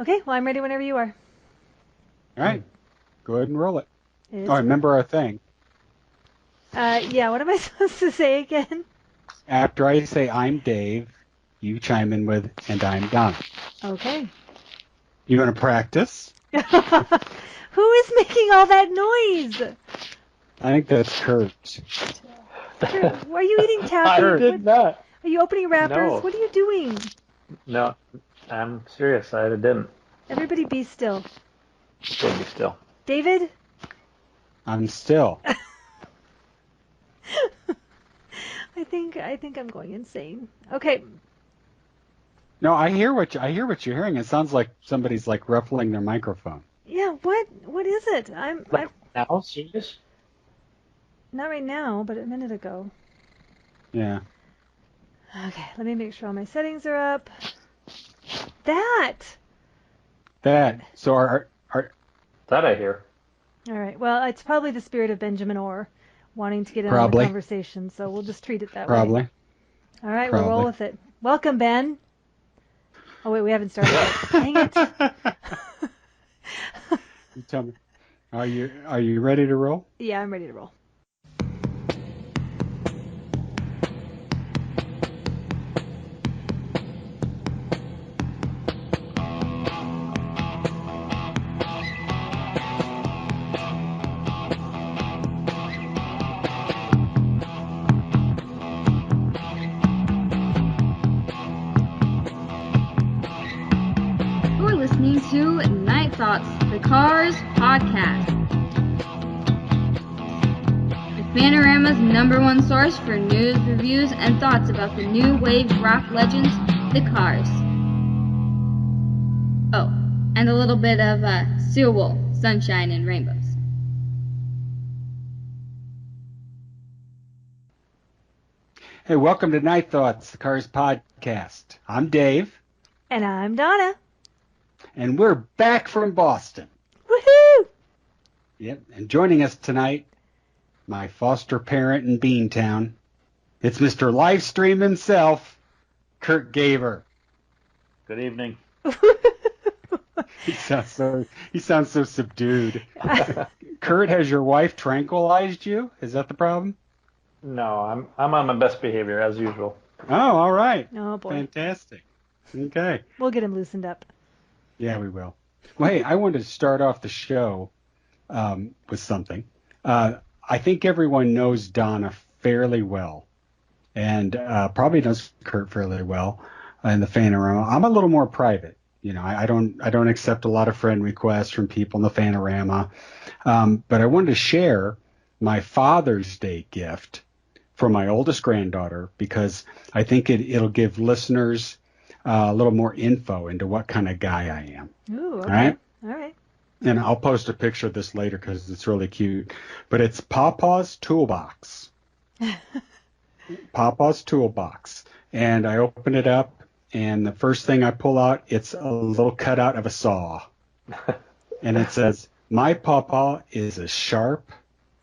Okay, well, I'm ready whenever you are. All right. Go ahead and roll it. It's Remember our thing. Yeah, what am I supposed to say again? After I say I'm Dave, you chime in with, and I'm Donna. Okay. You want to practice? Who is making all that noise? I think that's Kurt. Kurt, are you eating taffy? I did not. Are you opening wrappers? No. What are you doing? No, I'm serious. I didn't. Everybody be still. Should be still. David? I'm still. I think I'm going insane. Okay. No, I hear what you're hearing. It sounds like somebody's like ruffling their microphone. Yeah, what is it? I'm Now, serious? not right now, but a minute ago. Yeah. Okay, let me make sure all my settings are up. That. So our That I hear. All right. Well, it's probably the spirit of Benjamin Orr wanting to get in on the Probably. conversation, so we'll just treat it that way. Probably. All right, we'll roll with it. Welcome, Ben. Oh, wait, we haven't started yet. Dang it. You tell me. Are you ready to roll? Yeah, I'm ready to roll. You're listening to Night Thoughts, The Cars podcast. The Panorama's #1 source for news, reviews, and thoughts about the new wave rock legends, The Cars. Oh, and a little bit of Steel Wool, Sunshine, and Rainbows. Hey, welcome to Night Thoughts, the Cars podcast. I'm Dave. And I'm Donna. And we're back from Boston. Woohoo! Yep. And joining us tonight, my foster parent in Beantown, it's Mr. Livestream himself, Kurt Gaber. Good evening. He sounds so subdued. Kurt, has your wife tranquilized you? Is that the problem? No, I'm on my best behavior as usual. Oh, all right. Oh, boy. Fantastic. Okay. We'll get him loosened up. Yeah, we will. Well, hey, I wanted to start off the show with something. I think everyone knows Donna fairly well, and probably knows Kurt fairly well in the Fanorama. I'm a little more private. You know, I don't accept a lot of friend requests from people in the Fanorama, but I wanted to share my Father's Day gift for my oldest granddaughter because I think it'll give listeners a little more info into what kind of guy I am. Ooh, okay. All right. And I'll post a picture of this later because it's really cute. But it's Papa's Toolbox. Papa's Toolbox. And I open it up, and the first thing I pull out, it's a little cutout of a saw. And it says, "My Papa is as sharp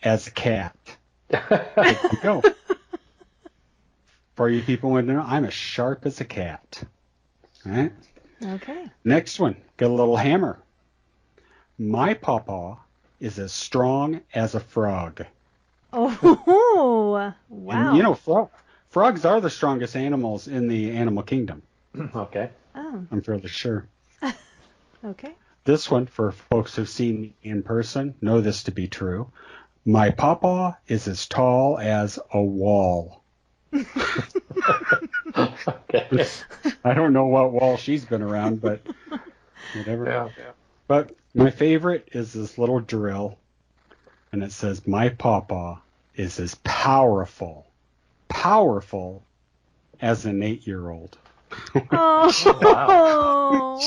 as a cat." There you go. For you people who want to know, I'm as sharp as a cat. All right. Okay. Next one, get a little hammer. My Papa is as strong as a frog. Oh, wow. And you know, frogs are the strongest animals in the animal kingdom. Okay. Oh, I'm fairly sure. okay. This one, for folks who've seen me in person, know this to be true. My Papa is as tall as a wall. Okay. I don't know what wall she's been around, but whatever. Yeah. But my favorite is this little drill, and it says, "My Papa is as powerful as an 8-year-old." Oh. Wow.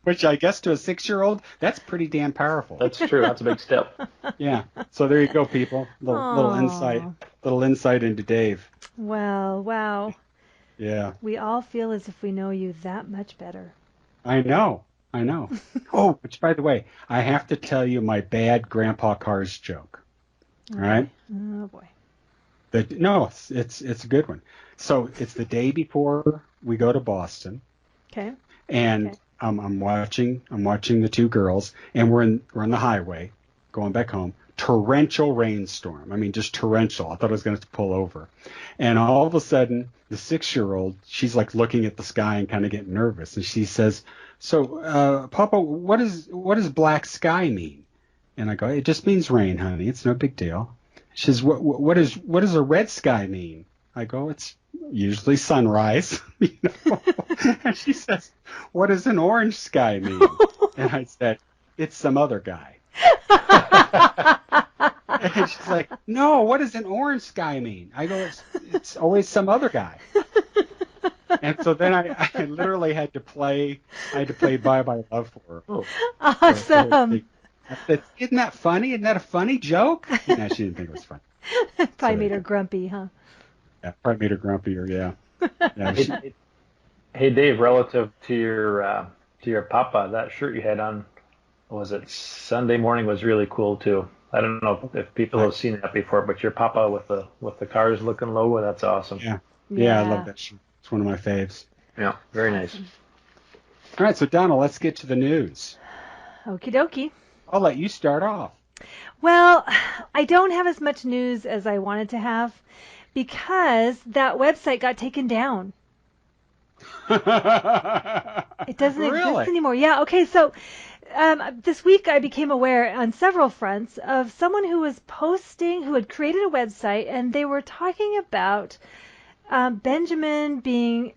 Which I guess to a 6-year-old, that's pretty damn powerful. That's true. That's a big step. Yeah. So there you go, people. Little insight into Dave. Well, wow. Yeah. We all feel as if we know you that much better. I know. Oh, which by the way, I have to tell you my bad Grandpa Cars joke. All right? Oh, boy. No, it's a good one. So it's the day before we go to Boston. Okay. And I'm watching the two girls, and we're on the highway going back home. Torrential rainstorm. I mean, just torrential. I thought I was going to pull over. And all of a sudden, the 6-year-old, she's like looking at the sky and kind of getting nervous. And she says, so, Papa, what does black sky mean? And I go, it just means rain, honey. It's no big deal. She says, what does a red sky mean? I go, it's usually sunrise. You know? And she says, what does an orange sky mean? And I said, it's some other guy. And she's like, no, what does an orange sky mean? I go, it's always some other guy. And so then I literally had to play Bye Bye Love for her. Oh, Awesome. I said, isn't that funny? Isn't that a funny joke? No, she didn't think it was funny. Probably made her grumpy, huh? Yeah, probably made her grumpier, yeah. hey, Dave, relative to your papa, that shirt you had on, was it Sunday morning, was really cool too. I don't know if people have seen that before, but your papa with the cars looking logo, that's awesome. Yeah, I love that shirt. It's one of my faves. Yeah, very nice. All right, so Donna, let's get to the news. Okie dokie. I'll let you start off. Well, I don't have as much news as I wanted to have because that website got taken down. It doesn't exist anymore. Yeah, okay, so this week I became aware on several fronts of someone who had created a website, and they were talking about Benjamin being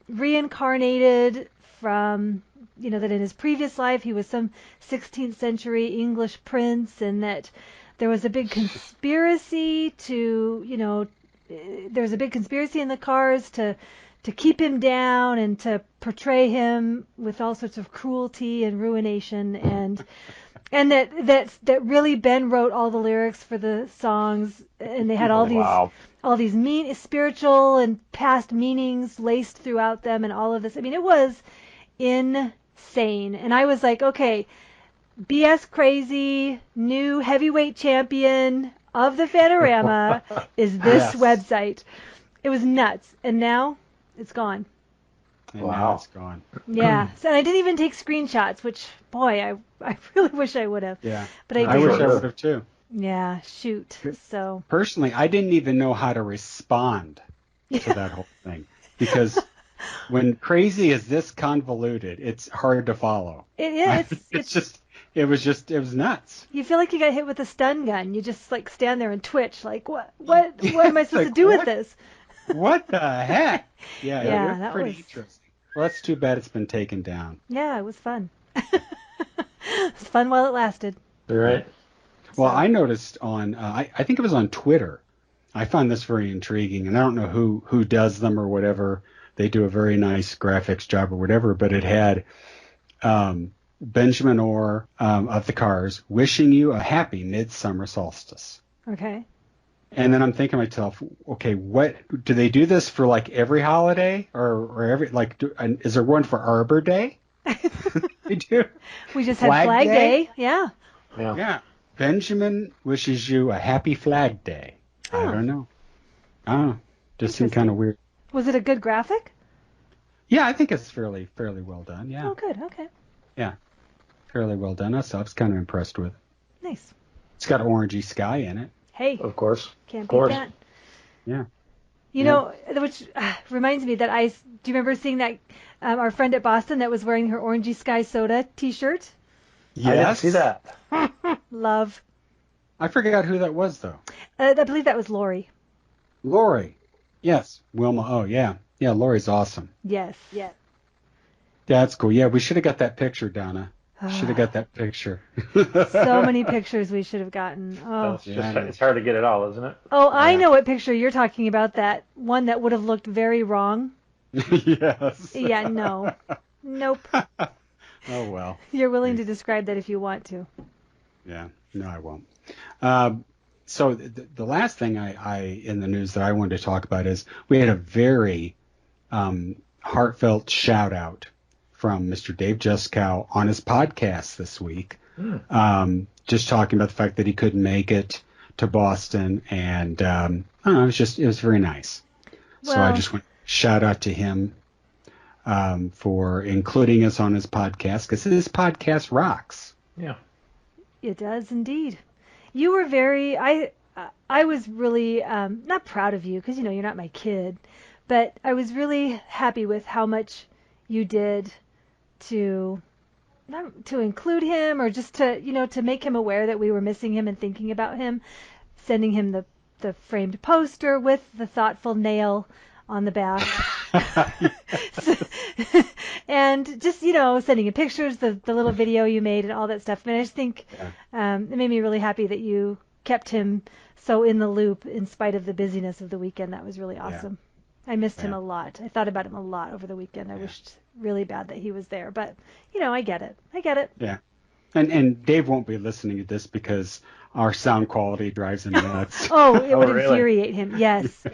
reincarnated from, that in his previous life he was some 16th century English prince, and that there was a big conspiracy there's a big conspiracy in the Cars to keep him down and to portray him with all sorts of cruelty and ruination, and that really Ben wrote all the lyrics for the songs, and they had all these mean spiritual and past meanings laced throughout them, and all of this. I mean, it was insane. And I was like, okay, BS crazy, new heavyweight champion of the Fanorama is this website. It was nuts. And now it's gone. And now it's gone. Yeah. So I didn't even take screenshots, which, boy, I really wish I would have. Yeah. But I wish I would have too. Yeah, shoot. So personally, I didn't even know how to respond to that whole thing, because when crazy is this convoluted, it's hard to follow. It is. It was nuts. You feel like you got hit with a stun gun. You just like stand there and twitch, like what am I supposed to do with this? What the heck? Yeah, that was pretty interesting. Well, that's too bad it's been taken down. Yeah, it was fun. It was fun while it lasted. You're right. Well, I noticed on, I think it was on Twitter. I found this very intriguing, and I don't know who does them or whatever. They do a very nice graphics job or whatever, but it had Benjamin Orr of the Cars wishing you a happy midsummer solstice. Okay. And then I'm thinking to myself, okay, what do they do this for, like every holiday or every, like, is there one for Arbor Day? They do. We just had Flag Day. Yeah. Benjamin wishes you a happy Flag Day. Oh. I don't know. Just seemed kind of weird. Was it a good graphic? Yeah, I think it's fairly well done. Yeah. Oh, good. Okay. Yeah, fairly well done. So I was kind of impressed with it. Nice. It's got orangey sky in it. Hey. Of course. Can't beat that. Yeah. You know, which reminds me that do you remember seeing that our friend at Boston that was wearing her Orangey Sky Soda T-shirt? Yes. I didn't see that. Love. I forgot who that was, though. I believe that was Lori. Lori. Yes. Wilma. Oh, yeah. Yeah, Lori's awesome. Yes. Yeah, that's cool. Yeah, we should have got that picture, Donna. Should have got that picture. So many pictures we should have gotten. Oh, it's hard to get it all, isn't it? Oh, I know what picture you're talking about. That one that would have looked very wrong. Yes. Yeah, no. Nope. Oh, well. You're willing to describe that if you want to. Yeah. No, I won't. So the last thing I in the news that I wanted to talk about is we had a very heartfelt shout out from Mr. Dave Juskow on his podcast this week, just talking about the fact that he couldn't make it to Boston, and I don't know, it was very nice. Well, so I just want to shout out to him for including us on his podcast, because his podcast rocks. Yeah. It does indeed. You were very, I was really not proud of you because, you're not my kid, but I was really happy with how much you did to include him, or just to make him aware that we were missing him and thinking about him, sending him the framed poster with the thoughtful nail on the back. And just, sending him pictures, the little video you made and all that stuff. I mean, I just think it made me really happy that you kept him so in the loop in spite of the busyness of the weekend. That was really awesome. I missed him a lot. I thought about him a lot over the weekend. I wished really bad that he was there, but I get it. Yeah. And Dave won't be listening to this because our sound quality drives him nuts. It would really? infuriate him. Yes.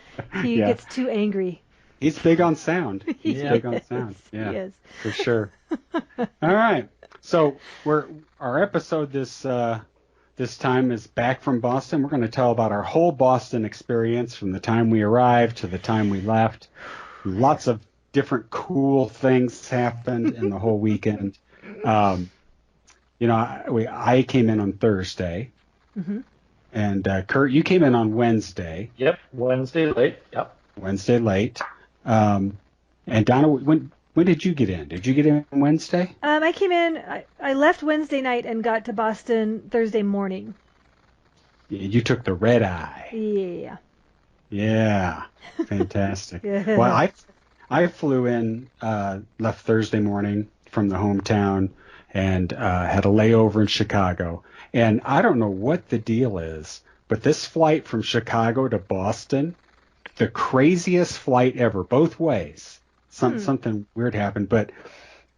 He gets too angry. He's big on sound. He's big on sound. Yeah, he is. For sure. All right. So our episode this time is back from Boston. We're going to tell about our whole Boston experience from the time we arrived to the time we left. Lots of different cool things happened in the whole weekend. I came in on Thursday. Mm-hmm. And Kurt, you came in on Wednesday. Yep, Wednesday late. Yep. Wednesday late. And Donna, when did you get in? Did you get in on Wednesday? I came in. I left Wednesday night and got to Boston Thursday morning. You took the red eye. Yeah. Yeah. Fantastic. Yeah. Well, I flew in, left Thursday morning from the hometown, and had a layover in Chicago. And I don't know what the deal is, but this flight from Chicago to Boston, the craziest flight ever, both ways. Something weird happened, but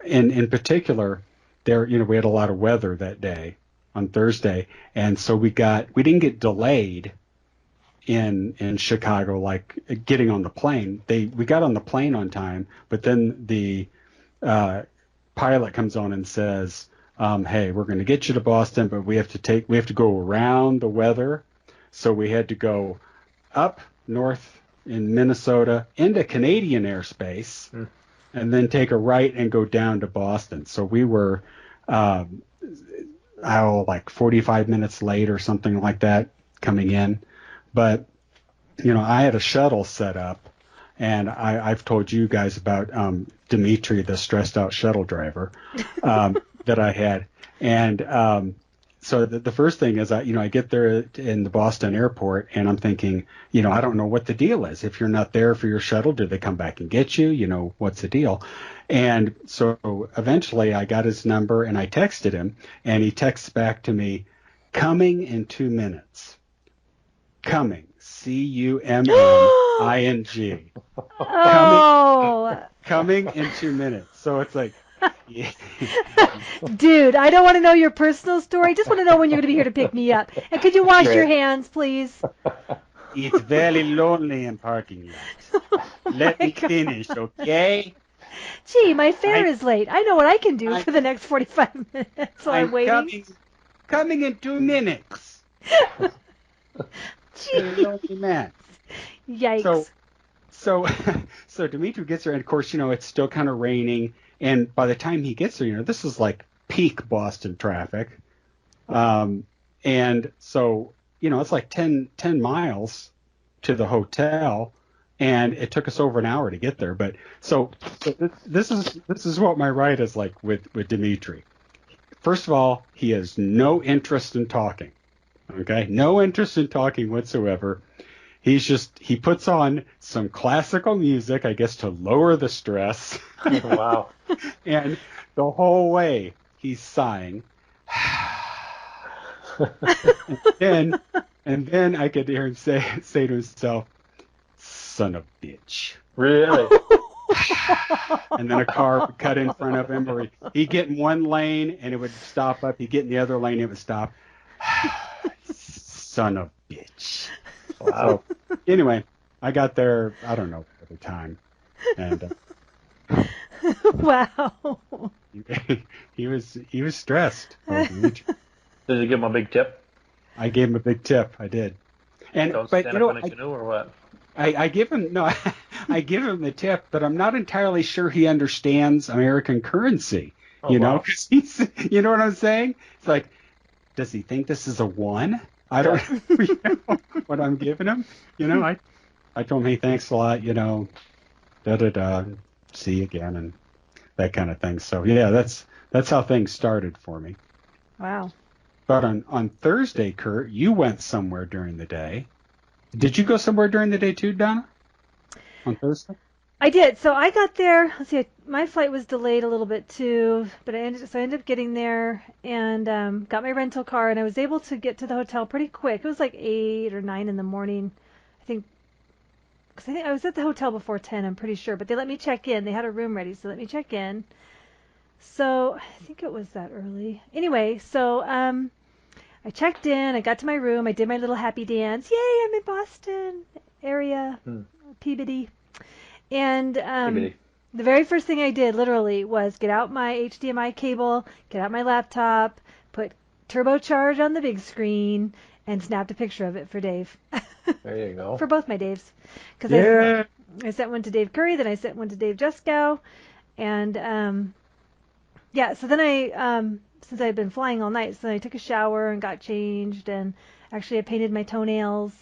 in particular, we had a lot of weather that day on Thursday, and so we didn't get delayed in Chicago, like getting on the plane. We got on the plane on time, but then the pilot comes on and says, hey, we're going to get you to Boston, but we have to go around the weather. So we had to go up north in Minnesota into Canadian airspace, and then take a right and go down to Boston. So we were, like 45 minutes late or something like that coming in. But, I had a shuttle set up, and I've told you guys about Dimitri, the stressed out shuttle driver that I had. And so the first thing is, I get there in the Boston airport, and I'm thinking, I don't know what the deal is. If you're not there for your shuttle, do they come back and get you? What's the deal? And so eventually I got his number, and I texted him, and he texts back to me, coming in 2 minutes. Coming. C-U-M-M-I-N-G. Oh. Coming in 2 minutes. So it's like, yeah. Dude, I don't want to know your personal story. I just want to know when you're going to be here to pick me up. And could you wash your hands, please? It's very lonely in parking lot. Let me finish, okay? Gee, my fare is late. I know what I can do for the next 45 minutes while I'm waiting. Coming in 2 minutes. Gee. Man. Yikes. So Dimitri gets there, and of course, it's still kind of raining. And by the time he gets there, this is like peak Boston traffic. And so, it's like 10 miles to the hotel, and it took us over an hour to get there. But so this is what my ride is like with Dimitri. First of all, he has no interest in talking. Okay? No interest in talking whatsoever. He puts on some classical music, I guess, to lower the stress. Wow. And the whole way he's sighing. and then I could hear him say to himself, son of a bitch. Really? And then a car would cut in front of him, or he'd get in one lane and it would stop up. He'd get in the other lane, it would stop. Son of a bitch. Wow. So, anyway, I got there, I don't know, at the time. And wow. He was stressed. Did you give him a big tip? I gave him a big tip. I did. And Don't but stand up in a canoe or what? I give him I give him the tip, but I'm not entirely sure he understands American currency. Oh, You know, wow. because you know what I'm saying? It's like, does he think this is a one? I don't know what I'm giving him. You know, I told him, hey, thanks a lot. You know, da da da. See you again, and that kind of thing. So yeah, that's how things started for me. Wow. But on Thursday, Kurt, you went somewhere during the day. Did you go somewhere during the day too, Donna? On Thursday? I did. So I got there. Let's see. My flight was delayed a little bit too, but I ended up getting there and got my rental car, and I was able to get to the hotel pretty quick. It was like 8 or 9 in the morning, I think, because I think I was at the hotel before 10. I'm pretty sure, but they let me check in. They had a room ready, so they let me check in. So I think it was that early. Anyway, so I checked in. I got to my room. I did my little happy dance. Yay! I'm in Boston area, Peabody. And Maybe. the very first thing I did, literally, was get out my HDMI cable, get out my laptop, put turbocharge on the big screen, and snapped a picture of it for Dave. There you go. For both my Daves. Because Yeah. I sent one to Dave Curry, then I sent one to Dave Juskow. And, yeah, so then since I had been flying all night, so then I took a shower and got changed. And actually, I painted my toenails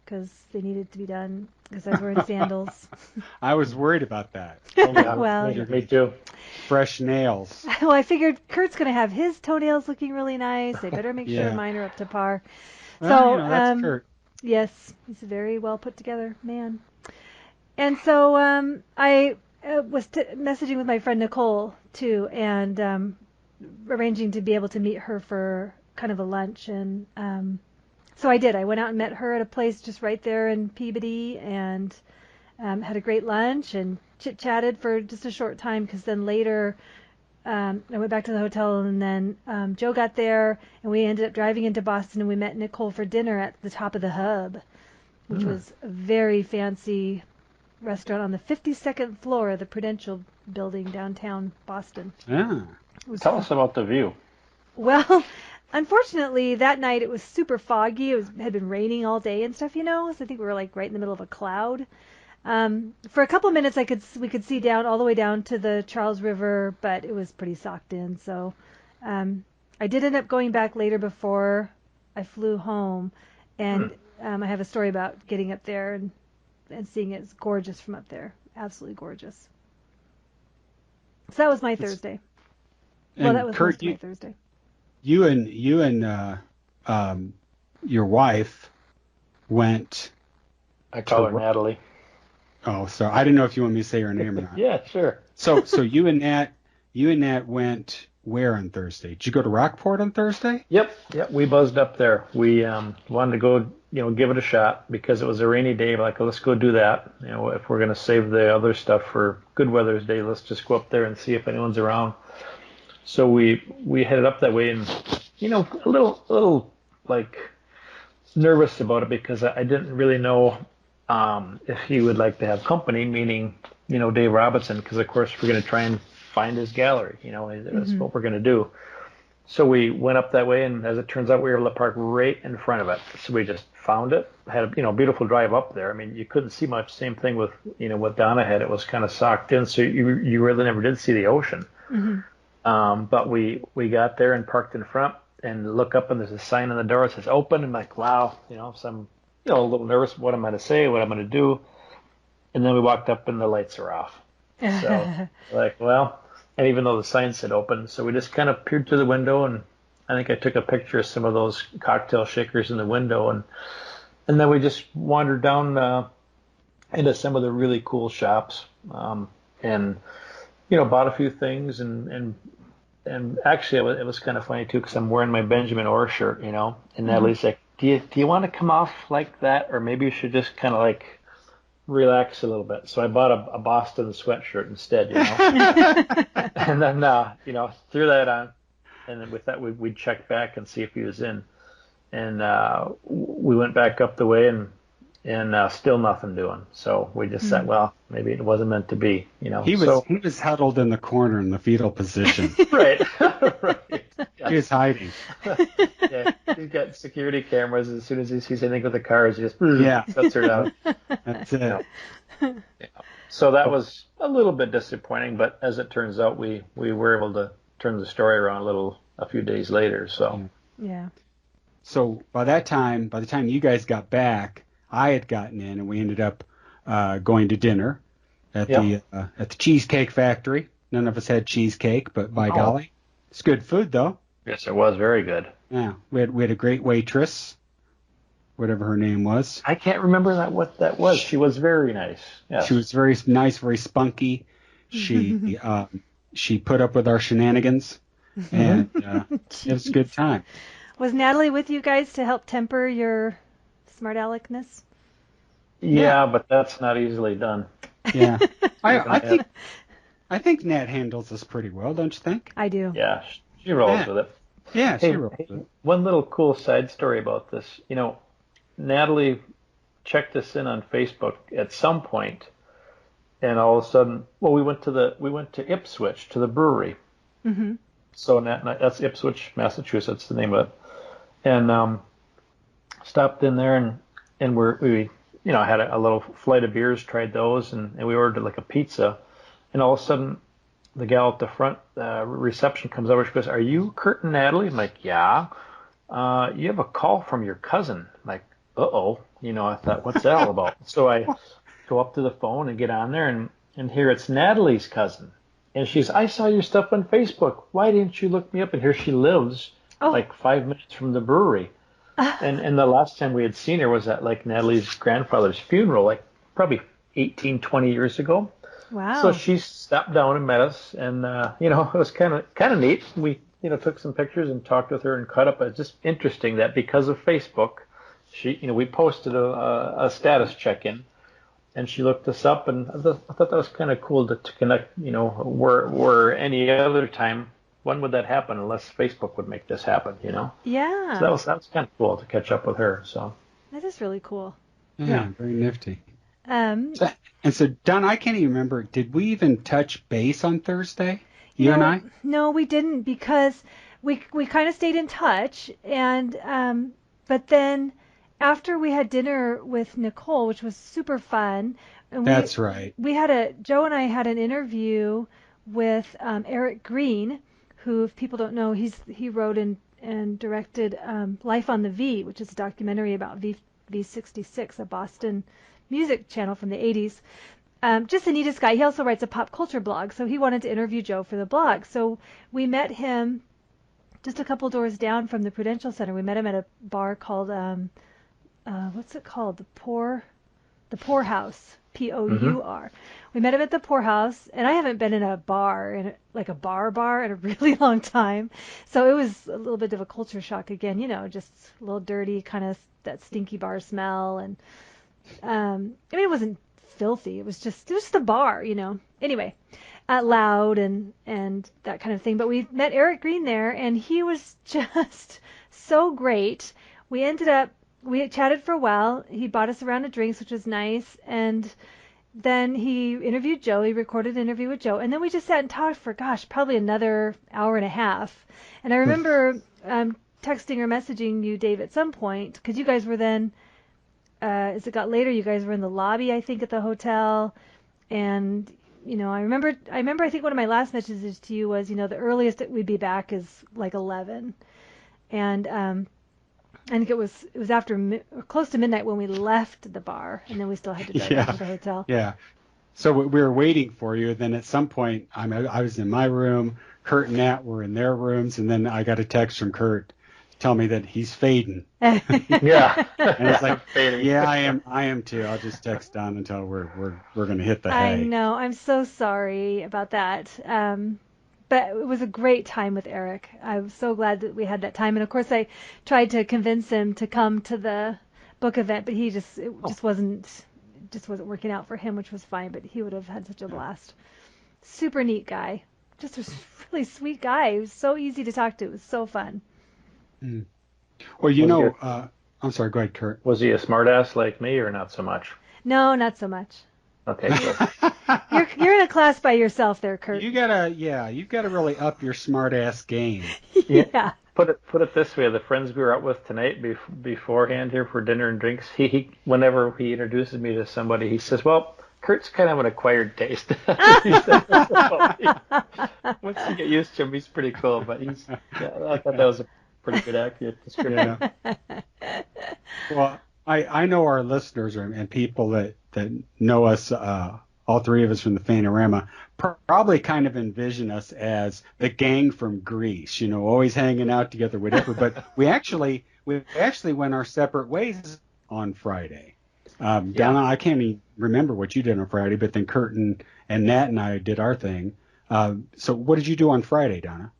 because they needed to be done because I was wearing sandals. I was worried about that. Yeah, Well, me too. Fresh nails. Well, I figured Kurt's going to have his toenails looking really nice. I better make sure Yeah. mine are up to par. Well, So, you know, that's Kurt. yes, he's a very well put together man. And so I was messaging with my friend Nicole too, and arranging to be able to meet her for kind of a lunch. And so I did. I went out and met her at a place just right there in Peabody, and had a great lunch and chit-chatted for just a short time, because then later I went back to the hotel, and then Joe got there, and we ended up driving into Boston, and we met Nicole for dinner at the Top of the Hub, which was a very fancy restaurant on the 52nd floor of the Prudential building downtown Boston. Yeah. Tell us about the view. Well, unfortunately, that night it was super foggy. It had been raining all day and stuff, so I think we were like right in the middle of a cloud. For a couple of minutes, we could see down all the way down to the Charles River, but it was pretty socked in. So I did end up going back later before I flew home, and I have a story about getting up there and seeing it. It's gorgeous from up there, absolutely gorgeous. So that was my Thursday. Well, that was Kurt, my Thursday. You and your wife went. I call her Natalie. Oh, sorry. I didn't know if you want me to say her name or not. Yeah, sure. So you and Nat went where on Thursday? Did you go to Rockport on Thursday? Yep. We buzzed up there. We wanted to go, give it a shot because it was a rainy day. Like, let's go do that. If we're gonna save the other stuff for good weather's day, let's just go up there and see if anyone's around. So we headed up that way, and a little like nervous about it because I didn't really know if he would like to have company, meaning Dave Robinson, because of course we're going to try and find his gallery. That's what we're going to do. So we went up that way, and as it turns out, we were able to park right in front of it. So we just found it. Had a beautiful drive up there. I mean, you couldn't see much. Same thing with what Donna had. It was kind of socked in, so you really never did see the ocean. But we got there and parked in front, and look up, and there's a sign on the door that says open. I'm like, wow, so I'm a little nervous. What I'm going to say, what I'm going to do. And then we walked up, and the lights are off. So like, well, and even though the sign said open, so we just kind of peered through the window, and I think I took a picture of some of those cocktail shakers in the window, and then we just wandered down into some of the really cool shops, and bought a few things, and actually it was kind of funny too, because I'm wearing my Benjamin Orr shirt, and Natalie's like, do you want to come off like that, or maybe you should just kind of like relax a little bit? So I bought a Boston sweatshirt instead, and then threw that on, and then with that we'd check back and see if he was in, and we went back up the way, and still nothing doing. So we just said, well, maybe it wasn't meant to be, He was huddled in the corner in the fetal position. Right. Right. Yeah. He was hiding. Yeah, he's got security cameras. As soon as he sees anything with the cars, he just Yeah. shuts her down. That's it. So that was a little bit disappointing, but as it turns out, we were able to turn the story around a few days later. So Yeah. So by the time you guys got back, I had gotten in, and we ended up going to dinner at the Cheesecake Factory. None of us had cheesecake, but by golly, it's good food though. Yes, it was very good. Yeah, we had a great waitress, whatever her name was. I can't remember what that was. She was very nice. Yes. She was very nice, very spunky. She she put up with our shenanigans, and it was a good time. Was Natalie with you guys to help temper your smart aleckness? Yeah, but that's not easily done. Yeah, I think Nat handles this pretty well, don't you think? I do. Yeah, she rolls with it. Yeah, she rolls with it. One little cool side story about this. Natalie checked us in on Facebook at some point, and all of a sudden, we went to Ipswich to the brewery. Mm-hmm. So that's Ipswich, Massachusetts, the name of it, and stopped in there and we had a little flight of beers, tried those, and we ordered like a pizza, and all of a sudden, the gal at the front reception comes over. She goes, "Are you Kurt and Natalie?" I'm like, "Yeah." You have a call from your cousin. I'm like, uh-oh. I thought, what's that all about? So I go up to the phone and get on there, and here it's Natalie's cousin. And she's, "I saw your stuff on Facebook. Why didn't you look me up?" And here she lives, like 5 minutes from the brewery. And the last time we had seen her was at like Natalie's grandfather's funeral, like probably 18, 20 years ago. Wow. So she stopped down and met us, and it was kind of neat. We took some pictures and talked with her and caught up. It's just interesting that because of Facebook, we posted a status check-in, and she looked us up, and I thought that was kind of cool to connect. Where any other time, when would that happen unless Facebook would make this happen? Yeah. So that was kind of cool to catch up with her. So that is really cool. Yeah, very nifty. And so, Don, I can't even remember. Did we even touch base on Thursday? You and I? No, we didn't, because we kind of stayed in touch, and but then after we had dinner with Nicole, which was super fun. And That's right. Joe and I had an interview with Eric Green, who, if people don't know, he wrote and directed Life on the V, which is a documentary about V66, a Boston music channel from the 80s. Just the neatest guy. He also writes a pop culture blog, so he wanted to interview Joe for the blog. So we met him just a couple doors down from the Prudential Center. We met him at a bar called what's it called? The Pour House, Pour. Mm-hmm. We met him at the Pour House, and I haven't been in a bar in a bar in a really long time, so it was a little bit of a culture shock again. Just a little dirty, kind of that stinky bar smell, and it wasn't filthy. It was just a bar, Anyway, loud and that kind of thing. But we met Eric Green there, and he was just so great. We chatted for a while. He bought us a round of drinks, which was nice, and then he interviewed Joe. He recorded an interview with Joe, and then we just sat and talked for, probably another hour and a half. And I remember texting or messaging you, Dave, at some point, because you guys were then. As it got later, you guys were in the lobby, I think, at the hotel, and I remember. I think one of my last messages to you was, the earliest that we'd be back is like 11, and I think it was after close to midnight when we left the bar, and then we still had to drive back to the hotel. Yeah. So we were waiting for you. Then at some point, I was in my room. Kurt and Nat were in their rooms, and then I got a text from Kurt. Tell me that he's fading. Yeah. And it's like, yeah, I am too. I'll just text Don and tell her we're going to hit the hay. I know. I'm so sorry about that. But it was a great time with Eric. I was so glad that we had that time. And of course, I tried to convince him to come to the book event, but it just wasn't working out for him, which was fine. But he would have had such a blast. Super neat guy. Just a really sweet guy. He was so easy to talk to. It was so fun. Mm. Well, I'm sorry. Go ahead, Kurt. Was he a smartass like me, or not so much? No, not so much. Okay, good. You're in a class by yourself there, Kurt. You've got to really up your smartass game. Yeah. Put it this way: the friends we were out with tonight, beforehand here for dinner and drinks, he whenever he introduces me to somebody, he says, "Well, Kurt's kind of an acquired taste. Once you get used to him, he's pretty cool. But I thought that was a pretty good, accurate description. Yeah. Well, I know our listeners and people that know us, all three of us from the Fanorama, probably kind of envision us as the gang from Greece, always hanging out together, whatever. But we actually went our separate ways on Friday. Donna, I can't even remember what you did on Friday, but then Kurt and Nat and I did our thing. So what did you do on Friday, Donna?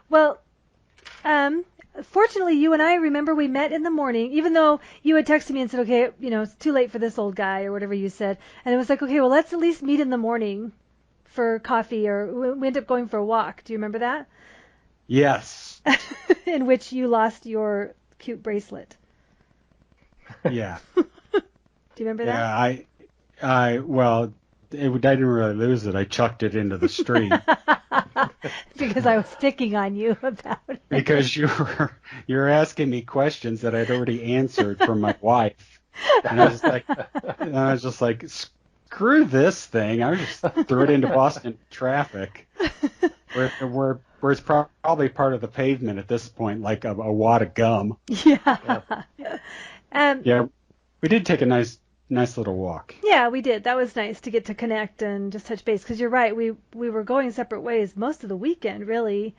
Well, fortunately, you and I remember we met in the morning, even though you had texted me and said, okay, it's too late for this old guy or whatever you said. And it was like, okay, well, let's at least meet in the morning for coffee, or we ended up going for a walk. Do you remember that? Yes. In which you lost your cute bracelet. Yeah. Do you remember that? Yeah, well, I didn't really lose it. I chucked it into the street. Because I was picking on you about it. Because you're asking me questions that I'd already answered from my wife. And I was just like, screw this thing. I just threw it into Boston traffic. Where it's probably part of the pavement at this point, like a wad of gum. Yeah. Yeah, we did take a nice little walk. Yeah, we did. That was nice to get to connect and just touch base. Because you're right, we were going separate ways most of the weekend, really,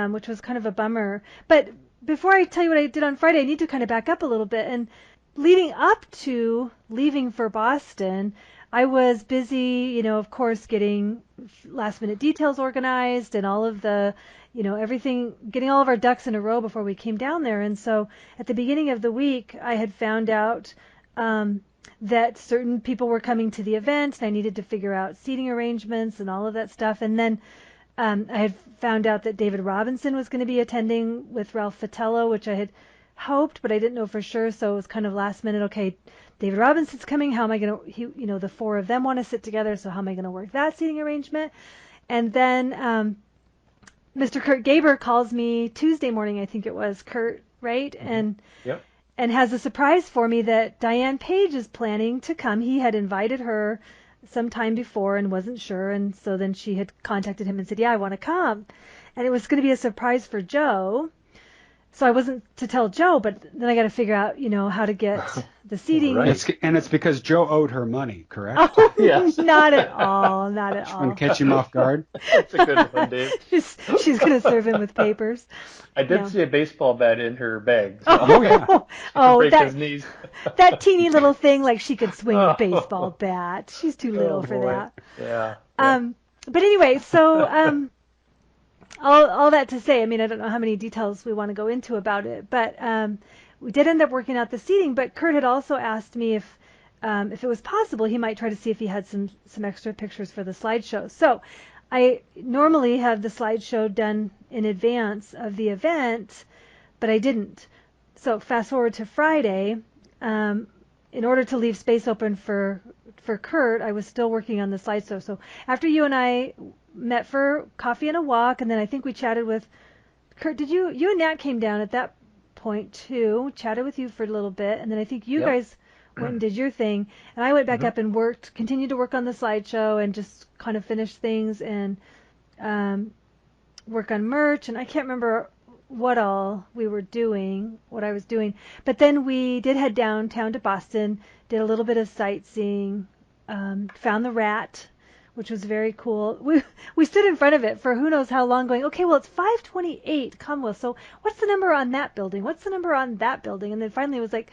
which was kind of a bummer. But before I tell you what I did on Friday, I need to kind of back up a little bit. And leading up to leaving for Boston, I was busy, of course, getting last-minute details organized and all of the, everything, getting all of our ducks in a row before we came down there. And so at the beginning of the week, I had found out that certain people were coming to the event, and I needed to figure out seating arrangements and all of that stuff. And then I had found out that David Robinson was going to be attending with Ralph Fatello, which I had hoped, but I didn't know for sure. So it was kind of last minute. Okay, David Robinson's coming. How am I going to, the four of them want to sit together. So how am I going to work that seating arrangement? And then Mr. Kurt Gaber calls me Tuesday morning, I think it was, Kurt, right? Mm-hmm. And has a surprise for me that Diane Page is planning to come. He had invited her some time before and wasn't sure, and so then she had contacted him and said, yeah, I want to come. And it was going to be a surprise for Joe. So I wasn't to tell Joe, but then I got to figure out, how to get the seating. Right. And it's because Joe owed her money, correct? Oh, yes. Not at all. Not at all. Want to catch him off guard? That's a good one, Dave. She's going to serve him with papers. I did see a baseball bat in her bag. So oh, yeah. Break his knees. That teeny little thing, like she could swing a baseball bat. She's too little for that. Yeah. But anyway, so all that to say, I mean, I don't know how many details we want to go into about it, but we did end up working out the seating. But Kurt had also asked me if it was possible, he might try to see if he had some extra pictures for the slideshow. So I normally have the slideshow done in advance of the event, but I didn't. So fast forward to Friday, in order to leave space open for Kurt, I was still working on the slideshow. So after you and I met for coffee and a walk, and then I think we chatted with Kurt. Did you and Nat came down at that point too, chatted with you for a little bit, and then I think you guys went and did your thing, and I went back up and continued to work on the slideshow and just kind of finish things and work on merch, and I can't remember what all we were doing, what I was doing. But then we did head downtown to Boston, did a little bit of sightseeing, found the Rat, which was very cool. We stood in front of it for who knows how long going, okay, well, it's 528 Commonwealth, so what's the number on that building? What's the number on that building? And then finally it was like,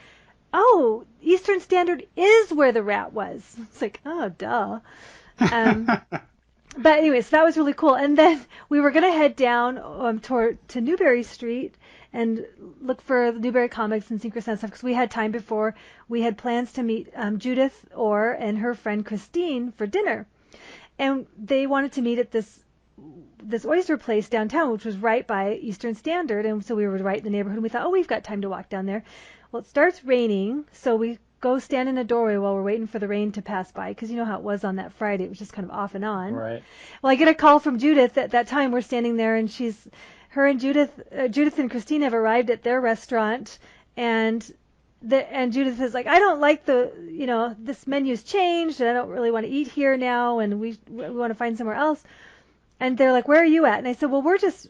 oh, Eastern Standard is where the Rat was. It's like, oh, duh. But anyway, so that was really cool. And then we were going to head down to Newberry Street and look for the Newberry Comics and Synchro stuff because we had time before. We had plans to meet Judith Orr and her friend Christine for dinner. And they wanted to meet at this oyster place downtown, which was right by Eastern Standard. And so we were right in the neighborhood. And we thought, oh, we've got time to walk down there. Well, it starts raining, so we go stand in a doorway while we're waiting for the rain to pass by, because you know how it was on that Friday. It was just kind of off and on. Right. Well, I get a call from Judith at that time. We're standing there, and Judith and Christine have arrived at their restaurant, and and Judith is like, I don't like this menu's changed, and I don't really want to eat here now, and we want to find somewhere else. And they're like, where are you at? And I said, well, we're just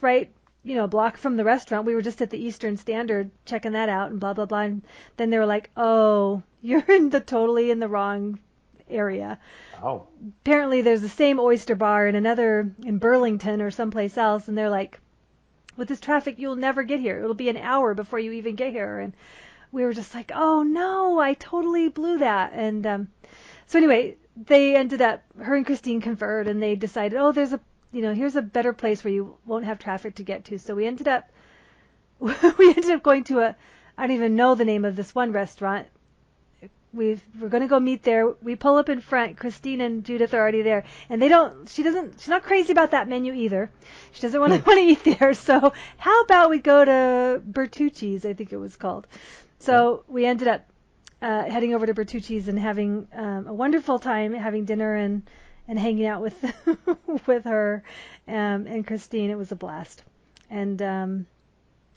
right, a block from the restaurant. We were just at the Eastern Standard checking that out, and blah blah blah. And then they were like, oh, you're totally in the wrong area. Oh. Apparently, there's the same oyster bar in Burlington or someplace else, and they're like, with this traffic, you'll never get here. It'll be an hour before you even get here. And we were just like, oh no, I totally blew that. And so anyway, they ended up, her and Christine conferred, and they decided, oh, here's a better place where you won't have traffic to get to. So we ended up going to I don't even know the name of this one restaurant. We're going to go meet there. We pull up in front. Christine and Judith are already there, and she's not crazy about that menu either. She doesn't want to eat there. So how about we go to Bertucci's, I think it was called. So we ended up heading over to Bertucci's and having a wonderful time, having dinner and hanging out with with her and Christine. It was a blast. And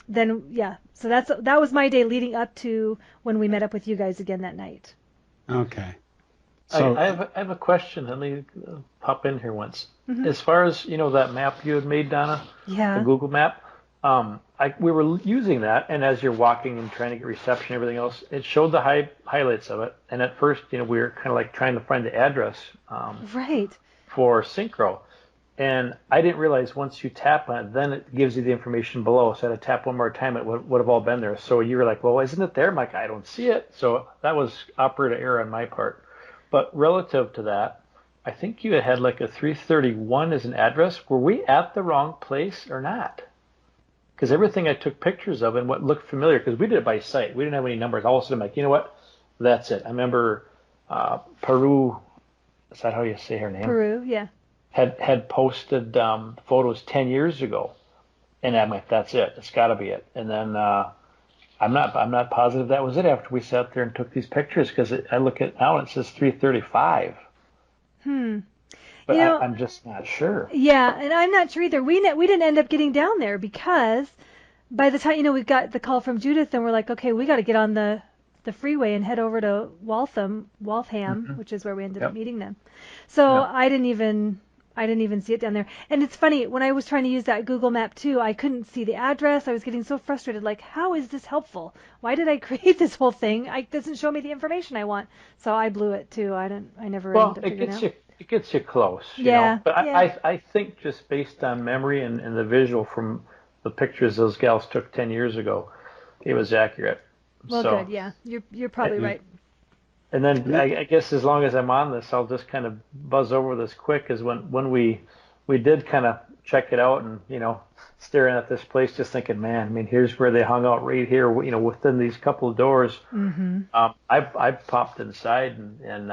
then so that was my day leading up to when we met up with you guys again that night. Okay. So I have a question. Let me pop in here once. Mm-hmm. As far as that map you had made, Donna, the Google map, we were using that, and as you're walking and trying to get reception and everything else, it showed the highlights of it. And at first, we were kind of like trying to find the address right for Synchro. And I didn't realize once you tap on it, then it gives you the information below. So I had to tap one more time, it would have all been there. So you were like, well, isn't it there? I'm like, I don't see it. So that was operator error on my part. But relative to that, I think you had like a 331 as an address. Were we at the wrong place or not? Because everything I took pictures of and what looked familiar, because we did it by sight. We didn't have any numbers. All of a sudden, I'm like, you know what? That's it. I remember Peru, is that how you say her name? Peru, yeah. Had posted photos 10 years ago, and I'm like, that's it. It's got to be it. And then I'm not positive that was it after we sat there and took these pictures, because I look at now and it says 335. But I'm just not sure. Yeah, and I'm not sure either. We didn't end up getting down there because by the time we got the call from Judith, and we're like, okay, we got to get on the freeway and head over to Waltham, which is where we ended up meeting them. So I didn't even see it down there. And it's funny, when I was trying to use that Google map too, I couldn't see the address. I was getting so frustrated, like, how is this helpful? Why did I create this whole thing? It doesn't show me the information I want. So I blew it too. I never ended up figuring out. It gets you close, you know. But I think just based on memory and the visual from the pictures those gals took 10 years ago, it was accurate. Well, good, yeah. You're probably right. And then I guess as long as I'm on this, I'll just kind of buzz over this quick, is when we did kind of check it out and, staring at this place, just thinking, man, I mean, here's where they hung out right here, within these couple of doors. Mm-hmm. I popped inside and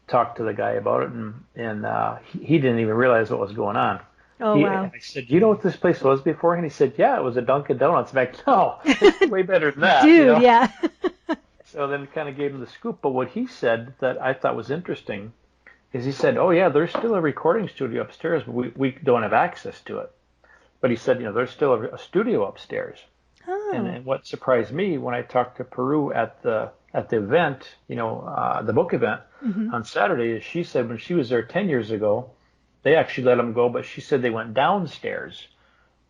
talked to the guy about it, and he didn't even realize what was going on. Oh, wow. I said, do you know what this place was before? And he said, yeah, it was a Dunkin' Donuts. I'm like, no, it's way better than that. Dude, yeah. So then kind of gave him the scoop. But what he said that I thought was interesting is he said, oh, yeah, there's still a recording studio upstairs, but we don't have access to it. But he said, there's still a studio upstairs. Oh. And what surprised me when I talked to Peru at the event, the book event on Saturday, is she said when she was there 10 years ago, they actually let them go, but she said they went downstairs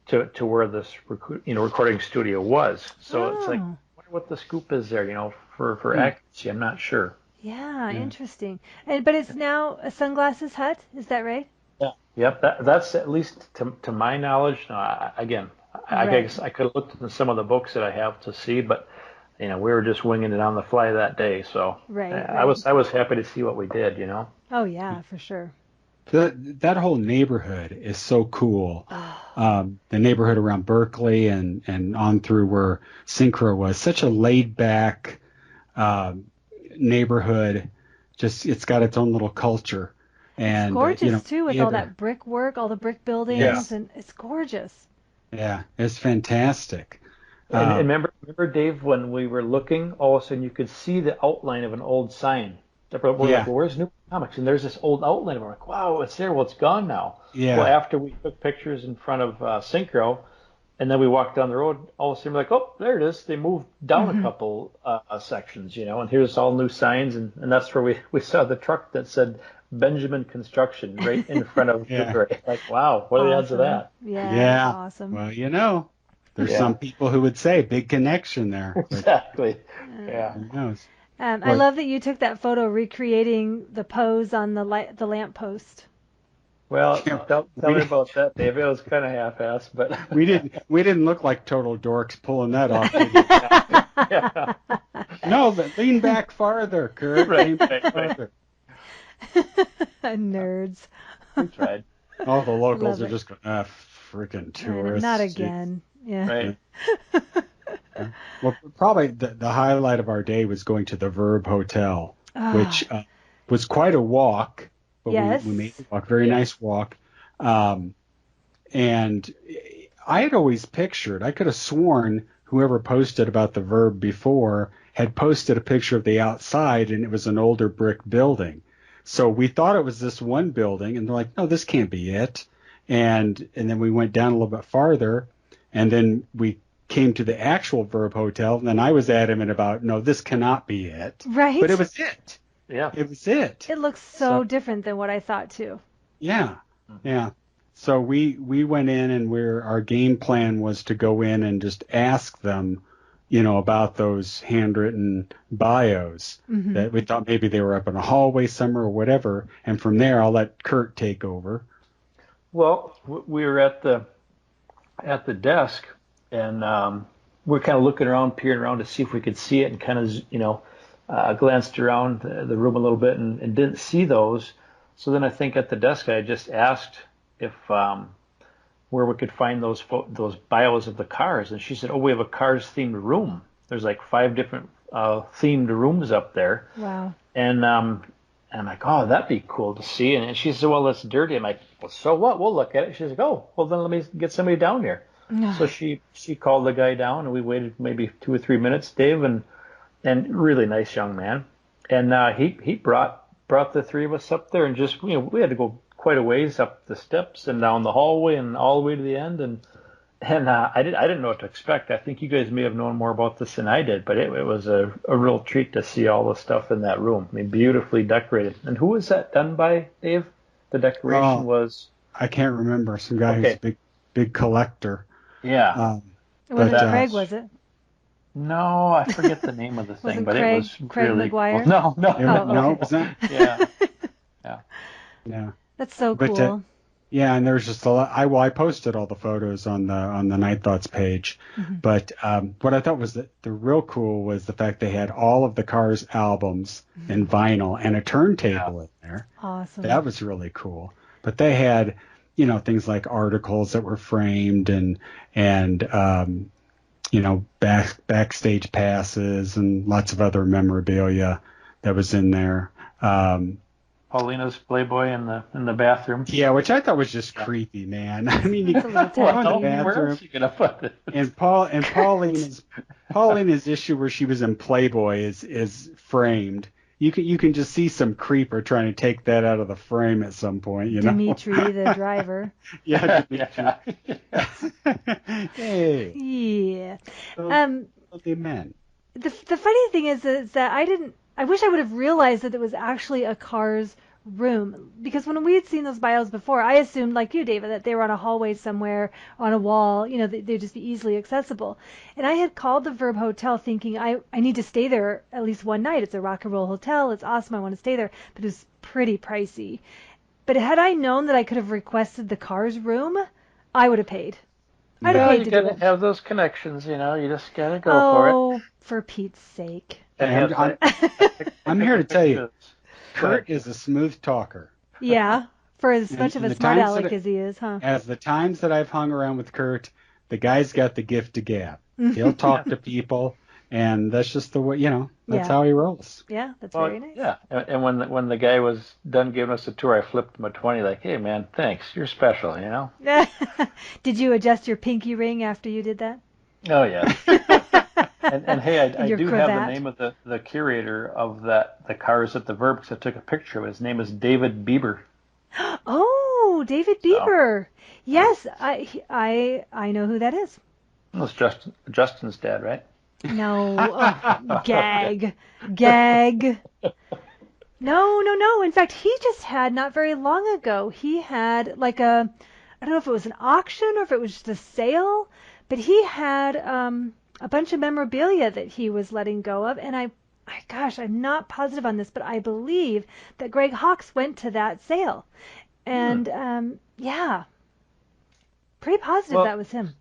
to where this recording studio was. So it's like, I wonder what the scoop is there, for accuracy. I'm not sure. Yeah, interesting. But it's now a Sunglasses Hut, is that right? Yeah. Yep. That's at least to my knowledge. I guess I could have looked into some of the books that I have to see, but we were just winging it on the fly that day. So I was happy to see what we did. Oh yeah, for sure. That whole neighborhood is so cool. The neighborhood around Berkeley and on through where Synchro was, such a laid back neighborhood. Just it's got its own little culture. And it's gorgeous too, with all that brickwork, all the brick buildings, and it's gorgeous. Yeah, it's fantastic. And remember, Dave, when we were looking, all of a sudden you could see the outline of an old sign. We're like, well, where's New Comics? And there's this old outline of it. We're like, wow, it's there. Well, it's gone now. Yeah. Well, after we took pictures in front of Synchro, And then we walked down the road. All of a sudden, we're like, oh, there it is. They moved down a couple sections, and here's all new signs. And that's where we saw the truck that said Benjamin Construction right in front of Blueberry. Like, wow, what are the odds of that? Yeah, Yeah. awesome. Well, there's some people who would say big connection there. Exactly. Yeah. Who knows? I love that you took that photo recreating the pose on the lamp post. Well, tell me about that, Dave. It was kind of half-assed, but we didn't look like total dorks pulling that off. Yeah. No, but lean back farther, Kurt. Lean back farther. Nerds. We tried. All the locals are just going, freaking tourists. Not again. Yeah. Right. Well, probably the highlight of our day was going to the Verb Hotel, which was quite a walk. But yes. we made the walk, very nice walk. And I had always pictured, I could have sworn whoever posted about the Verb before had posted a picture of the outside, and it was an older brick building. So we thought it was this one building, and they're like, no, this can't be it. And then we went down a little bit farther, and then we came to the actual Verb Hotel, and then I was adamant about, no, this cannot be it. Right. But it was it. Yeah. It was it. It looks so different than what I thought, too. Yeah. Yeah. So we went in, and our game plan was to go in and just ask them, about those handwritten bios that we thought maybe they were up in a hallway somewhere or whatever. And from there, I'll let Kurt take over. Well, we were at the desk, and we're kind of looking around, peering around to see if we could see it, and kind of, glanced around the room a little bit and didn't see those. So then I think at the desk I just asked if where we could find those bios of the cars, and she said, "Oh, we have a cars themed room. There's like 5 different themed rooms up there." Wow. And I'm like, "Oh, that'd be cool to see." And she said, "Well, it's dirty." I'm like, "Well, so what? We'll look at it." She's like, "Oh, well, then let me get somebody down here." So she called the guy down, and we waited maybe 2 or 3 minutes, Dave, and really nice young man. And he brought the 3 of us up there, and just, we had to go quite a ways up the steps and down the hallway and all the way to the end. And I didn't know what to expect. I think you guys may have known more about this than I did, but it was a real treat to see all the stuff in that room. I mean, beautifully decorated. And who was that done by, Dave? The decoration was... I can't remember. Some guy who's a big collector. Yeah. Was it Craig, was it? No, I forget the name of the thing, but Craig, it was Craig really McGuire? cool. No. No, it was not. Yeah. Yeah. That's so cool. Yeah, and there's just a lot. I posted all the photos on the Night Thoughts page, but what I thought was the real cool was the fact they had all of the Cars albums in vinyl and a turntable in there. Awesome. That was really cool. But they had, things like articles that were framed and backstage passes and lots of other memorabilia that was in there. Paulina's Playboy in the bathroom. Yeah, which I thought was just creepy, man. I mean, you go in the bathroom, where else are you gonna put it? and Paulina's issue where she was in Playboy is framed. You can just see some creeper trying to take that out of the frame at some point. Dimitri, the driver. Yeah, Dimitri. Hey. Yeah. What they meant. The funny thing is that I wish I would have realized that it was actually a Cars room, because when we had seen those bios before, I assumed, like you, David, that they were on a hallway somewhere on a wall, they'd just be easily accessible. And I had called the Verb Hotel thinking I need to stay there at least one night. It's a rock and roll hotel. It's awesome. I want to stay there, but it was pretty pricey. But had I known that I could have requested the Cars room, I would have paid. I'd have paid to do it. You gotta have those connections, you just gotta go for it. Oh, for Pete's sake. And I'm here to tell you, Kurt is a smooth talker. Yeah, for as much of a smart aleck as he is, huh? As the times that I've hung around with Kurt, the guy's got the gift of gab. He'll talk to people, and that's just the way, that's how he rolls. Yeah, that's very nice. Yeah, and when the guy was done giving us a tour, I flipped him a 20, like, "Hey, man, thanks. You're special, Did you adjust your pinky ring after you did that? Oh, yeah. And hey, I do cravat. have the name of the curator of the Cars at the Verb, because I took a picture of it. His name is David Bieber. Oh, David Bieber. Yes, I know who that is. That was Justin's dad, right? No, oh, gag. No. In fact, he just had not very long ago. He had like I don't know if it was an auction or if it was just a sale, but he had a bunch of memorabilia that he was letting go of, and gosh, I'm not positive on this, but I believe that Greg Hawkes went to that sale, and yeah, pretty positive that Well, was him.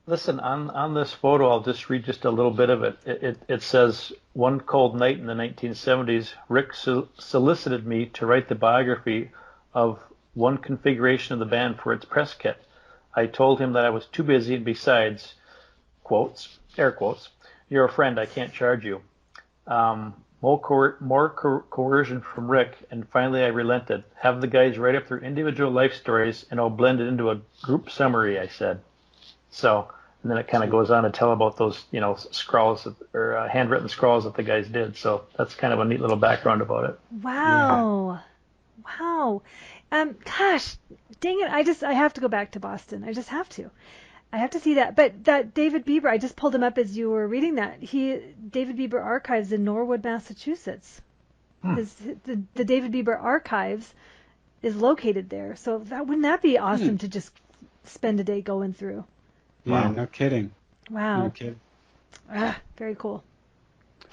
listen, on this photo, I'll just read just a little bit of it. It says, one cold night in the 1970s, Rick solicited me to write the biography of one configuration of the band for its press kit. I told him that I was too busy, and besides, quotes, air quotes, you're a friend, I can't charge you. More coercion from Rick, and finally I relented. Have the guys write up their individual life stories, and I'll blend it into a group summary, I said. So, and then it kind of goes on to tell about those, scrawls or handwritten scrawls that the guys did. So that's kind of a neat little background about it. Wow. Yeah. Wow. Gosh, dang it. I have to go back to Boston. I just have to. I have to see that. But that David Bieber, I just pulled him up as you were reading that. David Bieber Archives in Norwood, Massachusetts. The David Bieber Archives is located there. So wouldn't that be awesome to just spend a day going through? Yeah, Wow. no kidding. Wow. No kidding. Very cool.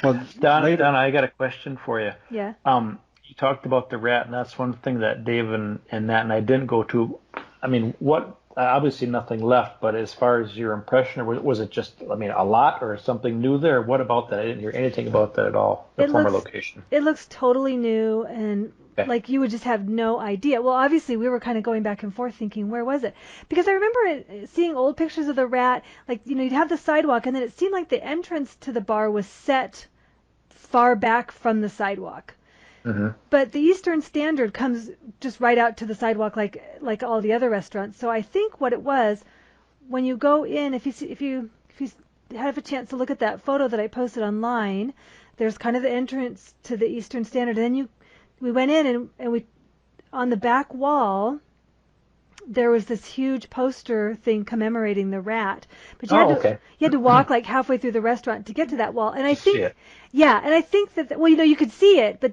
Well, Donna, I got a question for you. Yeah. You talked about the rat, and that's one thing that Dave and Nat and I didn't go to. I mean, what? Obviously, nothing left. But as far as your impression, was it just, a lot, or something new there? What about that? I didn't hear anything about that at all. The former location. It looks totally new, and like you would just have no idea. Well, obviously, we were kind of going back and forth thinking, where was it? Because I remember seeing old pictures of the rat. Like, you'd have the sidewalk, and then it seemed like the entrance to the bar was set far back from the sidewalk. Mm-hmm. But the Eastern Standard comes just right out to the sidewalk, like all the other restaurants. So I think what it was, when you go in, if you have a chance to look at that photo that I posted online, there's kind of the entrance to the Eastern Standard. And then we went in, and we, on the back wall, there was this huge poster thing commemorating the rat. But you had to walk like halfway through the restaurant to get to that wall. And I think, see it. yeah, and I think that, well, you could see it, but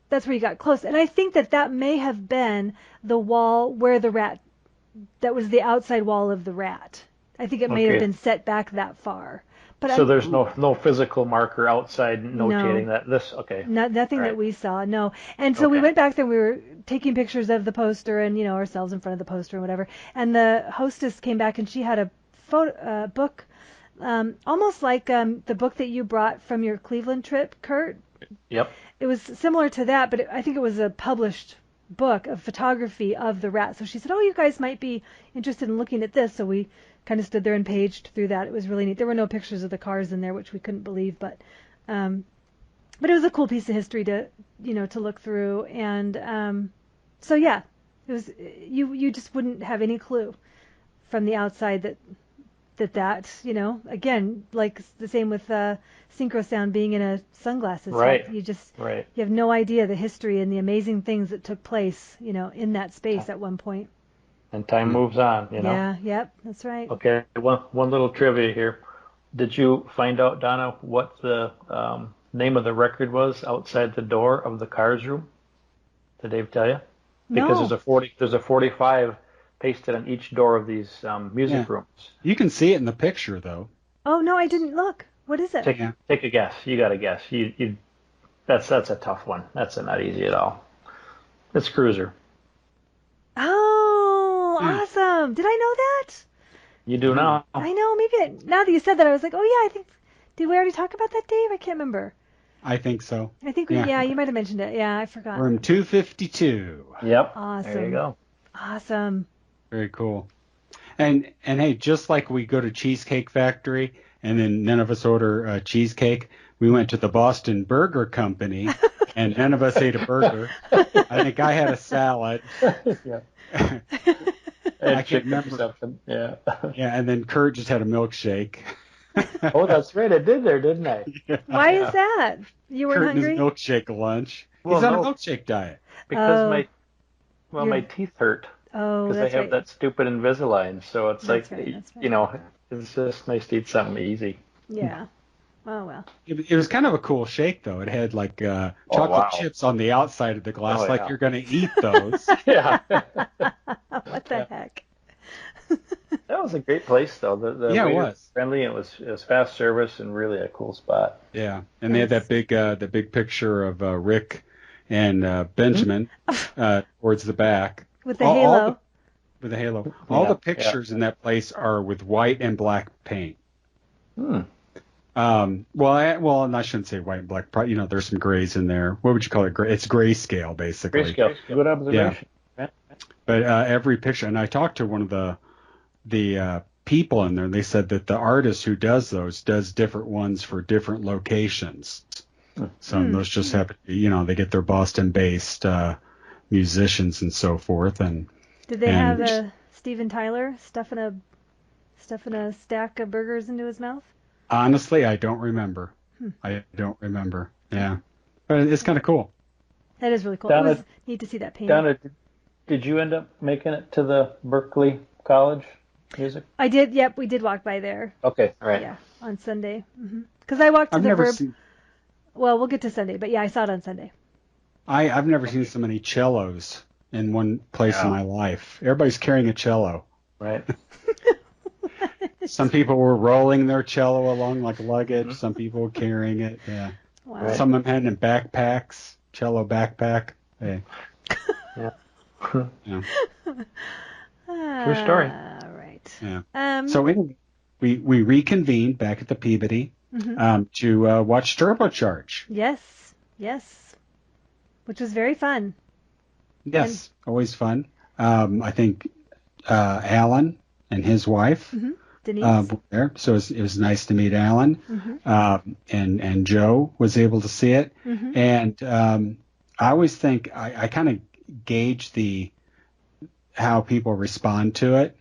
that's where you got close. And I think that may have been the wall where the rat, that was the outside wall of the rat. I think it may have been set back that far. But so there's no physical marker outside notating that this, nothing that we saw, no. And so we went back there, we were taking pictures of the poster and, ourselves in front of the poster and whatever. And the hostess came back, and she had a book, almost like the book that you brought from your Cleveland trip, Kurt. Yep. It was similar to that, but I think it was a published book of photography of the rat. So she said, oh, you guys might be interested in looking at this. So we kind of stood there and paged through that. It was really neat. There were no pictures of the cars in there, which we couldn't believe, but it was a cool piece of history to look through. And so yeah, it was, you just wouldn't have any clue from the outside that again, like the same with synchro sound being in a sunglasses right hat. You have no idea the history and the amazing things that took place in that space at one point. And time moves on, Yeah, yep, that's right. Okay, one little trivia here. Did you find out, Donna, what the name of the record was outside the door of the Cars room? Did Dave tell you? Because No. there's a 45 pasted on each door of these music rooms. You can see it in the picture, though. Oh no, I didn't look. What is it? Take a guess. You got to guess. That's a tough one. That's not easy at all. It's Cruiser. Oh, awesome! Did I know that? You do now. I know. Maybe now that you said that, I was like, oh yeah, I think. Did we already talk about that, Dave? I can't remember. I think so. I think you might have mentioned it. Yeah, I forgot. Room 252. Yep. Awesome. There you go. Awesome. Very cool. And hey, just like we go to Cheesecake Factory and then none of us order cheesecake, we went to the Boston Burger Company and none of us ate a burger. I think I had a salad. Yeah. I can remember something. Yeah. Yeah, and then Kurt just had a milkshake. Oh, that's right. I did there, didn't I? Yeah. Why is that? You weren't Kurt hungry? and his milkshake lunch. Well, He's on no. a milkshake diet. Because my teeth hurt. Oh, because they that's have right. that stupid Invisalign. So it's That's like, right. That's right. you know, it's just nice to eat something easy. Yeah. Oh well. It was kind of a cool shake, though. It had like Oh, chocolate wow. chips on the outside of the glass, Oh, like yeah. you're going to eat those. Yeah. What the Yeah. heck? That was a great place, though. The Yeah, it waiter was. friendly. It was fast service and really a cool spot. Yeah, and they had Nice. the big picture of Rick and Benjamin towards the back. With the All halo. with the halo. All Yeah, the pictures in that place are with white and black paint. Hmm. Well, and I shouldn't say white and black. Probably, there's some grays in there. What would you call it? It's grayscale, basically. Grayscale. Good observation. Yeah. But every picture, and I talked to one of the people in there, and they said that the artist who does those does different ones for different locations. So those just happen to be, they get their Boston-based musicians and so forth. And Did they have Steven Tyler stuffing a stack of burgers into his mouth? honestly, I don't remember. I don't remember. Yeah, but it's kind of cool. That is really cool. Donna- It was neat to see that painting. Donna, did you end up making it to the Berkeley College music? I did. Yep, we did walk by there. Okay, all right. Yeah, on Sunday. Because I walked to I've the never Verb. seen. Well, we'll get to Sunday, but yeah, I saw it on Sunday. I've never seen so many cellos in one place in Yeah. my life. Everybody's carrying a cello. Right. Some people were rolling their cello along like luggage. Some people were carrying it. Yeah. Wow. Right. Some of them had it in backpacks, cello backpack. Hey. Yeah. Yeah. True story. All right. Yeah. So anyway, we reconvened back at the Peabody to watch Turbocharge. Yes. Which was very fun. Yes, always fun. I think Alan and his wife Denise. were there, so it was nice to meet Alan. And Joe was able to see it. And I always think I kind of gauge how people respond to it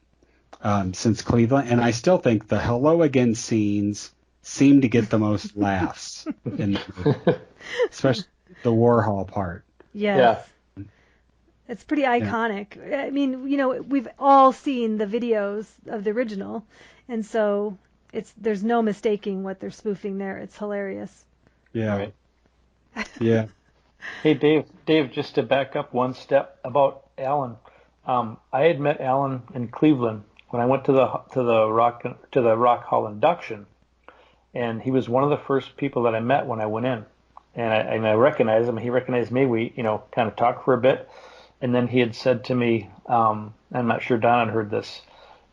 since Cleveland, and I still think the Hello Again scenes seem to get the most laughs, especially the Warhol part. Yes. It's pretty iconic. I mean, we've all seen the videos of the original, and so there's no mistaking what they're spoofing there. It's hilarious. Yeah. Right. Yeah. Hey, Dave, just to back up one step about Alan. I had met Alan in Cleveland when I went to the Rock Hall induction, and he was one of the first people that I met when I went in, and I recognized him. He recognized me. We kind of talked for a bit, and then he had said to me, I'm not sure Donna had heard this,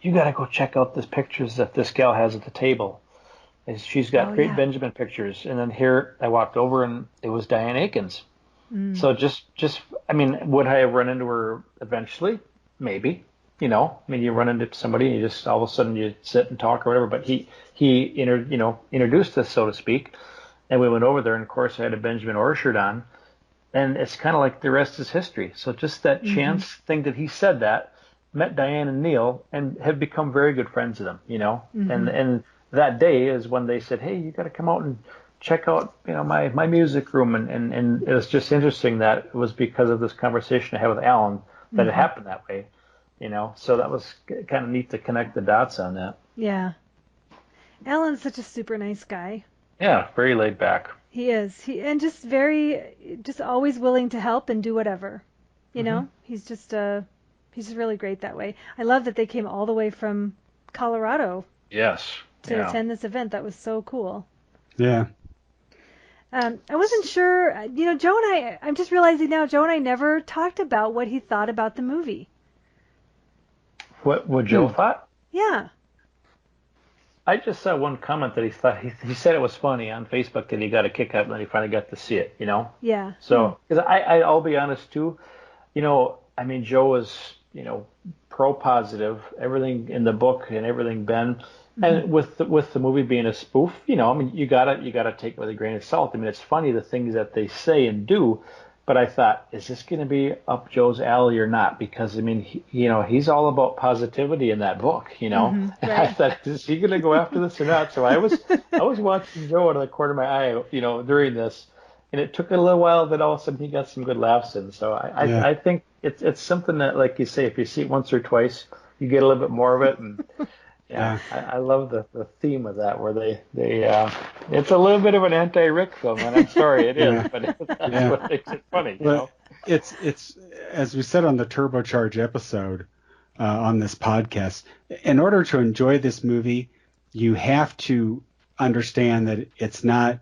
you got to go check out the pictures that this gal has at the table. And she's got great Benjamin pictures. And then here I walked over and it was Diane Akins. So just I mean, would I have run into her eventually? Maybe. You run into somebody and you just all of a sudden you sit and talk or whatever. But he introduced us, so to speak, and we went over there. And of course, I had a Benjamin Orr shirt on, and it's kind of like the rest is history. So just that chance thing that he said that, met Diane and Neil, and have become very good friends with them. And that day is when they said, hey, you got to come out and check out, my music room. And it was just interesting that it was because of this conversation I had with Alan that it happened that way, So that was kind of neat to connect the dots on that. Yeah. Alan's such a super nice guy. Yeah, very laid back. He is. And just always willing to help and do whatever. He's just really great that way. I love that they came all the way from Colorado Yes. to attend this event. That was so cool. Yeah. I wasn't sure, Joe and I'm just realizing now, Joe and I never talked about what he thought about the movie. What Joe thought? Yeah. I just saw one comment that he thought, he said it was funny on Facebook that he got a kick out when he finally got to see it, Yeah. So, because I'll be honest too, Joe was, pro positive, everything in the book and everything Ben, and with the movie being a spoof, you gotta take it with a grain of salt. I mean, it's funny the things that they say and do, but I thought, is this going to be up Joe's alley or not? Because he's all about positivity in that book, And Right. I thought, is he going to go after this or not? So I was watching Joe out of the corner of my eye, during this. and it took a little while, but all of a sudden he got some good laughs in. So I think it's something that, like you say, if you see it once or twice, you get a little bit more of it. And I love the theme of that, where they it's a little bit of an anti-Rick film, and I'm sorry it is, but that's what makes it funny. You know? It's as we said on the Turbocharge episode on this podcast. In order to enjoy this movie, you have to understand that it's not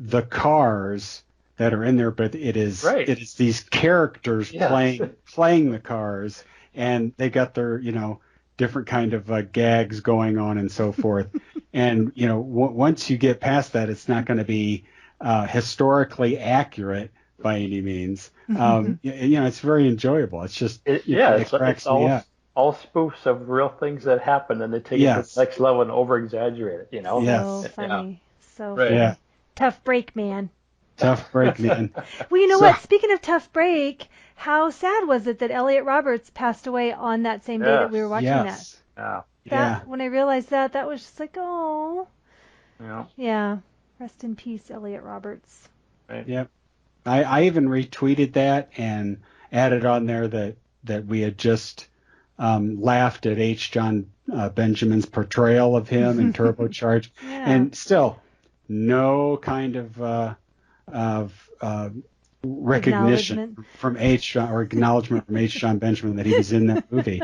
the cars that are in there, but it is these characters playing the cars, and they got their different kind of gags going on and so forth. And once you get past that, it's not going to be historically accurate by any means. It's very enjoyable. It's just it cracks me up. All spoofs of real things that happen, and they take it to the next level and over exaggerate it. So funny, so funny. Tough break, man. Tough break, man. Well, you know what? Speaking of tough break, how sad was it that Elliot Roberts passed away on that same day that we were watching that? When I realized that was just like, oh. Yeah. Rest in peace, Elliot Roberts. Right. Yep. I even retweeted that and added on there that we had just laughed at H. John Benjamin's portrayal of him in Turbocharge, and still no kind of recognition from H. John, or acknowledgement from H. John Benjamin that he was in that movie.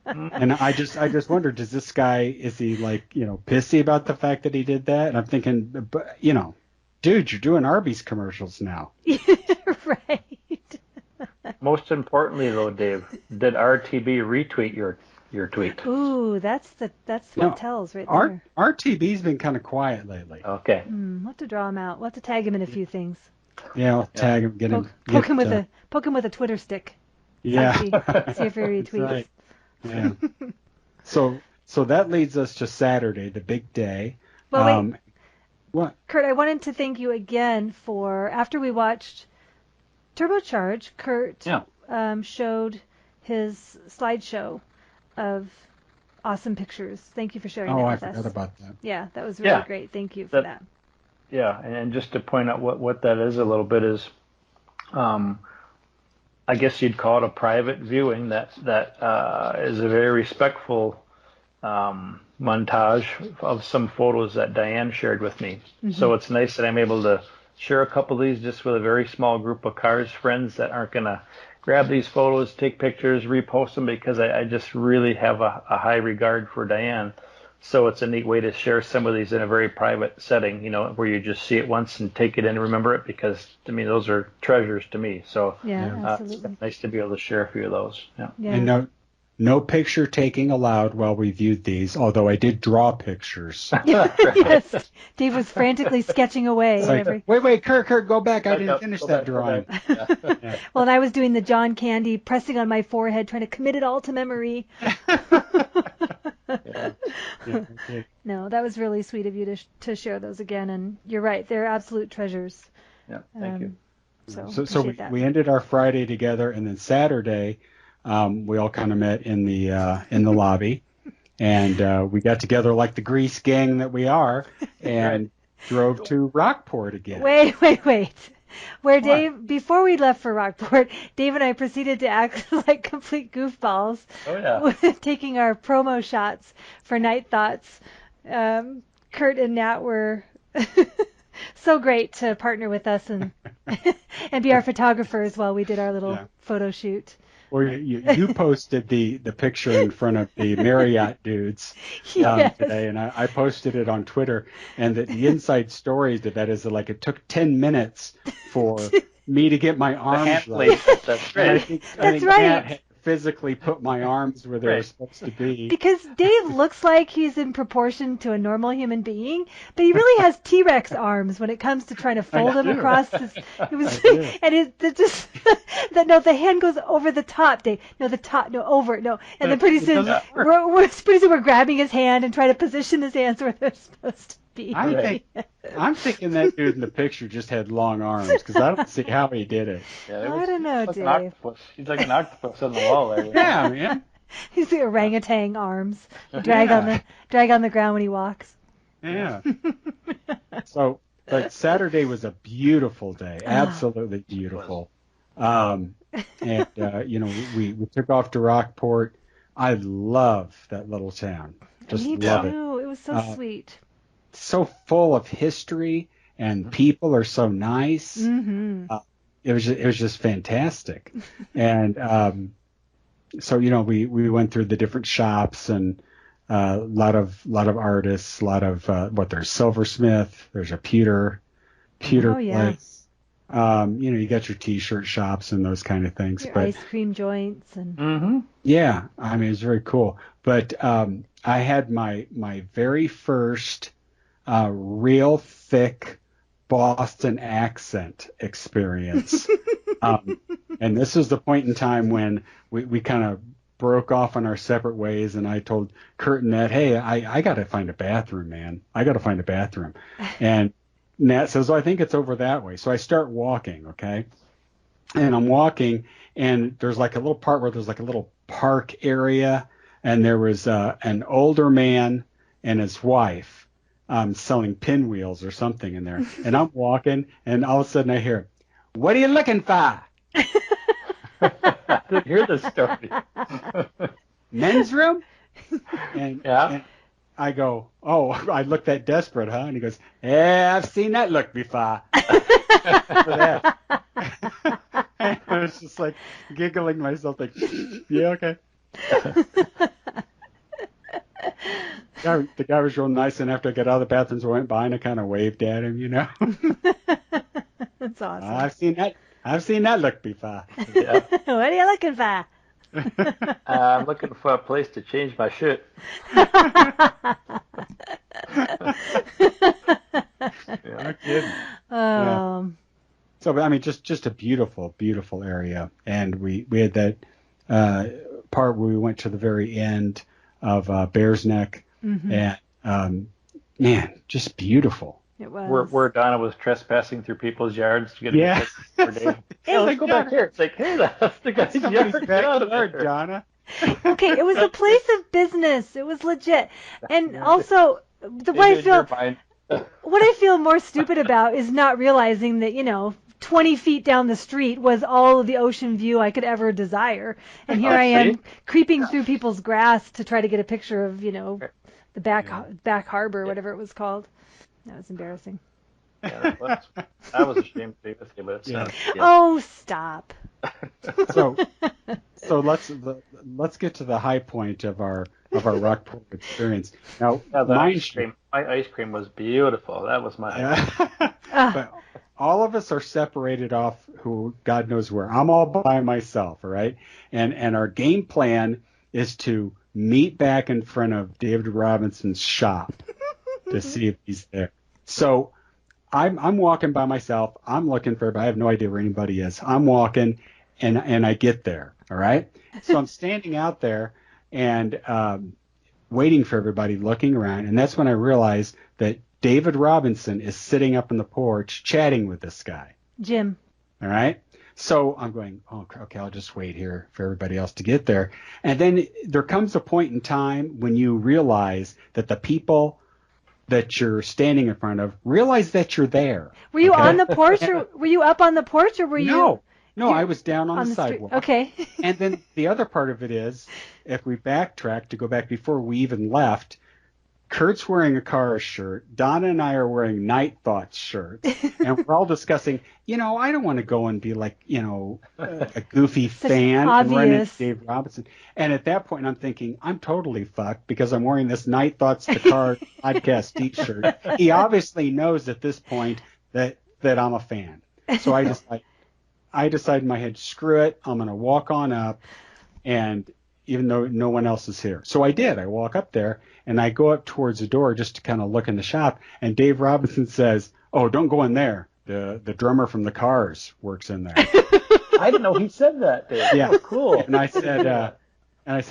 And I just wondered, is he pissy about the fact that he did that? And I'm thinking, dude, you're doing Arby's commercials now. Right. Most importantly, though, Dave, did RTB retweet your tweet? Ooh, that's what tells right there. RTB's been kind of quiet lately. Okay. We'll have to draw him out. We'll have to tag him in a few things. Yeah, I'll tag him. Poke him with a Twitter stick. Yeah. See if he retweets. Right. Yeah. So that leads us to Saturday, the big day. Well, wait. What? Kurt, I wanted to thank you again for, after we watched Turbocharge, Kurt showed his slideshow of awesome pictures. Thank you for sharing that with us. I forgot about that. Yeah, that was really great. Thank you for that. Yeah, and just to point out what that is a little bit is, I guess you'd call it a private viewing that is a very respectful montage of some photos that Diane shared with me. So it's nice that I'm able to share a couple of these just with a very small group of Cars friends that aren't going to grab these photos, take pictures, repost them, because I just really have a high regard for Diane. So it's a neat way to share some of these in a very private setting, where you just see it once and take it in and remember it, because to me, those are treasures to me. So absolutely. It's nice to be able to share a few of those. Yeah. And no picture taking allowed while we viewed these, although I did draw pictures. Yes. Dave was frantically sketching away. Wait, Kurt, go back. I didn't finish that drawing. Well, and I was doing the John Candy, pressing on my forehead, trying to commit it all to memory. Okay. No, that was really sweet of you to share those again. And you're right. They're absolute treasures. Yeah, thank you. So we ended our Friday together, and then Saturday, we all kind of met in the lobby, and we got together like the grease gang that we are, and drove to Rockport again. Wait. Dave, before we left for Rockport, Dave and I proceeded to act like complete goofballs. Oh, yeah. Taking our promo shots for Night Thoughts. Kurt and Nat were so great to partner with us and be our photographers while we did our little photo shoot. Well, you posted the picture in front of the Marriott dudes today, and I posted it on Twitter. And the inside story to that is that, like, it took 10 minutes for me to get my arms right. That's right. I think Matt had physically put my arms where they were supposed to be. Because Dave looks like he's in proportion to a normal human being, but he really has T-Rex arms when it comes to trying to fold them across. The hand goes over the top, Dave. No, the top, no, over, no. And then pretty soon we're grabbing his hand and trying to position his hands where they're supposed to be. I'm thinking that dude in the picture just had long arms, because I don't see how he did it. Yeah, I don't know, Dave. He's like an octopus on the wall there. Yeah, man. He's the orangutan arms, drag on the ground when he walks. Yeah. So But Saturday was a beautiful day, absolutely beautiful. And we took off to Rockport. I love that little town. Just Me love too. it. It was so sweet. So full of history, and people are so nice. Mm-hmm. It was just fantastic. And so we went through the different shops, and a lot of artists, a lot of there's Silversmith, there's a pewter place. You got your T-shirt shops and those kind of things. Your but ice cream joints and. Yeah, I mean, it's very cool. But I had my very first real thick Boston accent experience. And this is the point in time when we kind of broke off on our separate ways, and I told Kurt and Nat, hey, I got to find a bathroom, man. I got to find a bathroom. And Nat says, I think it's over that way. So I start walking, okay? And I'm walking, and there's like a little part where there's like a little park area, and there was an older man and his wife selling pinwheels or something in there. And I'm walking, and all of a sudden I hear, what are you looking for? I didn't hear this story. Men's room? And I go, I look that desperate, huh? And he goes, yeah, I've seen that look before. I was just like giggling myself, like, yeah, okay. The guy was real nice, and after I got out of the bathrooms, I went by and I kind of waved at him, That's awesome. I've seen that look before. Yeah. What are you looking for? I'm looking for a place to change my shit. No kidding. Yeah. So, I mean, just a beautiful, beautiful area. And we had that part where we went to the very end of Bear's Neck. Mm-hmm. And, man, just beautiful. It was. Where Donna was trespassing through people's yards to get a picture for Dave. Hey, let's go back here. It's like, hey, that's the guy's yard. Get out of there, Donna. Okay, it was a place of business. It was legit. And also, what I feel more stupid about is not realizing that, 20 feet down the street was all of the ocean view I could ever desire. And here I am creeping through people's grass to try to get a picture of, the back harbor, whatever it was called. That was embarrassing. Yeah, I was ashamed to be with you, but it's Oh, stop. So let's get to the high point of our Rockport experience. Now, my ice cream was beautiful. That was my but all of us are separated off who God knows where. I'm all by myself, all right? And our game plan is to meet back in front of David Robinson's shop to see if he's there. So I'm walking by myself. I'm looking for everybody. I have no idea where anybody is. I'm walking, and I get there, all right? So I'm standing out there and waiting for everybody, looking around, and that's when I realize that David Robinson is sitting up on the porch chatting with this guy. Jim. All right? So I'm going, okay, I'll just wait here for everybody else to get there. And then there comes a point in time when you realize that the people that you're standing in front of realize that you're there. Were you on the porch, or were you up on the porch, or were you? No, I was down on the sidewalk. Okay. And then the other part of it is, if we backtrack to go back before we even left, Kurt's wearing a Cars shirt. Donna and I are wearing Night Thoughts shirts. And we're all discussing, I don't want to go and be like, a goofy fan and run into Dave Robinson. And at that point, I'm thinking, I'm totally fucked because I'm wearing this Night Thoughts the Car podcast t-shirt. He obviously knows at this point that I'm a fan. So I decided in my head, screw it. I'm going to walk on up, and even though no one else is here. So I did. I walk up there, and I go up towards the door just to kind of look in the shop, and Dave Robinson says, oh, don't go in there. The drummer from the Cars works in there. I didn't know he said that, Dave. Yeah. Oh, cool. And I said,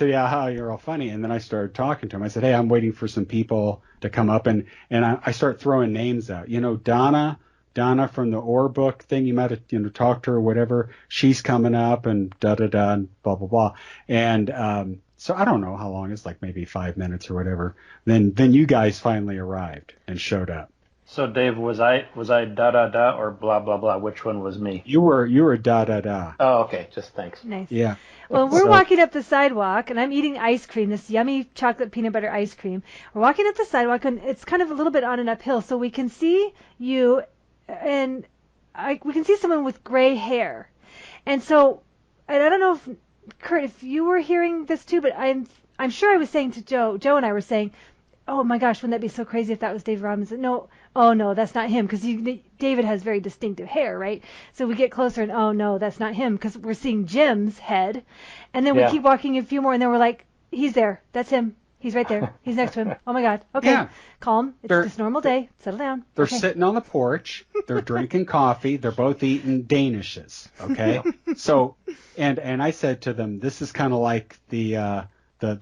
yeah, you're all funny. And then I started talking to him. I said, hey, I'm waiting for some people to come up, and I start throwing names out. Donna from the Orr book thing, you might have talked to her or whatever. She's coming up, and da-da-da, and blah, blah, blah. And so I don't know how long. It's like maybe 5 minutes or whatever. Then you guys finally arrived and showed up. So Dave, was I da da da or blah blah blah? Which one was me? You were da da da. Oh, okay. Just thanks. Nice. Yeah. Well, we're walking up the sidewalk, and I'm eating ice cream, this yummy chocolate peanut butter ice cream. We're walking up the sidewalk, and it's kind of a little bit on an uphill, so we can see you, and we can see someone with gray hair. And so, and I don't know if, Kurt, if you were hearing this too, but I'm sure I was saying to Joe and I were saying, oh my gosh, wouldn't that be so crazy if that was Dave Robinson? No, oh no, that's not him, because David has very distinctive hair, right? So we get closer, and oh no, that's not him, because we're seeing Jim's head, and then we keep walking a few more, and then we're like, he's there, that's him, he's right there, he's next to him. Oh my God, okay, calm, it's just a normal day, settle down. They're sitting on the porch, they're drinking coffee, they're both eating Danishes, okay? So, and I said to them, this is kind of like the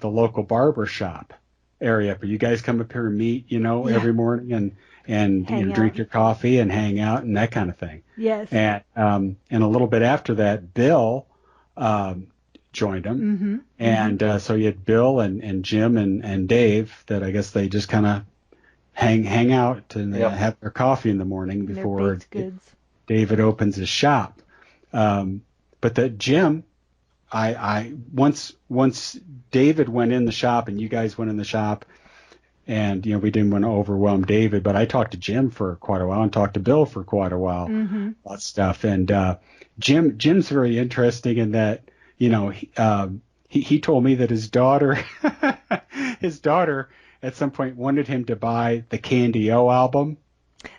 local barber shop area, but you guys come up here and meet, every morning and drink your coffee and hang out and that kind of thing. Yes. And a little bit after that, Bill joined them, and so you had Bill and Jim and Dave that I guess they just kind of hang out and have their coffee in the morning before David opens his shop. But that Jim, I once David went in the shop and you guys went in the shop, and we didn't want to overwhelm David, but I talked to Jim for quite a while and talked to Bill for quite a while about stuff. And Jim's very interesting in that he told me that his daughter at some point wanted him to buy the Candy O album.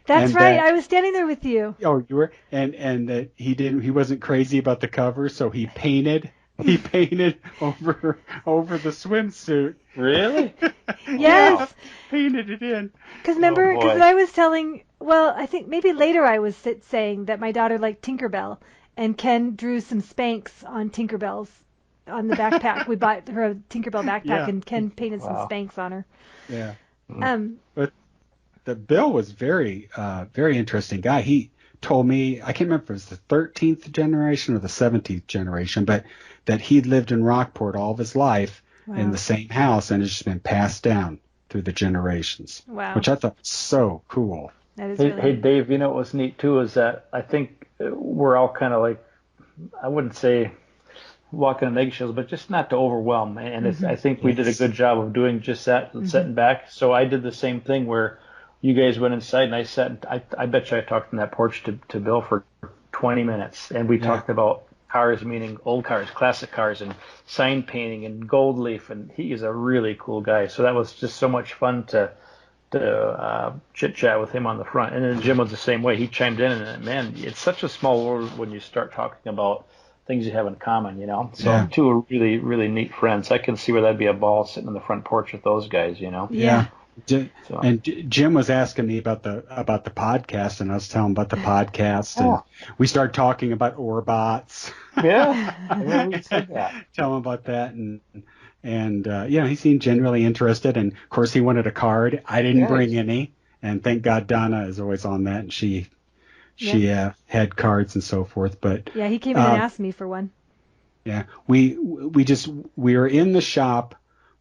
That's right. I was standing there with you. Oh, you were, and that he wasn't crazy about the cover, so he painted over the swimsuit. Really? Yes. Wow. Painted it in. Because remember, because I was telling, well, I think maybe later I was saying that my daughter liked Tinkerbell, and Ken drew some Spanx on Tinkerbell's on the backpack. We bought her a Tinkerbell backpack, and Ken painted some Spanx on her. Yeah. But the Bill was very interesting guy. He told me, I can't remember if it was the 13th generation or the 17th generation, but that he'd lived in Rockport all of his life in the same house, and it's just been passed down through the generations. Wow. Which I thought was so cool. That is Hey, Dave, what was neat too is that I think we're all kind of like, I wouldn't say walking on eggshells, but just not to overwhelm. And I think we did a good job of doing just that, sitting back. So I did the same thing where you guys went inside and I sat, I bet you I talked on that porch to Bill for 20 minutes. And we talked about cars, meaning old cars, classic cars, and sign painting and gold leaf. And he is a really cool guy. So that was just so much fun to chit chat with him on the front. And then Jim was the same way. He chimed in, and man, it's such a small world when you start talking about things you have in common, So two are really, really neat friends. I can see where that'd be a ball sitting on the front porch with those guys, Yeah. And Jim was asking me about the podcast, and I was telling him about the podcast, and we started talking about Orbots. Yeah, I remember you said that. Tell him about that, and he seemed genuinely interested, and of course he wanted a card. I didn't bring any, and thank God Donna is always on that, and she had cards and so forth. But he came in and asked me for one. Yeah, we were in the shop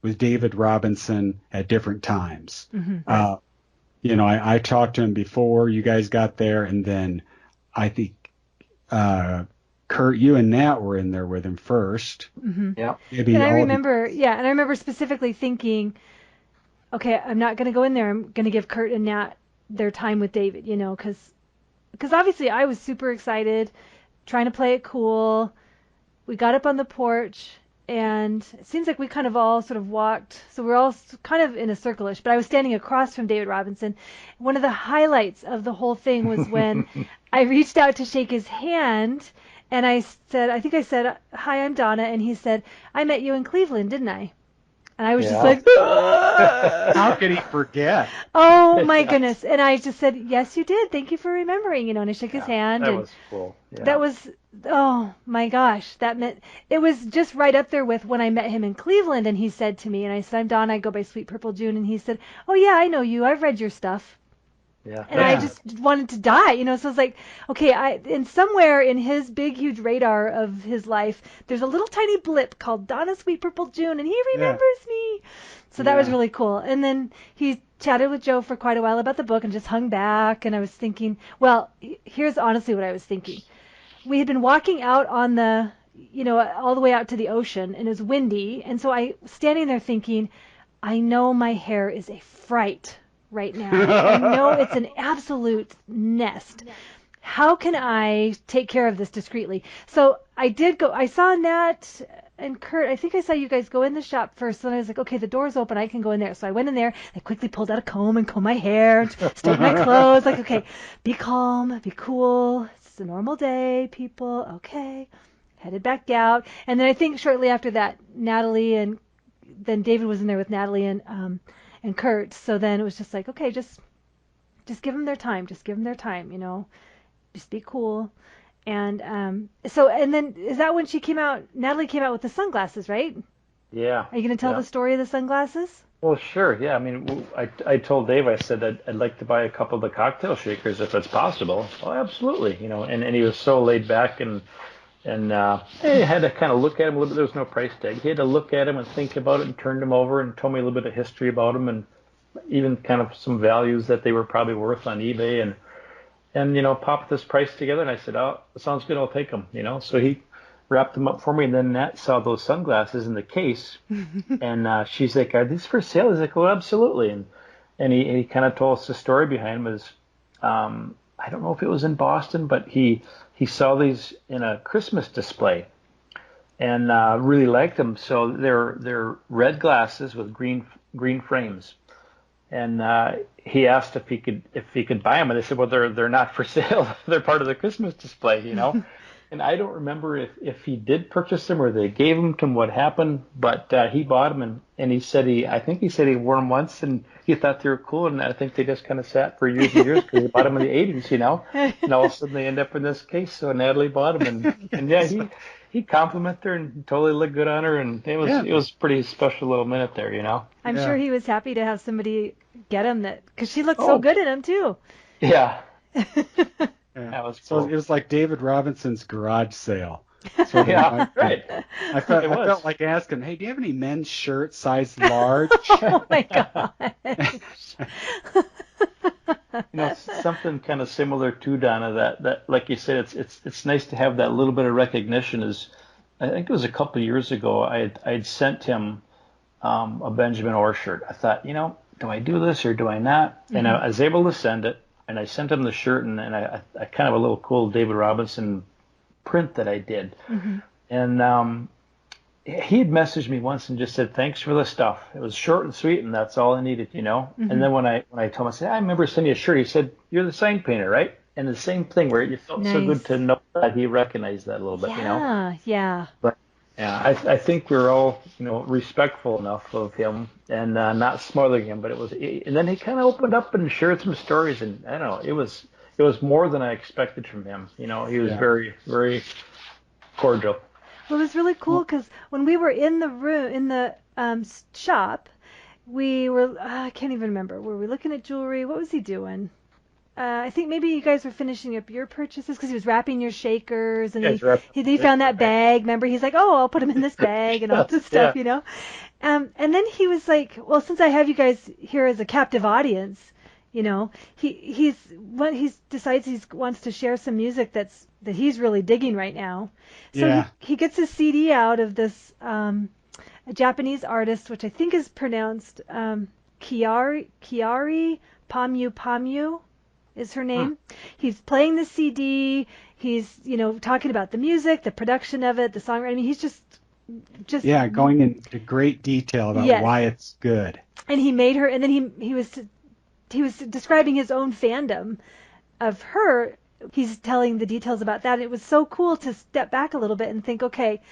with David Robinson at different times. I talked to him before you guys got there, and then I think Kurt, you and Nat were in there with him first. Yeah. And I remember specifically thinking, okay, I'm not going to go in there. I'm going to give Kurt and Nat their time with David, because obviously I was super excited, trying to play it cool. We got up on the porch, and it seems like we kind of all sort of walked, so we're all kind of in a circle-ish, but I was standing across from David Robinson. One of the highlights of the whole thing was when I reached out to shake his hand, and I think I said, "Hi, I'm Donna," and he said, "I met you in Cleveland, didn't I?" And I was just like, how could he forget? Oh my goodness. And I just said, "Yes, you did. Thank you for remembering," and I shook his hand. That was cool. Yeah. That was, oh my gosh, that meant, it was just right up there with when I met him in Cleveland, and he said to me, and I said, "I'm Donna, I go by Sweet Purple June," and he said, "Oh yeah, I know you. I've read your stuff." Yeah. And I just wanted to die, so it's like, okay, and somewhere in his big, huge radar of his life, there's a little tiny blip called Donna Sweet Purple June, and he remembers me. So that was really cool. And then he chatted with Joe for quite a while about the book and just hung back. And I was thinking, well, here's honestly what I was thinking. We had been walking out on the, all the way out to the ocean, and it was windy. And so I was standing there thinking, I know my hair is a fright right now. I know it's an absolute nest. How can I take care of this discreetly? So I did go. I saw Nat and Kurt. I think I saw you guys go in the shop first. And I was like, okay, the door's open. I can go in there. So I went in there. I quickly pulled out a comb and combed my hair, straightened my clothes. Like, okay, be calm, be cool. It's a normal day, people. Okay. Headed back out. And then I think shortly after that, Natalie and then David was in there with Natalie and Kurt. So then it was just like, okay, just give them their time. Just give them their time, Just be cool. And and then is that when she came out? Natalie came out with the sunglasses, right? Yeah. Are you going to tell the story of the sunglasses? Well, sure. Yeah. I mean, I told Dave, I said I'd like to buy a couple of the cocktail shakers if it's possible. Oh, absolutely. And he was so laid back and I had to kind of look at him a little bit. There was no price tag. He had to look at him and think about it and turned him over and told me a little bit of history about him and even kind of some values that they were probably worth on eBay and popped this price together. And I said, oh, sounds good. I'll take them, So he wrapped them up for me. And then Nat saw those sunglasses in the case. And she's like, are these for sale? He's like, oh, absolutely. And he kind of told us the story behind them is, I don't know if it was in Boston, but he saw these in a Christmas display and really liked them. So they're red glasses with green frames. And he asked if he could buy them, and they said, well, they're not for sale. They're part of the Christmas display, And I don't remember if he did purchase them or they gave them to him, what happened, but he bought them, and he said I think he said he wore them once, and he thought they were cool, and I think they just kind of sat for years and years because he bought them in the 80s, and all of a sudden they end up in this case. So Natalie bought them, and yeah, he complimented her and totally looked good on her, and it was a pretty special little minute there, I'm sure he was happy to have somebody get him because she looked so good in them too. Yeah. Yeah. That was cool. So it was like David Robinson's garage sale. Right. I felt like asking, hey, do you have any men's shirts size large? Oh my gosh. Something kind of similar to Donna that like you said, it's nice to have that little bit of recognition. I think it was a couple of years ago I'd sent him a Benjamin Orr shirt. I thought, do I do this or do I not? Mm-hmm. And I was able to send it. And I sent him the shirt, and I kind of a little cool David Robinson print that I did. Mm-hmm. And he had messaged me once and just said, thanks for the stuff. It was short and sweet, and that's all I needed, Mm-hmm. And then when I told him, I said, I remember sending you a shirt. He said, you're the sign painter, right? And the same thing where it felt so good to know that he recognized that a little bit, Yeah. But yeah, I think we're all, respectful enough of him and not smothering him. But and then he kind of opened up and shared some stories, and I don't know, it was more than I expected from him. He was very, very cordial. Well, it was really cool because when we were in the room in the shop, we were I can't even remember. Were we looking at jewelry? What was he doing? I think maybe you guys were finishing up your purchases because he was wrapping your shakers, and he found that bag. Remember, he's like, "Oh, I'll put them in this bag and all this stuff," And then he was like, "Well, since I have you guys here as a captive audience, he decides he wants to share some music that he's really digging right now. So he gets a CD out of this a Japanese artist, which I think is pronounced Kiari Pamu is her name. He's playing the CD. He's, talking about the music, the production of it, the songwriting. I mean, he's just going into great detail about why it's good. And he made her, and then he was describing his own fandom of her. He's telling the details about that. It was so cool to step back a little bit and think, okay,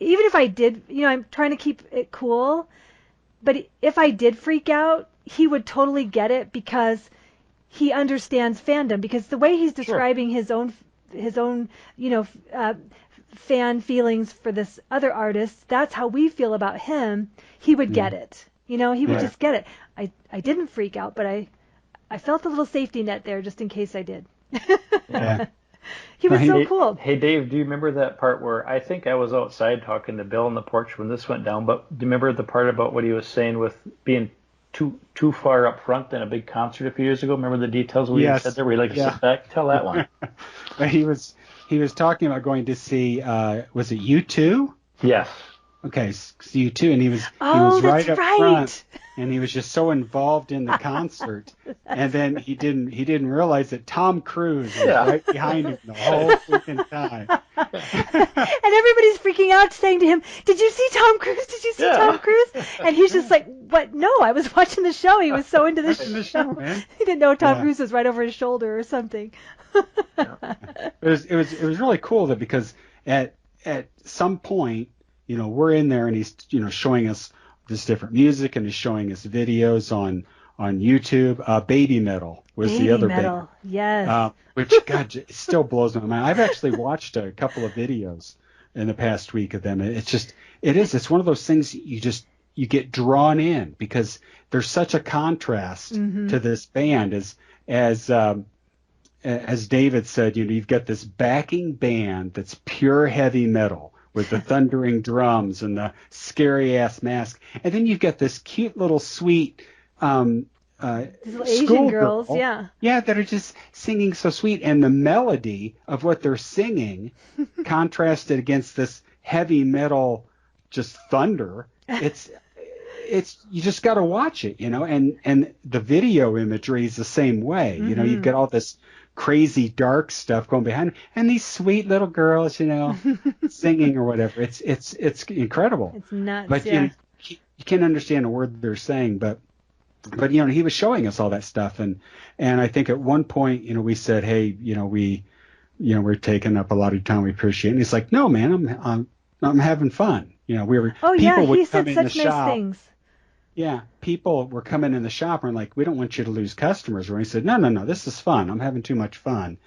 even if I did, I'm trying to keep it cool, but if I did freak out, he would totally get it because he understands fandom, because the way he's describing his own fan feelings for this other artist, that's how we feel about him. He would get it. He would just get it. I didn't freak out, but I felt a little safety net there just in case I did. Yeah. He was so Hey, cool. hey, Dave, do you remember that part where I think I was outside talking to Bill on the porch when this went down? But do you remember the part about what he was saying with being too far up front in a big concert a few years ago? Remember the details we Yes. said there? Where he sit back, tell that one. But he was talking about going to see was it U2? Yes. Okay, U2, and he was Oh, right that's up right. front, and he was just so involved in the concert, and then he didn't realize that Tom Cruise was right behind him the whole freaking time. And everybody's freaking out, saying to him, "Did you see Tom Cruise? Did you see Tom Cruise?" And he's just like, "What? No, I was watching the show." He was so into the show, man. He didn't know Tom Cruise was right over his shoulder or something. It was really cool that because at some point, we're in there and he's showing us this different music and he's showing us videos on YouTube. Baby Metal was the other Metal. Yes. Which God, it still blows my mind. I've actually watched a couple of videos in the past week of them. It's one of those things you get drawn in because there's such a contrast to this band as David said, you've got this backing band that's pure heavy metal with the thundering drums and the scary ass mask, and then you've got this cute little sweet Asian girls, that are just singing so sweet, and the melody of what they're singing contrasted against this heavy metal just thunder. It's you just got to watch it, and the video imagery is the same way. You've got all this crazy dark stuff going behind, and these sweet little girls, singing or whatever. It's incredible. It's nuts. But you can't understand a word they're saying, but he was showing us all that stuff, and I think at one point, we said, hey, we're taking up a lot of your time, we appreciate it. And he's like, no, man, I'm having fun. We were. Oh yeah, he said such nice things. Yeah, people were coming in the shop and like, we don't want you to lose customers. And he said, no, this is fun. I'm having too much fun.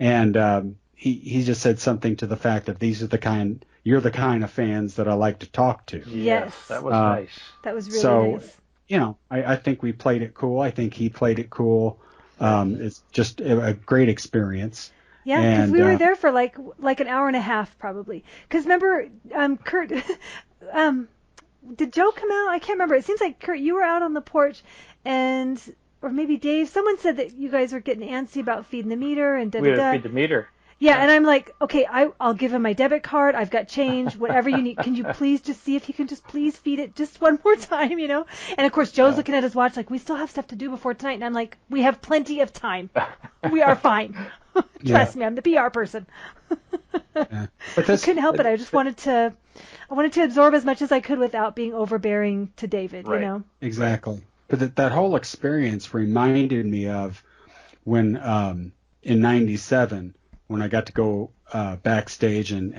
And he just said something to the fact that you're the kind of fans that I like to talk to. Yes, that was nice. That was really nice. I think we played it cool. I think he played it cool. It's just a great experience. Yeah, because we were there for like an hour and a half probably. Because remember, Kurt, did Joe come out? I can't remember. It seems like, Kurt, you were out on the porch, or maybe Dave. Someone said that you guys were getting antsy about feeding the meter and da-da-da. We had to feed the meter. Yeah, and I'm like, okay, I'll give him my debit card. I've got change, whatever you need. Can you please just see if you can just please feed it just one more time, And of course, Joe's looking at his watch like, we still have stuff to do before tonight. And I'm like, we have plenty of time. We are fine. Trust me, I'm the PR person. But I couldn't help it. I just wanted to absorb as much as I could without being overbearing to David, Exactly. But that whole experience reminded me of when in '97 when I got to go backstage and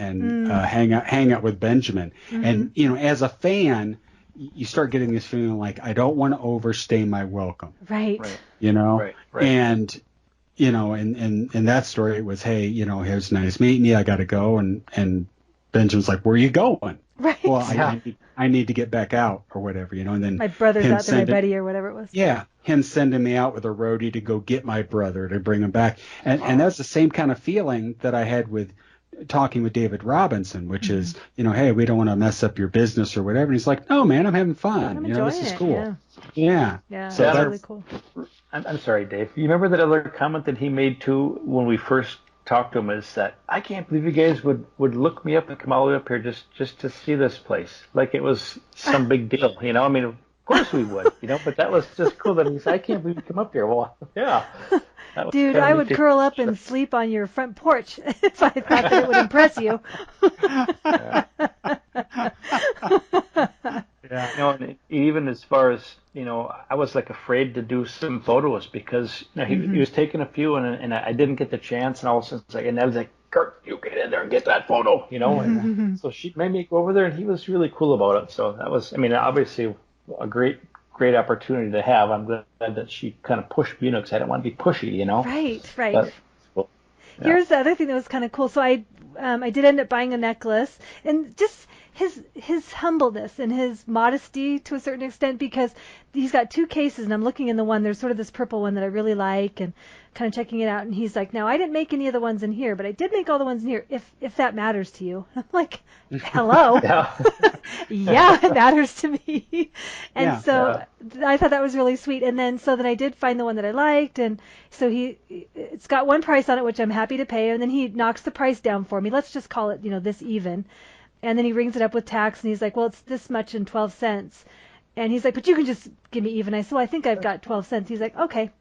hang out with Benjamin. And as a fan, you start getting this feeling like I don't want to overstay my welcome. Right. Right. And in that story it was, hey, it was nice meeting you. I got to go, and Benjamin's like, where are you going? Right. Well, I need to get back out or whatever, and then my brother's out there, my buddy or whatever it was. Yeah, him sending me out with a roadie to go get my brother to bring him back, and that's the same kind of feeling that I had with talking with David Robinson, which is, hey, we don't want to mess up your business or whatever. And he's like, no, man, I'm having fun. I'm enjoying this is it, cool. Yeah, so that's really cool. I'm sorry, Dave. You remember that other comment that he made too when we first talked to him, is that I can't believe you guys would look me up and come all the way up here just to see this place, like it was some big deal, I mean, of course we would, but that was just cool that he said, I can't believe you come up here. Well, yeah. Dude, I would curl up and sleep on your front porch if I thought that it would impress you. Yeah. And even as far as, I was like afraid to do some photos because he was taking a few and I didn't get the chance, and all of a sudden and I was like, Kurt, you get in there and get that photo, and so she made me go over there, and he was really cool about it. So that was, obviously a great opportunity to have. I'm glad that she kind of pushed me, because I didn't want to be pushy, Right. But, well, yeah. Here's the other thing that was kind of cool. So I did end up buying a necklace, and just his humbleness and his modesty to a certain extent, because he's got two cases, and I'm looking in the one. There's sort of this purple one that I really like, and kind of checking it out. And he's like, "Now I didn't make any of the ones in here, but I did make all the ones in here. If that matters to you." I'm like, "Hello." Yeah. Yeah, it matters to me. And Yeah. so I thought that was really sweet. And then so then I did find the one that I liked, and so it's got one price on it, which I'm happy to pay. And then he knocks the price down for me. Let's just call it, this even. And then he rings it up with tax, and he's like, "Well, it's this much and 12 cents." And he's like, "But you can just give me even." I said, "Well, I think I've got 12 cents. He's like, "Okay."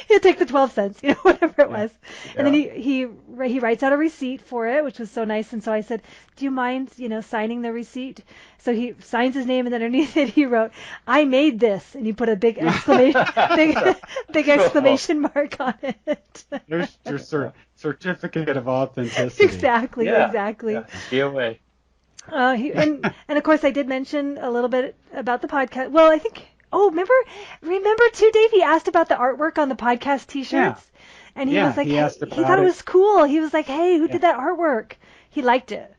He'll take the 12 cents, whatever it was. And then he writes out a receipt for it, which was so nice. And so I said, "Do you mind, signing the receipt?" So he signs his name, and then underneath it he wrote, "I made this," and he put a big exclamation, big exclamation mark on it. There's your certificate of authenticity. Exactly. Yeah. Be away. And of course I did mention a little bit about the podcast. Well, I think. Oh, remember too, Dave? He asked about the artwork on the podcast T-shirts, and he was like, he asked about he thought it it. was cool. He was like, "Hey, who did that artwork?" He liked it.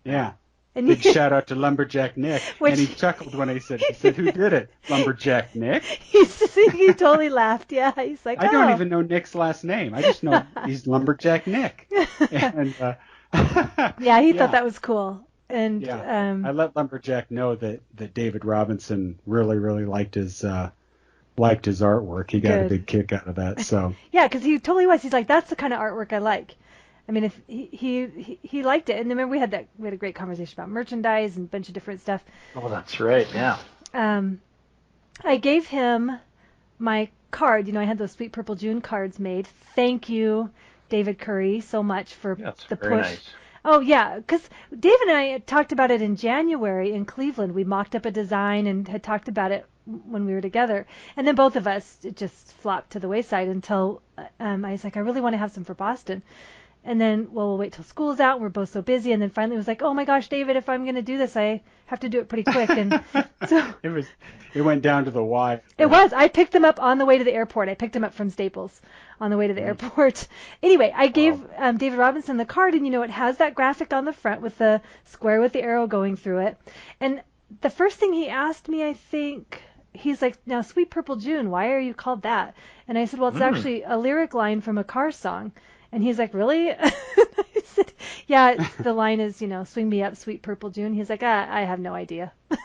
Yeah. And Big shout out to Lumberjack Nick. Which- and he chuckled when he said, "Who did it? Lumberjack Nick?" he totally laughed. Yeah, he's like, I don't even know Nick's last name. I just know he's Lumberjack Nick. And Yeah, he thought that was cool. And I let Lumberjack know that David Robinson really, really liked his artwork. He got a big kick out of that. So yeah, because he totally was. He's like, "That's the kind of artwork I like." I mean, if he liked it. And remember we had a great conversation about merchandise and a bunch of different stuff. Oh, that's right. Yeah. I gave him my card. I had those Sweet Purple June cards made. Thank you, David Curry, so much for the very push. Nice. Oh, yeah, because Dave and I talked about it in January in Cleveland. We mocked up a design and had talked about it when we were together. And then both of us, it just flopped to the wayside until I was like, I really want to have some for Boston. And then, we'll wait till school's out, and we're both so busy. And then finally it was like, "Oh my gosh, David, if I'm going to do this, I have to do it pretty quick." And so it went down to the wire. It was. I picked them up on the way to the airport. I picked them up from Staples on the way to the airport. Anyway, I gave David Robinson the card, and it has that graphic on the front with the square with the arrow going through it. And the first thing he asked me, I think, he's like, "Now, Sweet Purple June, why are you called that?" And I said, "Well, it's actually a lyric line from a Cars song." And he's like, "Really?" I said, "Yeah, the line is, swing me up, Sweet Purple June." He's like, I have no idea. Oh,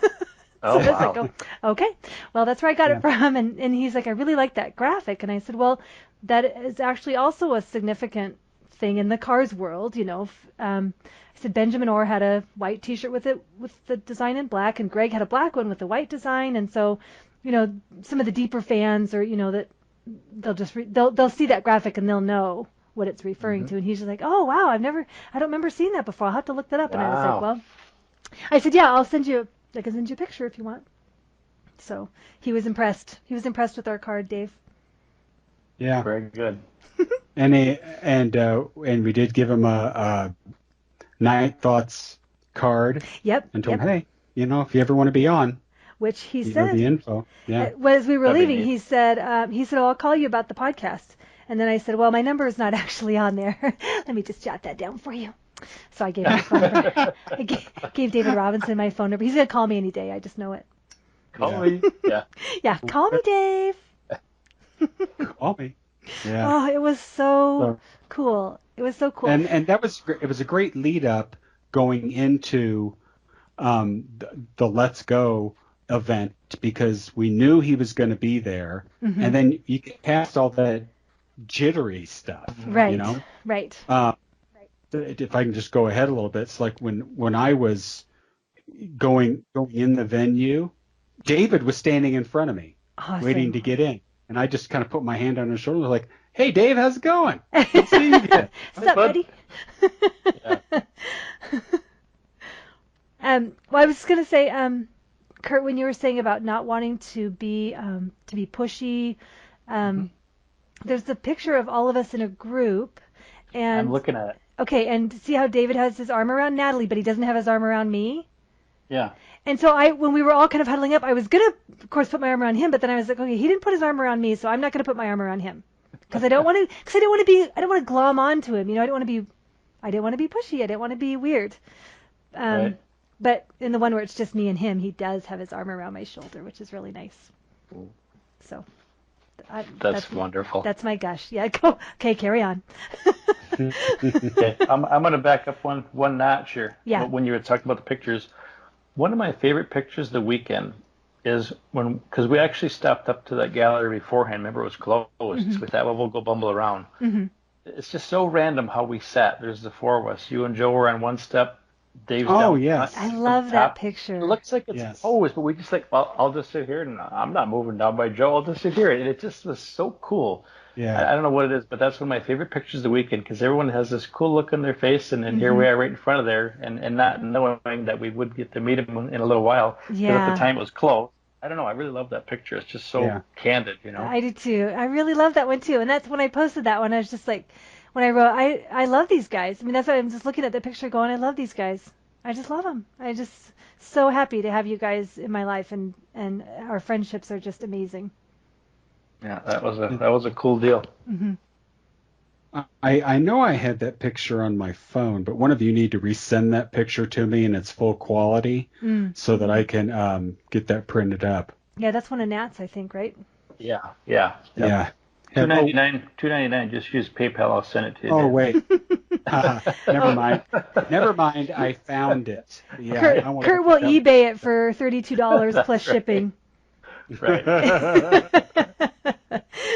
so I was wow. like, "Oh, okay. Well, that's where I got it from." And he's like, "I really like that graphic." And I said, "Well, that is actually also a significant thing in the Cars world. I said Benjamin Orr had a white T-shirt with the design in black, and Greg had a black one with the white design. And so, some of the deeper fans, or that they'll just they'll see that graphic and they'll know what it's referring to." And he's just like, "Oh, wow, I don't remember seeing that before. I'll have to look that up." Wow. And I was like, "Well," I said, "Yeah, I can send you a picture if you want." So he was impressed. He was impressed with our card, Dave. Yeah. Very good. And we did give him a Night Thoughts card. Yep. And told him, "Hey, if you ever want to be on," which he know said the info. Yeah. As we were That'd be leaving, neat. he said, "Oh, I'll call you about the podcast." And then I said, "Well, my number is not actually on there. Let me just jot that down for you." So I gave him my phone number. I gave David Robinson my phone number. He's going to call me any day. I just know it. Call me. Yeah. Yeah, call me, Dave. Call me. Yeah. Oh, it was so cool. It was so cool. And that was it was a great lead up going into the Let's Go event, because we knew he was going to be there, and then you get past all that jittery stuff, Right. Right. If I can just go ahead a little bit, it's like when I was going in the venue, David was standing in front of me, Awesome. waiting to get in, and I just kind of put my hand on his shoulder, and was like, "Hey, Dave, how's it going? Good to see you again." What's up, buddy? Well, I was just gonna say, Kurt, when you were saying about not wanting to be pushy, there's a picture of all of us in a group, and I'm looking at it. Okay, and see how David has his arm around Natalie, but he doesn't have his arm around me. Yeah. And so when we were all kind of huddling up, I was gonna, of course, put my arm around him, but then I was like, okay, he didn't put his arm around me, so I'm not gonna put my arm around him, because I don't want to glom onto him. I didn't want to be pushy. I didn't want to be weird. Right. But in the one where it's just me and him, he does have his arm around my shoulder, which is really nice. So that's wonderful. That's my gush. Yeah, go. Okay, carry on. Okay, I'm going to back up one notch here. Yeah. When you were talking about the pictures, one of my favorite pictures of the weekend is because we actually stopped up to that gallery beforehand. Remember, it was closed. We thought, well, we'll go bumble around. It's just so random how we sat. There's the four of us. You and Joe were on one step. Dave's down. Oh, yes. I love that picture. It looks like it's closed, but we just like, well, I'll just sit here, and I'm not moving down by Joe. I'll just sit here. And it just was so cool. Yeah. I don't know what it is, but that's one of my favorite pictures of the weekend because everyone has this cool look on their face, and here we are right in front of there, and not knowing that we would get to meet him in a little while. Yeah. At the time it was closed. I don't know. I really love that picture. It's just so candid, you know. I do too. I really love that one too. And that's when I posted that one. I was just like, when I wrote, I love these guys. I mean, that's why I'm just looking at the picture going, I love these guys. I just love them. I just so happy to have you guys in my life, and our friendships are just amazing. Yeah, that was a cool deal. I know I had that picture on my phone, but one of you need to resend that picture to me in its full quality so that I can get that printed up. Yeah, that's one of Nat's, I think, right? Yeah. $2.99. Just use PayPal. I'll send it to you. Oh, wait. Never mind. I found it. Yeah, Kurt will eBay it for $32 plus shipping. Right.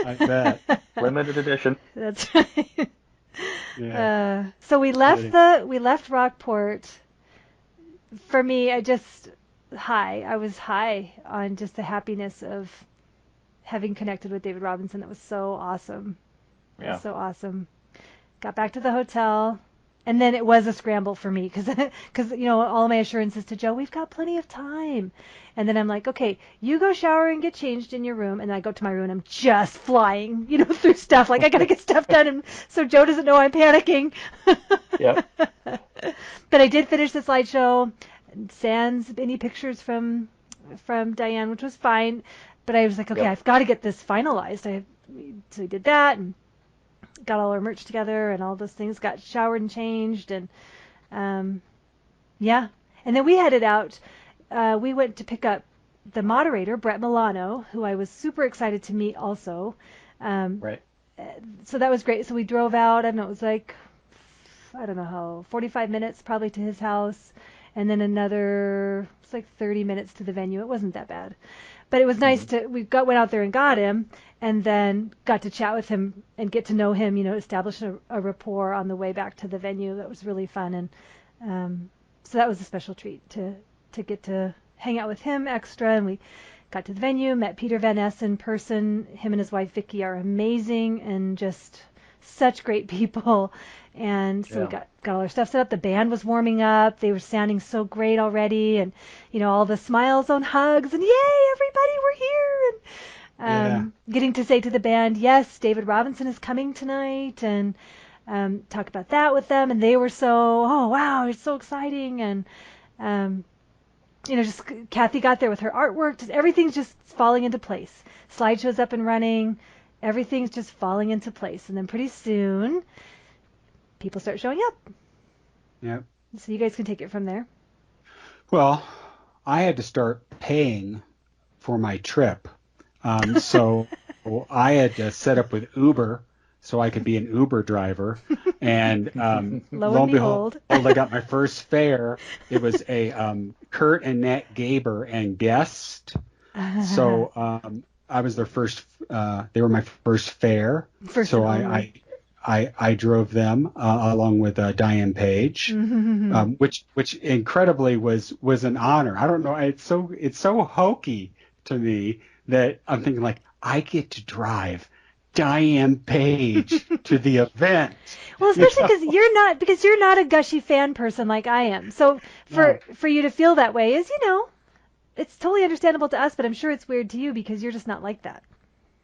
I bet. Limited edition. That's right. Yeah. So we left Rockport. For me, I was high on just the happiness of having connected with David Robinson. That was so awesome. Yeah. Was so awesome. Got back to the hotel, and then it was a scramble for me because all my assurances to Joe, we've got plenty of time. And then I'm like, okay, you go shower and get changed in your room, and then I go to my room and I'm just flying, through stuff. Like I gotta get stuff done, and so Joe doesn't know I'm panicking. Yep. But I did finish the slideshow, sans any pictures from Diane, which was fine. But I was like, okay, I've got to get this finalized. So we did that and got all our merch together and all those things. Got showered and changed, and and then we headed out. We went to pick up the moderator, Brett Milano, who I was super excited to meet also. Right. So that was great. So we drove out. I don't know. It was like 45 minutes probably to his house, and then it's like 30 minutes to the venue. It wasn't that bad. But it was nice went out there and got him, and then got to chat with him and get to know him, establish a rapport on the way back to the venue. That was really fun. And so that was a special treat to get to hang out with him extra. And we got to the venue, met Peter Van Ness in person. Him and his wife, Vicky, are amazing and just such great people. And so we got all our stuff set up. The band was warming up. They were sounding so great already. And, all the smiles and hugs and yay, everybody, we're here. And getting to say to the band, yes, David Robinson is coming tonight, and talk about that with them. And they were so, oh, wow, it's so exciting. And, just Kathy got there with her artwork. Just everything's just falling into place. Slideshow's up and running. Everything's just falling into place. And then pretty soon, people start showing up. Yep. So you guys can take it from there. Well, I had to start paying for my trip. So I had to set up with Uber so I could be an Uber driver. And lo and behold, I got my first fare. It was a Kurt and Nat Gaber and guest. So I was their first. They were my first fare. So I drove them along with Diane Page, which incredibly was an honor. I don't know. It's so hokey to me that I'm thinking like I get to drive Diane Page to the event. Well, especially because you're not a gushy fan person like I am. So for you to feel that way is, it's totally understandable to us, but I'm sure it's weird to you because you're just not like that.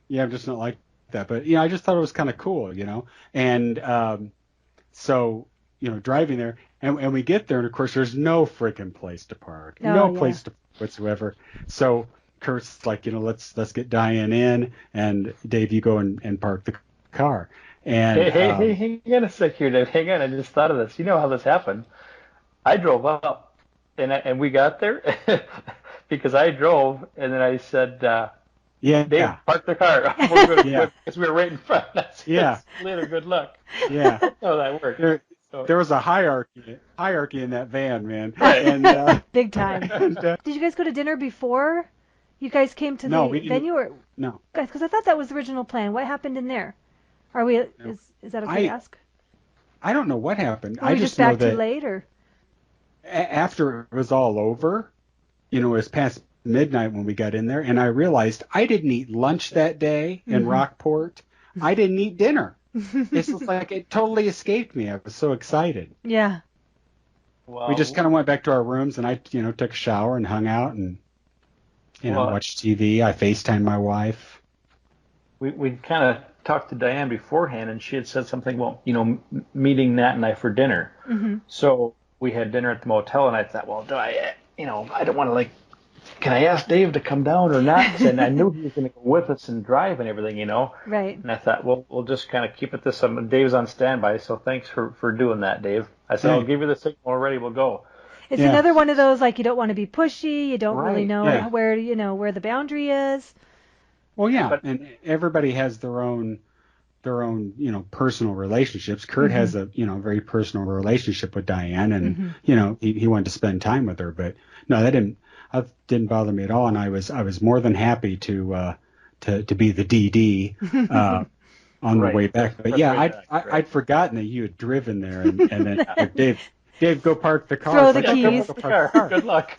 Yeah, I'm just not like that. But I just thought it was kind of cool, And so driving there, and we get there, and of course there's no freaking place to park, place to whatsoever. So Kurt's like, let's get Diane in, and Dave, you go and park the car. And hang on a sec here, Dave. Hang on, I just thought of this. You know how this happened? I drove up and we got there because I drove, and then I said, Dave, park the car. We're good, because we were right in front. I said, later, good luck. Yeah. That's how that worked. There was a hierarchy in that van, man. Right. And, big time. Did you guys go to dinner before you guys came to the venue? Or no. Guys, because I thought that was the original plan. What happened in there? Are we? Is that okay to ask? I don't know what happened. Were we just back too late, or after it was all over, it was past midnight when we got in there, and I realized I didn't eat lunch that day in Rockport. I didn't eat dinner. It's like it totally escaped me. I was so excited. Yeah. Well, we just kind of went back to our rooms, and I, took a shower and hung out and, watched TV. I FaceTimed my wife. We kind of talked to Diane beforehand, and she had said something about, meeting Nat and I for dinner. Mm-hmm. So we had dinner at the motel, and I thought, well, do I, I don't want to, can I ask Dave to come down or not? And I knew he was going to go with us and drive and everything, Right. And I thought, well, we'll just kind of keep it this. Dave's on standby, so thanks for doing that, Dave. I said, I'll give you the signal already. We'll go. It's another one of those, you don't want to be pushy. You don't really know where the boundary is. Well, yeah, and everybody has their own personal relationships. Kurt has a very personal relationship with Diane, and he wanted to spend time with her. But no, that didn't bother me at all, and I was more than happy to be the DD on the way back. But I'd forgotten that you had driven there, and then Dave, go park the car. Throw the keys. Go park the car. Good luck.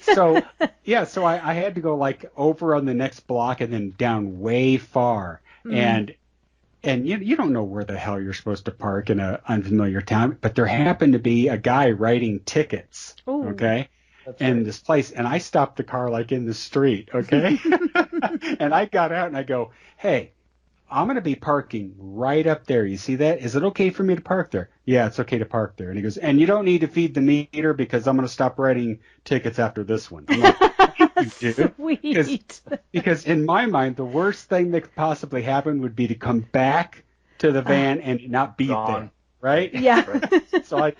So I had to go over on the next block and then down way far, and you don't know where the hell you're supposed to park in an unfamiliar town, but there happened to be a guy writing tickets. Ooh. Okay. And this place, and I stopped the car in the street, okay? And I got out and I go, hey, I'm going to be parking right up there. You see that? Is it okay for me to park there? Yeah, it's okay to park there. And he goes, and you don't need to feed the meter because I'm going to stop writing tickets after this one. I'm like, you do? Sweet. Because in my mind, the worst thing that could possibly happen would be to come back to the van and not be there, right? Yeah. So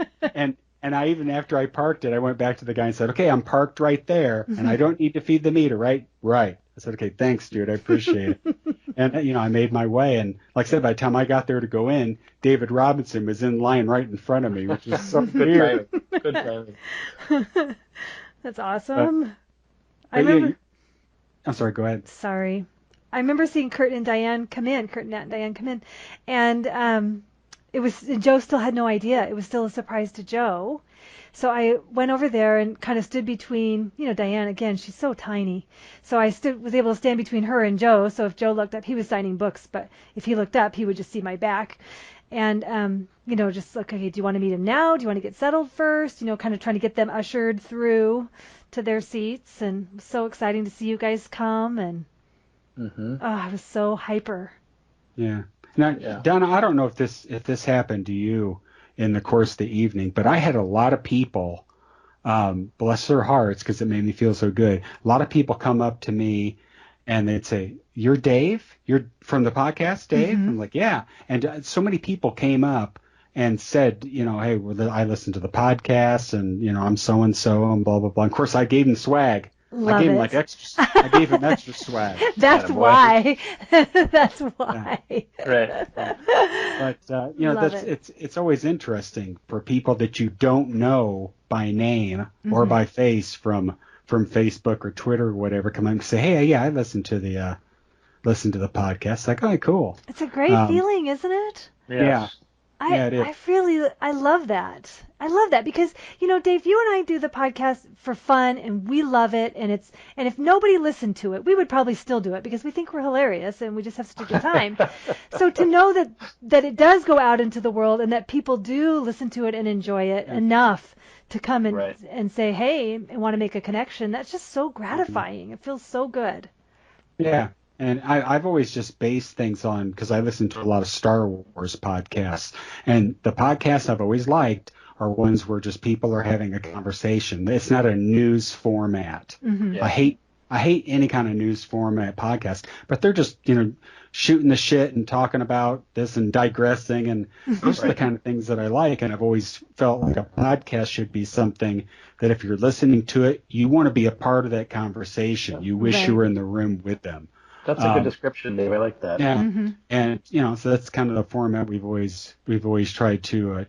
And I even after I parked it, I went back to the guy and said, okay, I'm parked right there, and I don't need to feed the meter, right? Right. I said, okay, thanks, dude. I appreciate it. And, I made my way. And like I said, by the time I got there to go in, David Robinson was in line right in front of me, which was so weird. Good timing. That's awesome. I'm sorry, go ahead. Sorry. I remember seeing Kurt and Nat and Diane come in, and Joe still had no idea. It was still a surprise to Joe. So I went over there and kind of stood between, Diane, again, she's so tiny. So I was able to stand between her and Joe. So if Joe looked up, he was signing books, but if he looked up, he would just see my back. And, just like, okay, do you want to meet him now? Do you want to get settled first? Kind of trying to get them ushered through to their seats. And it was so exciting to see you guys come. And I was so hyper. Yeah. Now, Donna, I don't know if this happened to you in the course of the evening, but I had a lot of people, bless their hearts, because it made me feel so good. A lot of people come up to me and they'd say, "You're Dave? You're from the podcast, Dave?" I'm like, "Yeah." And so many people came up and said, "Hey, I listened to the podcast, and I'm so and so, and blah blah blah." Of course, I gave them swag. Love I gave him it. I gave him extra swag. That's why. That's why. Yeah. Right. But it's always interesting for people that you don't know by name or by face from Facebook or Twitter or whatever come up and say, "Hey, yeah, I listened to the podcast." Like, oh, cool. It's a great feeling, isn't it? Yes. Yeah. It is. I love that. I love that because, Dave, you and I do the podcast for fun and we love it. And if nobody listened to it, we would probably still do it because we think we're hilarious and we just have such a good time. So to know that it does go out into the world and that people do listen to it and enjoy it enough to come and say, hey, and want to make a connection, that's just so gratifying. It feels so good. Yeah. And I've always just based things on, because I listen to a lot of Star Wars podcasts, and the podcasts I've always liked are ones where just people are having a conversation. It's not a news format. Mm-hmm. Yeah. I I hate any kind of news format podcast, but they're just, shooting the shit and talking about this and digressing. And those are the kind of things that I like. And I've always felt like a podcast should be something that if you're listening to it, you want to be a part of that conversation. You wish you were in the room with them. That's a good description, Dave. I like that. Yeah. Mm-hmm. And, so that's kind of the format we've always tried to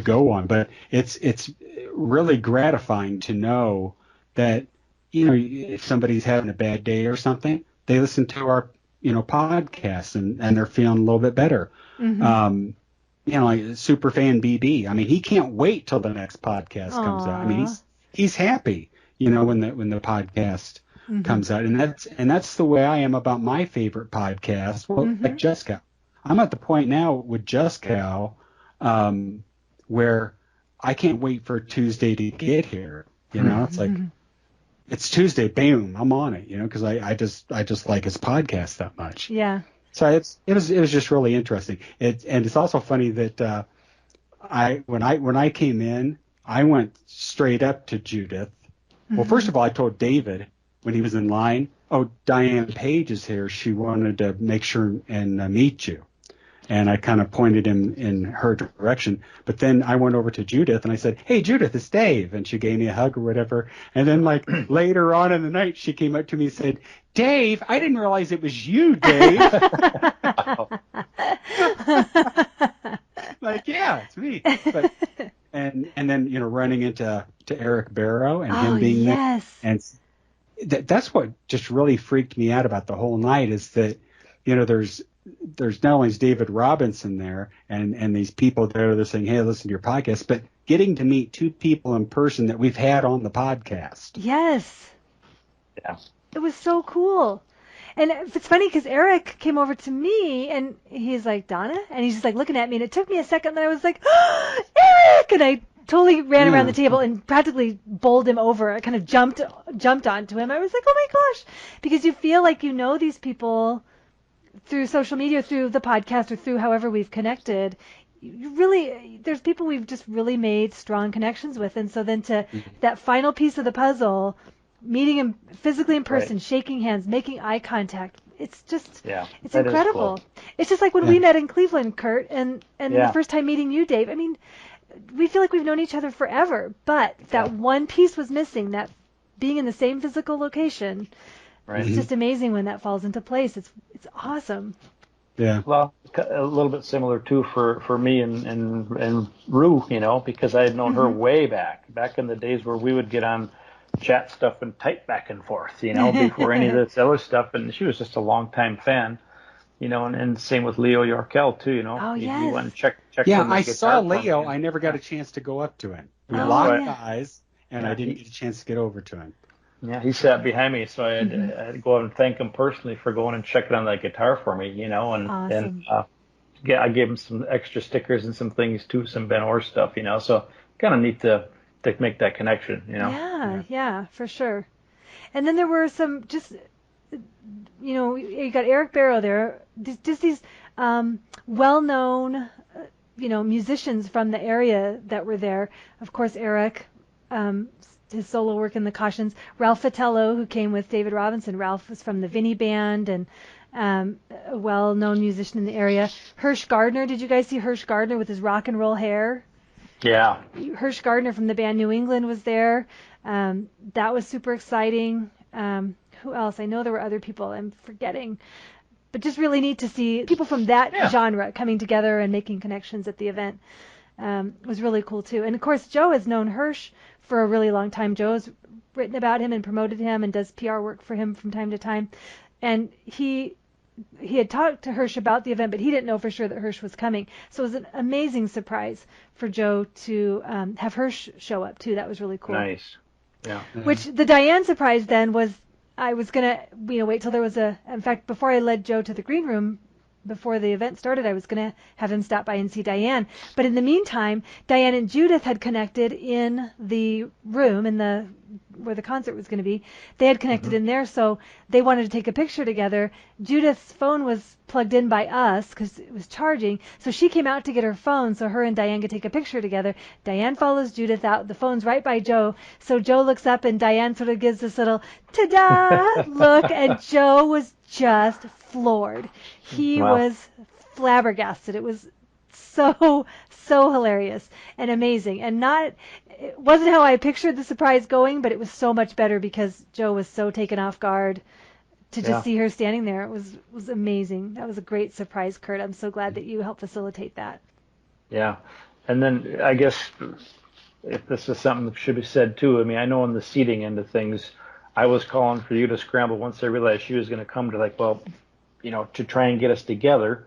go on. But it's really gratifying to know that, if somebody's having a bad day or something, they listen to our, podcasts and they're feeling a little bit better. Mm-hmm. Like Superfan BB. I mean, he can't wait till the next podcast comes out. I mean, he's happy, when the podcast comes out, and that's the way I am about my favorite podcast. Well, like Just Cow. I'm at the point now with Just Cow, where I can't wait for Tuesday to get here. It's like, it's Tuesday, boom, I'm on it, because I just like his podcast that much. Yeah. So it was just really interesting. And it's also funny that when I came in, I went straight up to Judith. Well, first of all, I told David when he was in line, "Oh, Diane Page is here. She wanted to make sure and meet you." And I kind of pointed him in her direction. But then I went over to Judith and I said, "Hey, Judith, it's Dave." And she gave me a hug or whatever. And then later on in the night, she came up to me and said, "Dave, I didn't realize it was you, Dave." Yeah, it's me. But, and then, running into Eric Barrow and him being there. And that's what just really freaked me out about the whole night is that, there's not only is David Robinson there and these people there that are saying, "Hey, listen to your podcast," but getting to meet two people in person that we've had on the podcast. Yes. Yeah. It was so cool. And it's funny because Eric came over to me and he's like, "Donna?" And he's just like looking at me, and it took me a second, and I was like, "Oh, Eric!" And I totally ran around the table and practically bowled him over. I kind of jumped onto him. I was like, "Oh my gosh," because you feel like you know these people through social media, through the podcast, or through however we've connected. There's people we've just really made strong connections with. And so then that final piece of the puzzle, meeting him physically in person, shaking hands, making eye contact, it's just, it's incredible. Cool. It's just like when we met in Cleveland, Kurt, and the first time meeting you, Dave. I mean, we feel like we've known each other forever, but that one piece was missing, that being in the same physical location. Right. It's just amazing when that falls into place. It's awesome. Yeah. Well, a little bit similar too for me and Rue, because I had known her way back in the days where we would get on chat stuff and type back and forth, before any of this other stuff. And she was just a longtime fan, and same with Leo Yorkel too, Oh, yes. You went and check. Yeah, I saw Leo. I never got a chance to go up to him. We locked eyes, and I didn't get a chance to get over to him. Yeah, he sat behind me, so I had to go out and thank him personally for going and checking on that guitar for me, and awesome. and I gave him some extra stickers and some things too, some Ben Orr stuff, so kind of neat to make that connection, Yeah, for sure. And then there were some just, you got Eric Barrow there, just these well-known, musicians from the area that were there. Of course, Eric. His solo work in the Cautions. Ralph Fatello, who came with David Robinson. Ralph was from the Vinnie Band and a well-known musician in the area. Hirsch Gardner. Did you guys see Hirsch Gardner with his rock and roll hair? Yeah. Hirsch Gardner from the band New England was there. That was super exciting. Who else? I know there were other people I'm forgetting. But just really neat to see people from that genre coming together and making connections at the event. Was really cool, too. And, of course, Joe has known Hirsch for a really long time. Joe's written about him and promoted him and does PR work for him from time to time. And he had talked to Hirsch about the event, but he didn't know for sure that Hirsch was coming. So it was an amazing surprise for Joe to have Hirsch show up, too. That was really cool. Nice. Yeah. Which the Diane surprise then was I was going to wait till there was in fact, before I led Joe to the green room, before the event started, I was going to have him stop by and see Diane. But in the meantime, Diane and Judith had connected in the room where the concert was going to be. They had connected in there, so they wanted to take a picture together. Judith's phone was plugged in by us because it was charging, so she came out to get her phone so her and Diane could take a picture together. Diane follows Judith out. The phone's right by Joe, so Joe looks up and Diane sort of gives this little ta-da look, and Joe was just floored. He was flabbergasted. It was so hilarious and amazing, and it wasn't how I pictured the surprise going, but it was so much better because Joe was so taken off guard to just see her standing there. It was amazing. That was a great surprise, Kurt. I'm so glad that you helped facilitate that. Yeah. And then I guess if this is something that should be said too, I mean, I know in the seating end of things, I was calling for you to scramble once I realized she was going to come to to try and get us together,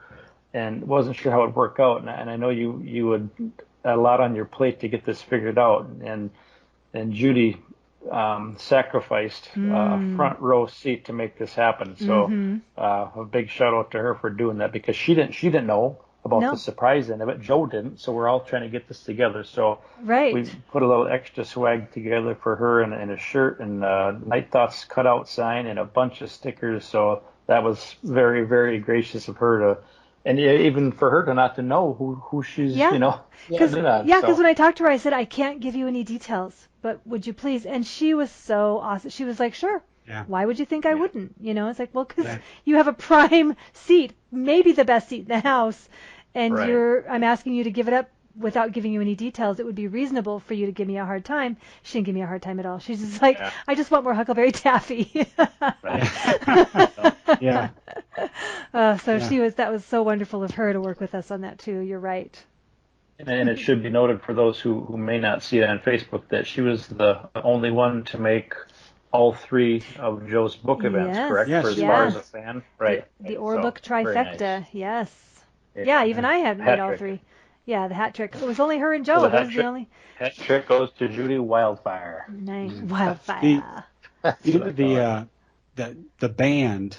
and wasn't sure how it would work out. And I know you would a lot on your plate to get this figured out, and Judy sacrificed a front row seat to make this happen. So a big shout out to her for doing that, because she didn't know about the surprise end of it. Joe didn't, so we're all trying to get this together. So we put a little extra swag together for her, and a shirt and Night Thoughts cutout sign and a bunch of stickers. So that was very, very gracious of her to, and even for her to not to know who she's because when I talked to her, I said, I can't give you any details, but would you please? And she was so awesome. She was like, sure. Yeah. Why would you think I wouldn't? It's like, well, because you have a prime seat, maybe the best seat in the house, and I'm asking you to give it up without giving you any details. It would be reasonable for you to give me a hard time. She didn't give me a hard time at all. She's just like, I just want more Huckleberry Taffy. That was so wonderful of her to work with us on that too. You're right. And it should be noted for those who may not see it on Facebook that she was the only one to make all three of Joe's book events, correct? Yes. For as far as a fan, right? The Orr book trifecta, yes. Yeah, even I had made all three. Yeah, the hat trick. It was only her and Joe. It was the only. Hat trick goes to Judy Wildfire. Nice, Wildfire. The band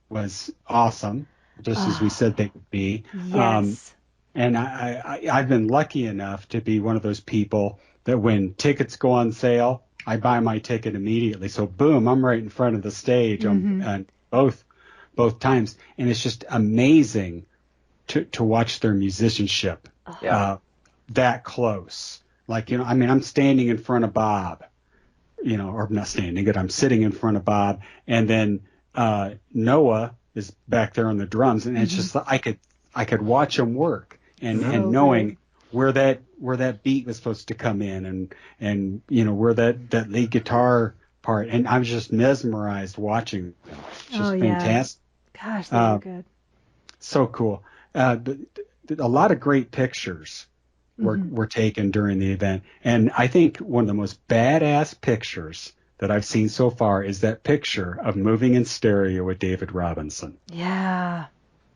was awesome, just as we said they would be. Yes. And I've been lucky enough to be one of those people that when tickets go on sale, I buy my ticket immediately. So boom, I'm right in front of the stage on both times, and it's just amazing to watch their musicianship that close. Like, I'm standing in front of Bob, or not standing, but I'm sitting in front of Bob, and then Noah is back there on the drums, and it's just I could watch him work, and knowing where that beat was supposed to come in, and where that lead guitar part, and I was just mesmerized watching them. It's just fantastic. Gosh, they were good. So cool. A lot of great pictures were taken during the event, and I think one of the most badass pictures that I've seen so far is that picture of Moving in Stereo with David Robinson. Yeah.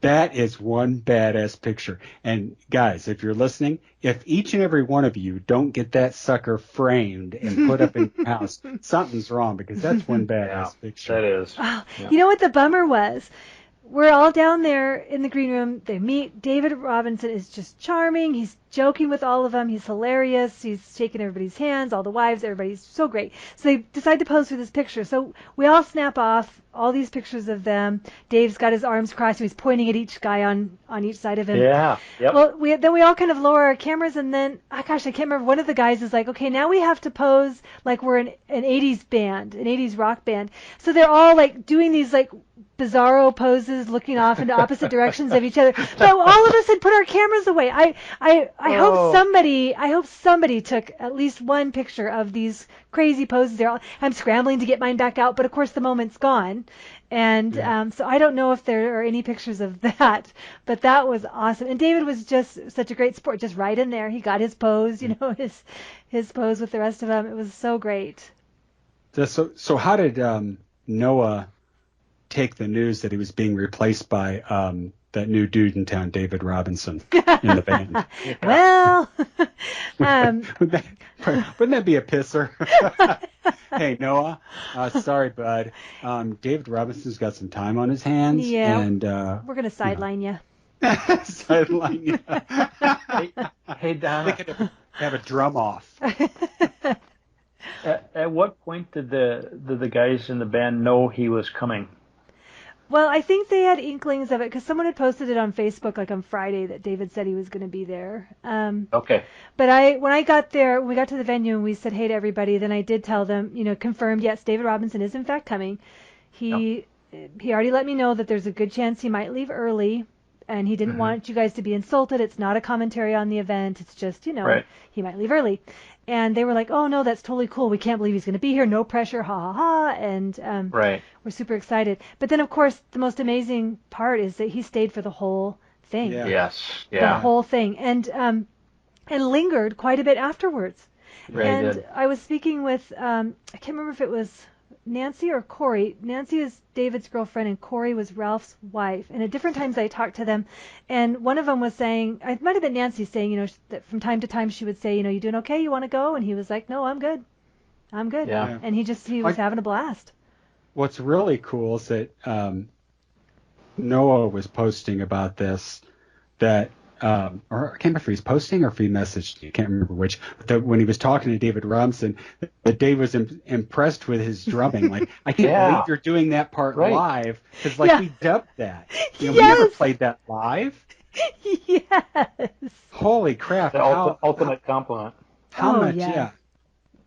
That is one badass picture. And guys, if you're listening, if each and every one of you don't get that sucker framed and put up in your house, something's wrong, because that's one badass picture. That is. Oh, you know what the bummer was? We're all down there in the green room. They meet. David Robinson is just charming. He's joking with all of them. He's hilarious. He's shaking everybody's hands, all the wives, everybody's so great. So they decide to pose for this picture. So we all snap off all these pictures of them. Dave's got his arms crossed. He's pointing at each guy on each side of him. Yeah. Yep. Well, then we all kind of lower our cameras, and then, I can't remember, one of the guys is like, okay, now we have to pose like we're an 80s band, an 80s rock band. So they're all like doing these like bizarro poses, looking off into opposite directions of each other. But all of us had put our cameras away. I hope somebody took at least one picture of these crazy poses. I'm scrambling to get mine back out, but of course the moment's gone. And so I don't know if there are any pictures of that, but that was awesome. And David was just such a great sport, just right in there. He got his pose, his pose with the rest of them. It was so great. So how did Noah take the news that he was being replaced by that new dude in town, David Robinson, in the band? Well, wouldn't that be a pisser? Hey, Noah. Sorry, bud. David Robinson's got some time on his hands. Yeah, And, we're going to sideline you. sideline you. Hey, Donna. They could have a drum off. At what point did the guys in the band know he was coming? Well, I think they had inklings of it because someone had posted it on Facebook like on Friday that David said he was going to be there. Okay. But when I got there, when we got to the venue and we said hey to everybody, then I did tell them, confirmed, yes, David Robinson is in fact coming. He already let me know that there's a good chance he might leave early, and he didn't want you guys to be insulted. It's not a commentary on the event. It's just, Right. he might leave early. And they were like, oh, no, that's totally cool. We can't believe he's going to be here. No pressure. Ha, ha, ha. And Right. we're super excited. But then, of course, the most amazing part is that he stayed for the whole thing. Yeah. Yes. The Yeah. whole thing. And lingered quite a bit afterwards. Right. And Did. I was speaking with, I can't remember if it was Nancy or Corey. Nancy is David's girlfriend and Corey was Ralph's wife. And at different times I talked to them, and one of them was saying, it might have been Nancy saying, that from time to time she would say, you doing okay? You want to go? And he was like, no, I'm good. I'm good. Yeah. And he was having a blast. What's really cool is that Noah was posting about this, that or I can't remember if he's posting or if he messaged, I can't remember which, but that when he was talking to David Robinson, that Dave was impressed with his drumming. Like, I can't believe you're doing that part live, because we dubbed that. We never played that live. Yes. Holy crap. The ultimate compliment. How much,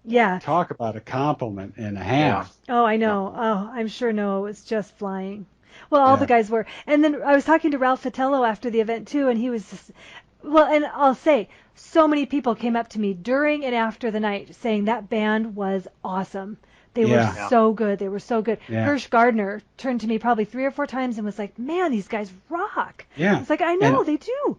Yeah. Talk about a compliment and a half. Oh, I know. Oh, I'm sure Noah was just flying. Well, all the guys were. And then I was talking to Ralph Fatello after the event, too, and he was just, and I'll say, so many people came up to me during and after the night saying that band was awesome. They were so good. They were so good. Yeah. Hirsch Gardner turned to me probably 3 or 4 times and was like, man, these guys rock. Yeah. It's like, I know, they do.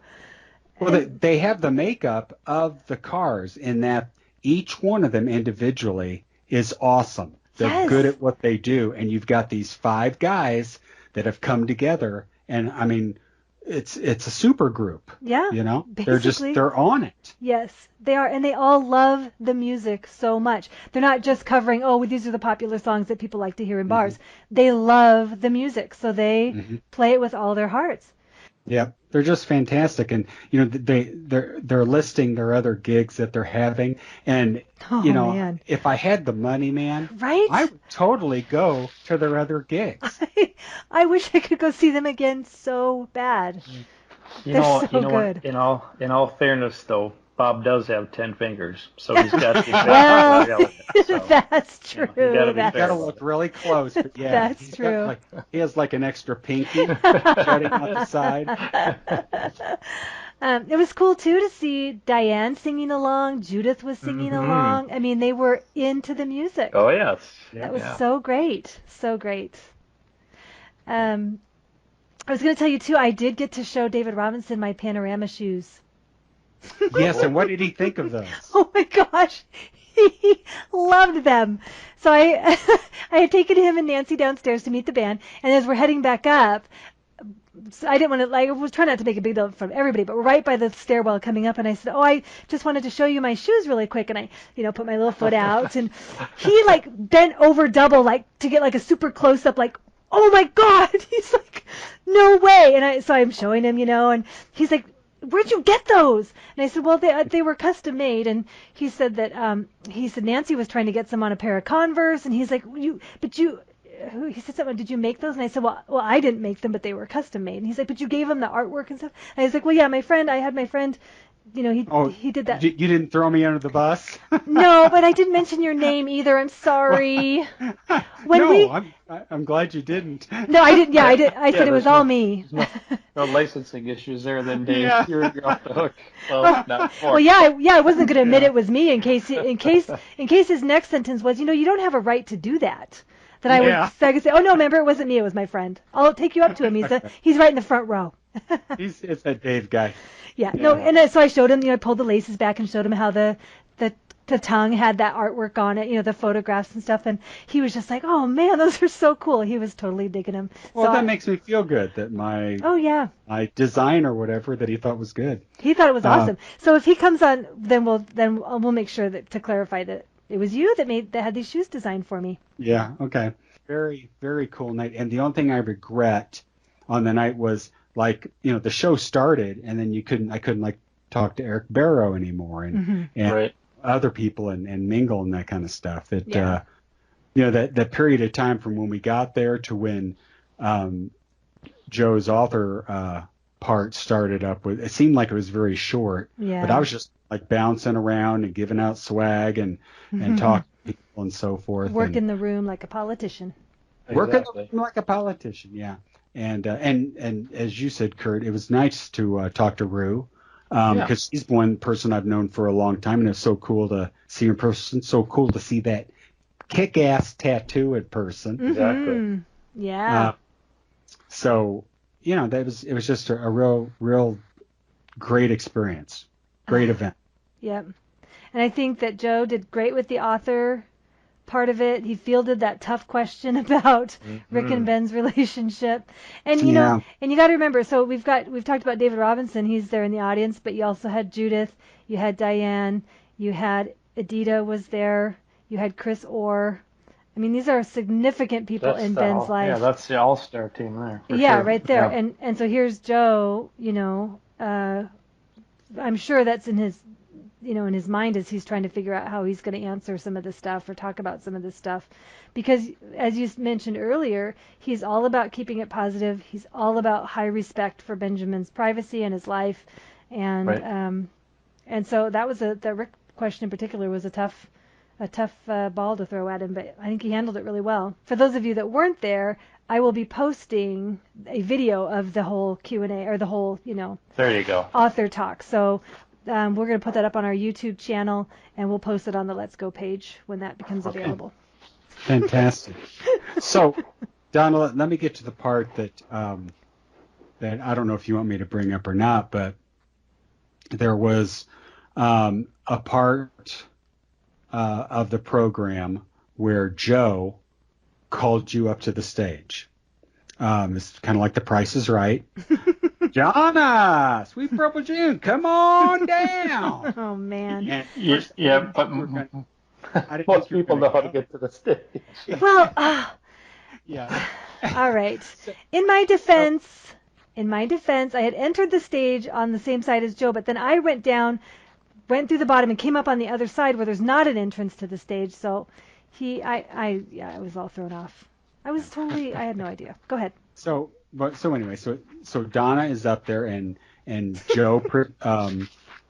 Well, they have the makeup of the Cars in that each one of them individually is awesome. They're good at what they do. And you've got these 5 guys that have come together. And, I mean, it's a super group. Yeah. Basically. They're on it. Yes, they are. And they all love the music so much. They're not just covering, these are the popular songs that people like to hear in bars. They love the music. So they play it with all their hearts. Yeah, they're just fantastic, and they're listing their other gigs that they're having, and man. if I had the money, man, right, I would totally go to their other gigs. I wish I could go see them again so bad. They're so good. What, in all fairness, though, Bob does have 10 fingers, so he's got to that's true. You got to look really close, but that's true. He has like an extra pinky jutting out the side. It was cool too to see Diane singing along. Judith was singing along. I mean, they were into the music. Oh yes, that was so great, so great. I was going to tell you too. I did get to show David Robinson my Panorama shoes. Yes, and what did he think of those? Oh my gosh, he loved them. So I had taken him and Nancy downstairs to meet the band, and as we're heading back up, so I didn't want to, I was trying not to make a big deal from everybody, but we're right by the stairwell coming up, and I said, I just wanted to show you my shoes really quick, and I, put my little foot out, and he bent over double, to get a super close up, oh my God, he's like, no way, and so I'm showing him, and he's like, where'd you get those? And I said, well, they were custom made. And he said that Nancy was trying to get some on a pair of Converse, and he's like, he said something, did you make those? And I said, well, I didn't make them, but they were custom made. And he's like, but you gave them the artwork and stuff? And I was like, well, yeah, I had my friend, he did that. You didn't throw me under the bus? No, but I didn't mention your name either. I'm sorry. I'm glad you didn't. No, I didn't. Yeah, I did. I said it was all me. No licensing issues there, then, Dave. Yeah. You're off the hook. Well, not for. Well, I wasn't going to admit it was me in case his next sentence was, you don't have a right to do that. That I could say, oh no, remember, it wasn't me, it was my friend. I'll take you up to him. He's right in the front row. It's a Dave guy. Yeah. No, and so I showed him, I pulled the laces back and showed him how the tongue had that artwork on it, the photographs and stuff, and he was just like, oh man, those are so cool. He was totally digging them. Well, that makes me feel good that my design or whatever that he thought was good. He thought it was awesome. So if he comes on, then we'll make sure to clarify that it was you that had these shoes designed for me. Yeah. Okay. Very, very cool night. And the only thing I regret on the night was, like, the show started and then I couldn't like talk to Eric Barrow anymore and Right. other people and mingle and that kind of stuff. That Yeah. that period of time from when we got there to when Joe's author part started up with, it seemed like it was very short. Yeah. But I was just like bouncing around and giving out swag and talking to people and so forth. Working the room like a politician. Working Exactly. like a politician, yeah. And as you said, Kurt, it was nice to talk to Rue, because she's one person I've known for a long time, and it's so cool to see her in person. So cool to see that kick-ass tattoo in person. Exactly. Yeah. So it was just a real great experience, great event. Yep. And I think that Joe did great with the author part of it. He fielded that tough question about Rick and Ben's relationship. And you know, and you got to remember, so we've talked about David Robinson, he's there in the audience, but you also had Judith, you had Diane, you had Edita was there, you had Chris Orr. I mean, these are significant people in Ben's life. Yeah, that's the all-star team there. Yeah, sure. right there. Yeah. And so here's Joe, I'm sure that's in his in his mind as he's trying to figure out how he's going to answer some of this stuff or talk about some of this stuff. Because as you mentioned earlier, he's all about keeping it positive. He's all about high respect for Benjamin's privacy and his life. And and so that was the Rick question in particular was a tough ball to throw at him, but I think he handled it really well. For those of you that weren't there, I will be posting a video of the whole Q&A or the whole, There you go. author talk. So we're going to put that up on our YouTube channel, and we'll post it on the Let's Go page when that becomes available. Fantastic. So, Donna, let me get to the part that I don't know if you want me to bring up or not, but there was a part of the program where Joe called you up to the stage. It's kind of like The Price is Right. Donna, Sweet Purple June, come on down. Oh, man. But most people know how to get to the stage. Well, yeah. All right. In my defense, I had entered the stage on the same side as Joe, but then I went through the bottom and came up on the other side where there's not an entrance to the stage. So I was all thrown off. I had no idea. Go ahead. So anyway, so Donna is up there and Joe,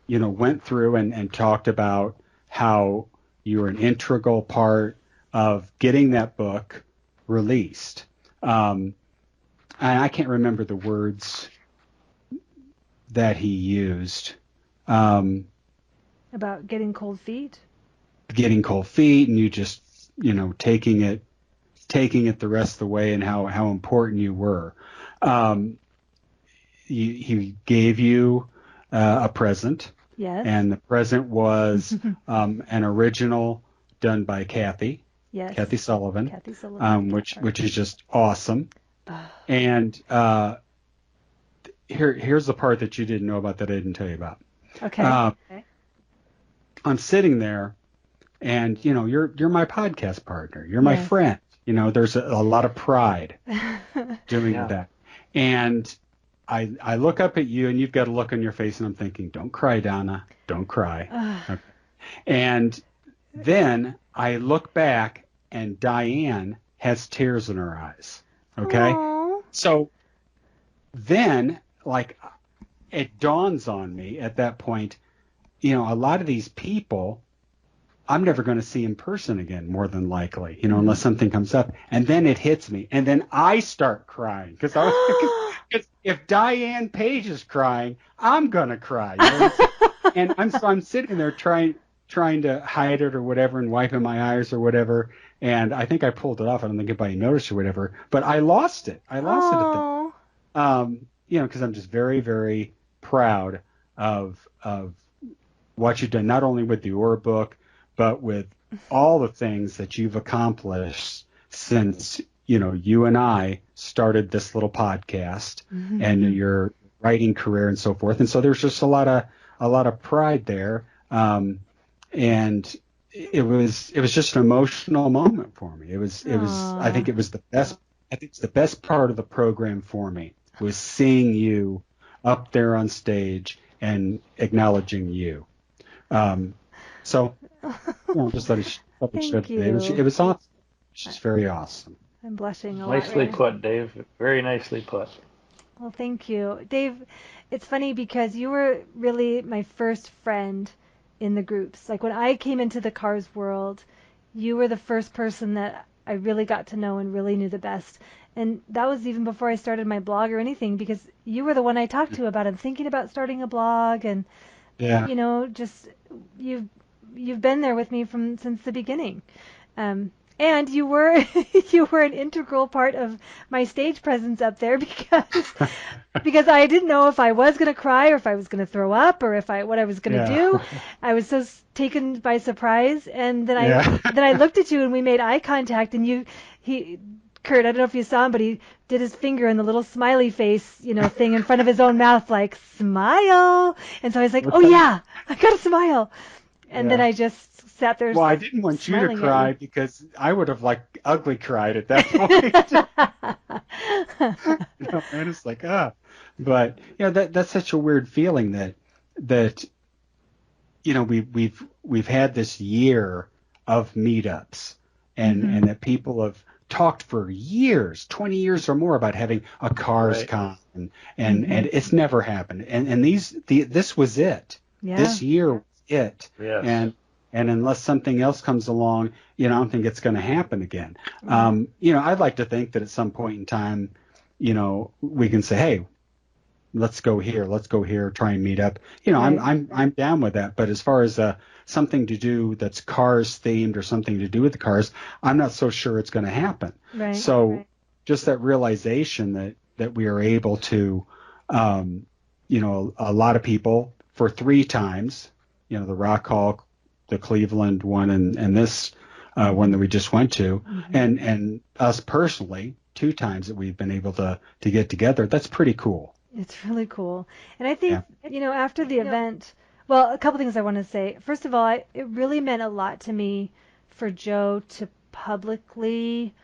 went through and talked about how you were an integral part of getting that book released. And I can't remember the words that he used. About getting cold feet? Getting cold feet, and you just, taking it the rest of the way, and how important you were. He gave you a present. Yes. And the present was an original done by Kathy. Yes. Kathy Sullivan. Kathy Sullivan. Which is just awesome. And here's the part that you didn't know about that I didn't tell you about. Okay. I'm sitting there, and you're my podcast partner. You're my friend. There's a lot of pride doing that. And I look up at you, and you've got a look on your face, and I'm thinking, don't cry, Donna. Don't cry. Okay. And then I look back, and Diane has tears in her eyes. Okay? Aww. So then, it dawns on me at that point, a lot of these people, I'm never going to see in person again, more than likely, unless something comes up. And then it hits me. And then I start crying. Because if Diane Page is crying, I'm going to cry. And I'm sitting there trying to hide it or whatever and wiping my eyes or whatever. And I think I pulled it off. I don't think anybody noticed or whatever. But I lost it. I lost it at the because I'm just very, very proud of what you've done, not only with the Orr book, but with all the things that you've accomplished since, you and I started this little podcast and your writing career and so forth. And so there's just a lot of pride there. And it was just an emotional moment for me. I think Aw. it was the best. I think it's the best part of the program for me was seeing you up there on stage and acknowledging you. So just let me share Thank that. It you. was awesome. It's just very awesome. I'm blushing a lot Nicely here. put, Dave. Very nicely put. Well, thank you. Dave, it's funny because you were really my first friend in the groups. Like when I came into the Cars world, you were the first person that I really got to know and really knew the best. And that was even before I started my blog or anything because you were the one I talked to about I'm thinking about starting a blog and Yeah. just you've you've been there with me from since the beginning. Um, and you were you were an integral part of my stage presence up there because I didn't know if I was going to cry or if I was going to throw up or if I what I was going to Yeah. do. I was so taken by surprise, and then I Yeah. then I looked at you and we made eye contact, and he Kurt, I don't know if you saw him, but he did his finger in the little smiley face, thing in front of his own mouth, like smile. And so I was like, What oh time? yeah, I got to smile. And then Yeah. I just sat there Well, I didn't want you to smiling at you. cry because I would have like ugly cried at that point. And it's like but that's such a weird feeling that we've had this year of meetups and Mhm. that people have talked for years, 20 years or more about having a cars Right. con and Mhm. it's never happened. And this was it. Yeah. This year was it. Yes. And unless something else comes along, I don't think it's going to happen again. Right. I'd like to think that at some point in time, we can say, hey, let's go here, try and meet up. I'm Right. I'm down with that. But as far as something to do that's cars themed or something to do with the cars, I'm not so sure it's going to happen. Right. So just that realization that we are able to, a lot of people for 3 times, the Rock Hall, the Cleveland one, and this one that we just went to, and us personally 2 times that we've been able to get together. That's pretty cool. It's really cool. And I Yeah. think, after the event, well, a couple things I want to say. First of all, it really meant a lot to me for Joe to publicly,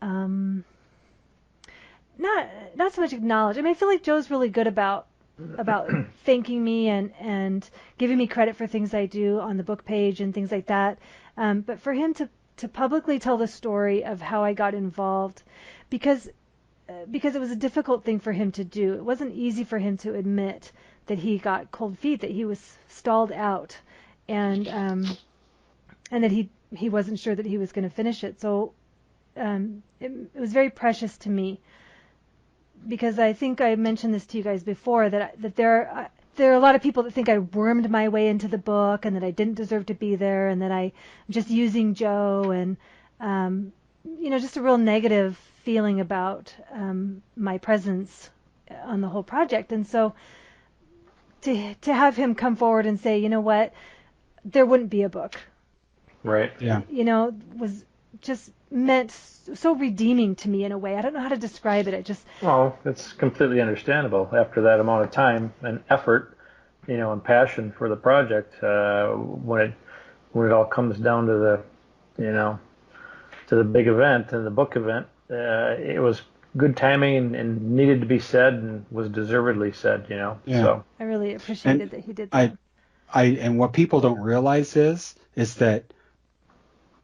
um, not so much acknowledge. I mean, I feel like Joe's really good about thanking me and giving me credit for things I do on the book page and things like that. But for him to publicly tell the story of how I got involved, because because it was a difficult thing for him to do. It wasn't easy for him to admit that he got cold feet, that he was stalled out, and that he wasn't sure that he was going to finish it. So it was very precious to me because I think I mentioned this to you guys before that there are a lot of people that think I wormed my way into the book and that I didn't deserve to be there and that I'm just using Joe and just a real negative feeling about my presence on the whole project. And so to have him come forward and say, you know what, there wouldn't be a book, Right. Yeah. Was just meant so redeeming to me in a way. I don't know how to describe it. It just Well, it's completely understandable after that amount of time and effort, and passion for the project. When it all comes down to the big event and the book event, it was good timing and needed to be said and was deservedly said. Yeah. So I really appreciated that he did that. And what people don't realize is that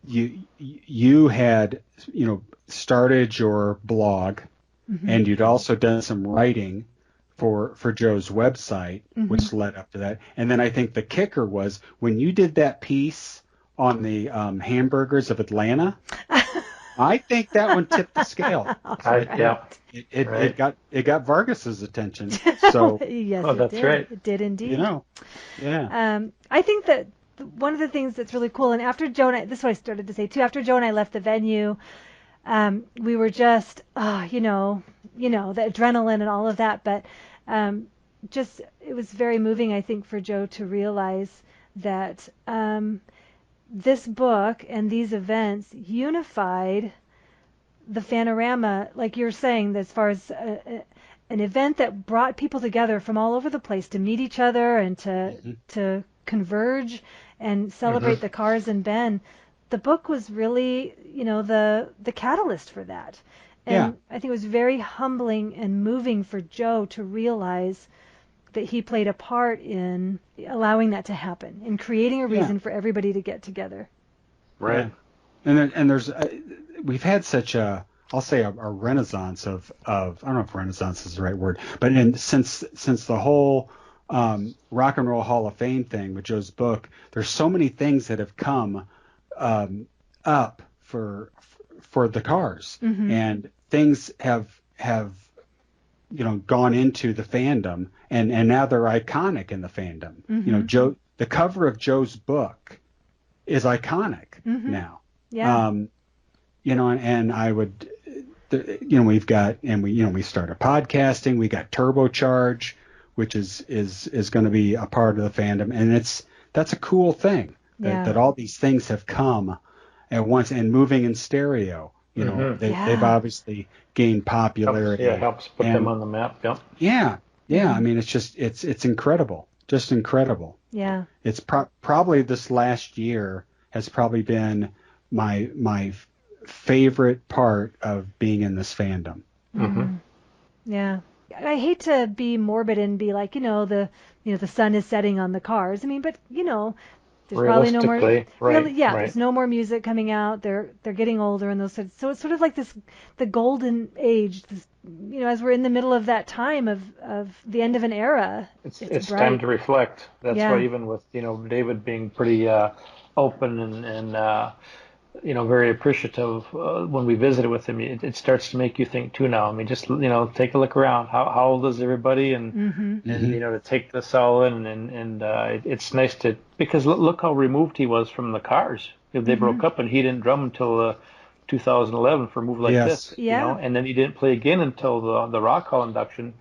you had started your blog and you'd also done some writing for Joe's website, which led up to that. And then I think the kicker was when you did that piece on the hamburgers of Atlanta. I think that one tipped the scale. yeah. It Right. got Vargas's attention. So Yes, Oh, it that's did. right. It did indeed. yeah. I think that one of the things that's really cool, and after Joe and I, this is what I started to say too, after Joe and I left the venue, we were just, the adrenaline and all of that, but just, it was very moving, I think, for Joe to realize that this book and these events unified the Fanorama, like you're saying, as far as an event that brought people together from all over the place to meet each other and to converge and celebrate the Cars and Ben, the book was really, the catalyst for that. And I think it was very humbling and moving for Joe to realize that he played a part in allowing that to happen, in creating a reason for everybody to get together. Right. Yeah. And there's we've had such I'll say a renaissance of I don't know if renaissance is the right word, but since the whole Rock and Roll Hall of Fame thing with Joe's book, there's so many things that have come up for the Cars, and things have gone into the fandom, and now they're iconic in the fandom. Joe, the cover of Joe's book is iconic now. Yeah. And I would, we've got, and we started podcasting. We got Turbocharge, which is going to be a part of the fandom, and that's a cool thing that all these things have come at once, and moving in stereo. They've obviously gained popularity. Helps put them on the map. Yep. Yeah. I mean, it's incredible, just incredible. Yeah. It's probably this last year has probably been my favorite part of being in this fandom. Yeah. I hate to be morbid and be like, the sun is setting on the Cars. I mean, but there's probably no more. There's no more music coming out. They're getting older, and so it's sort of like the golden age. As we're in the middle of that time of the end of an era. It's time to reflect. That's why even with David being pretty open and very appreciative when we visited with him, it starts to make you think too now. I mean, just take a look around. How old is everybody, and to take this all in, and it's nice because look how removed he was from the Cars. They broke up, and he didn't drum until 2011 for a move like this. And then he didn't play again until the Rock Hall induction.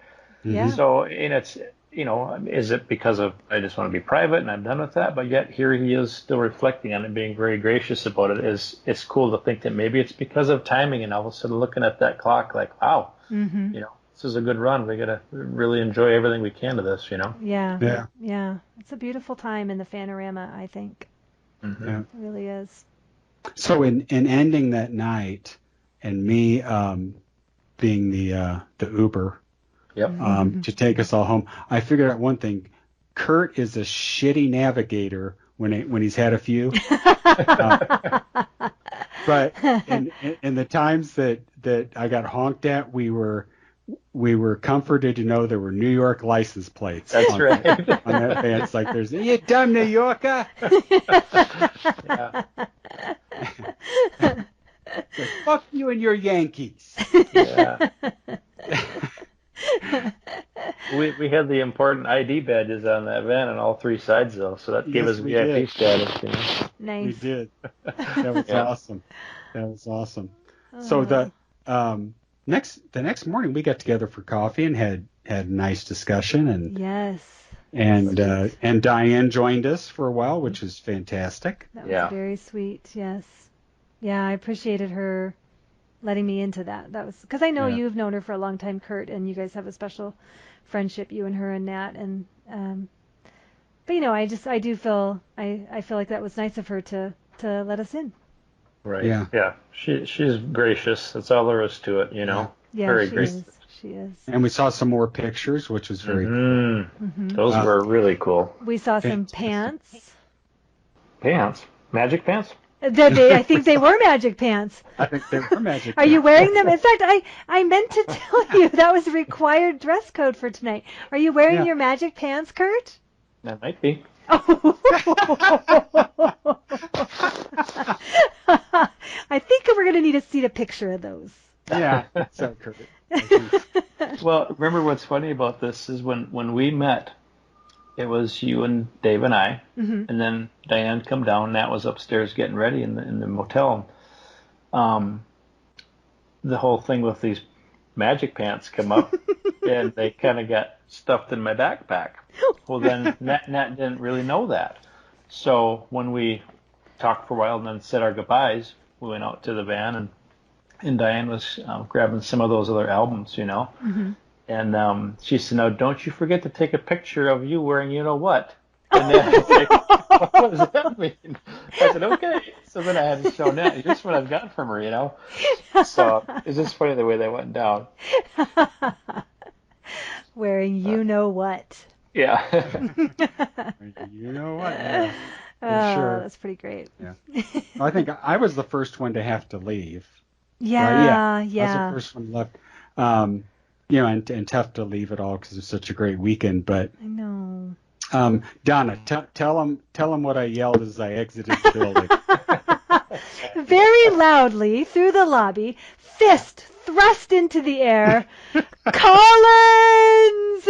So it's. Is it because of I just want to be private and I'm done with that? But yet here he is still reflecting on it, being very gracious about it. It's cool to think that maybe it's because of timing, and all of a sudden looking at that clock like, wow, this is a good run. We got to really enjoy everything we can of this, Yeah. It's a beautiful time in the Fanorama, I think. It really is. So in ending that night, and me being the Uber. To take us all home, I figured out one thing. Kurt is a shitty navigator when he's had a few. But in the times that I got honked at, we were comforted to know there were New York license plates. That's right. On that van. It's like you dumb New Yorker. Like, fuck you and your Yankees. Yeah. We had the important ID badges on that van on all three sides, though, so that gave us VIP status. Nice. We did. That was awesome. That was awesome. So the next morning we got together for coffee and had a nice discussion, and Diane joined us for a while, which was fantastic. That was very sweet. Yes. Yeah, I appreciated her letting me into that. That was because I know you've known her for a long time, Kurt, and you guys have a special friendship, you and her and Nat. And but I do feel I feel like that was nice of her to let us in. Right. Yeah. She's gracious. That's all there is to it. Yeah. Very gracious. She is. And we saw some more pictures, which was very cool. Those were really cool. We saw some pants. Pants? Magic pants? I think they were magic pants. I think they were magic pants. Are you wearing them? In fact, I meant to tell you that was a required dress code for tonight. Are you wearing your magic pants, Kurt? That might be. Oh. I think we're going to need to see a picture of those. Yeah, so Kurt. Well, remember what's funny about this is when we met, it was you and Dave and I, and then Diane come down. Nat was upstairs getting ready in the motel. The whole thing with these magic pants come up, and they kind of got stuffed in my backpack. Well, then Nat didn't really know that. So when we talked for a while and then said our goodbyes, we went out to the van, and Diane was grabbing some of those other albums, And she said, "Now, don't you forget to take a picture of you wearing you know what." And then I was like, what does that mean? I said, okay. So then I had to show Nat, here's what I've got from her, you know. So it's just funny the way that went down. Wearing you know what. Yeah. You know what? Yeah, for Oh, sure. that's pretty great. Yeah. I think I was the first one to have to leave. Yeah, Right? Yeah. I was yeah. the first one left. And tough to leave it all because it was such a great weekend. But I know. Donna, tell them what I yelled as I exited the building. Very loudly through the lobby, fist thrust into the air. Collins!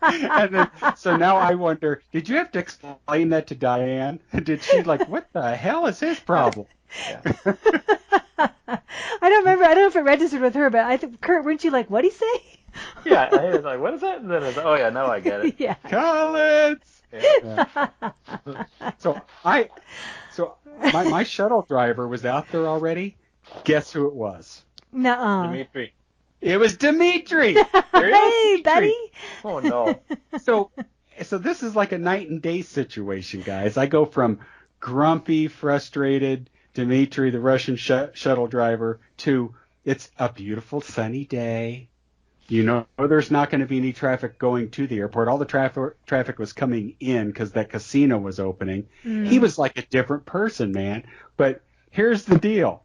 And then, so now I wonder, did you have to explain that to Diane? Did she what the hell is his problem? Yeah. I don't remember. I don't know if it registered with her, but I think, Kurt, weren't you like, what'd he say? Yeah, I was like, what is that? And then I was like, oh yeah, now I get it. Yeah. Collins! Yeah. So my shuttle driver was out there already. Guess who it was? Nuh-uh. Dimitri. It was Dimitri. Hey, buddy. Oh no. So this is like a night and day situation, guys. I go from grumpy, frustrated Dimitri, the Russian shuttle driver, to it's a beautiful sunny day. You know, there's not going to be any traffic going to the airport. All the traffic was coming in because that casino was opening. He was like a different person, man. But here's the deal.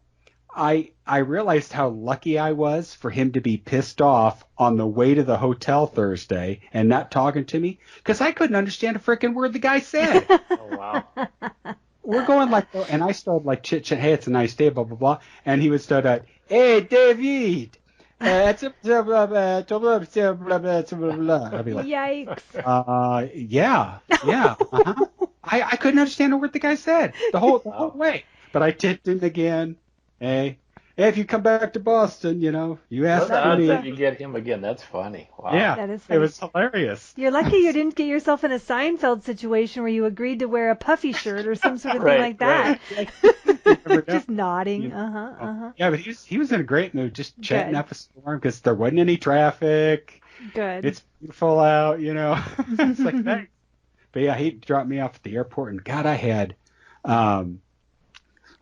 I realized how lucky I was for him to be pissed off on the way to the hotel Thursday and not talking to me because I couldn't understand a freaking word the guy said. Oh wow. We're going and I started chit-chat, hey, it's a nice day, blah, blah, blah. And he would start out, hey, David. I'd be like, Yikes. yeah. Uh-huh. I couldn't understand a word the guy said the whole way. But I tipped him again. Hey, if you come back to Boston, you ask What the odds me. that you get him again? That's funny. Wow. Yeah, That is funny. it was hilarious. You're lucky you didn't get yourself in a Seinfeld situation where you agreed to wear a puffy shirt or some sort of thing like that. Just nodding. Yeah, but he was in a great mood, just chatting Good. up a storm because there wasn't any traffic. Good. It's beautiful out, It's like, thanks. But yeah, he dropped me off at the airport, and God, I had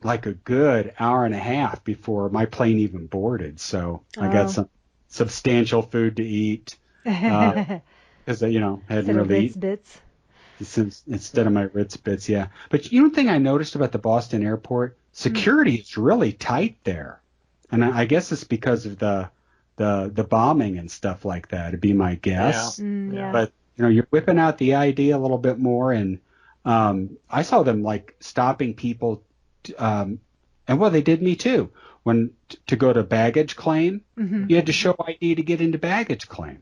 like a good hour and a half before my plane even boarded. So I got some substantial food to eat because hadn't really eaten bits. instead of my Ritz bits. Yeah, but one thing I noticed about the Boston airport, security is really tight there, and I guess it's because of the bombing and stuff like that. It'd be my guess. Yeah. But you're whipping out the ID a little bit more, and I saw them stopping people. And they did me too. When to go to baggage claim, you had to show ID to get into baggage claim.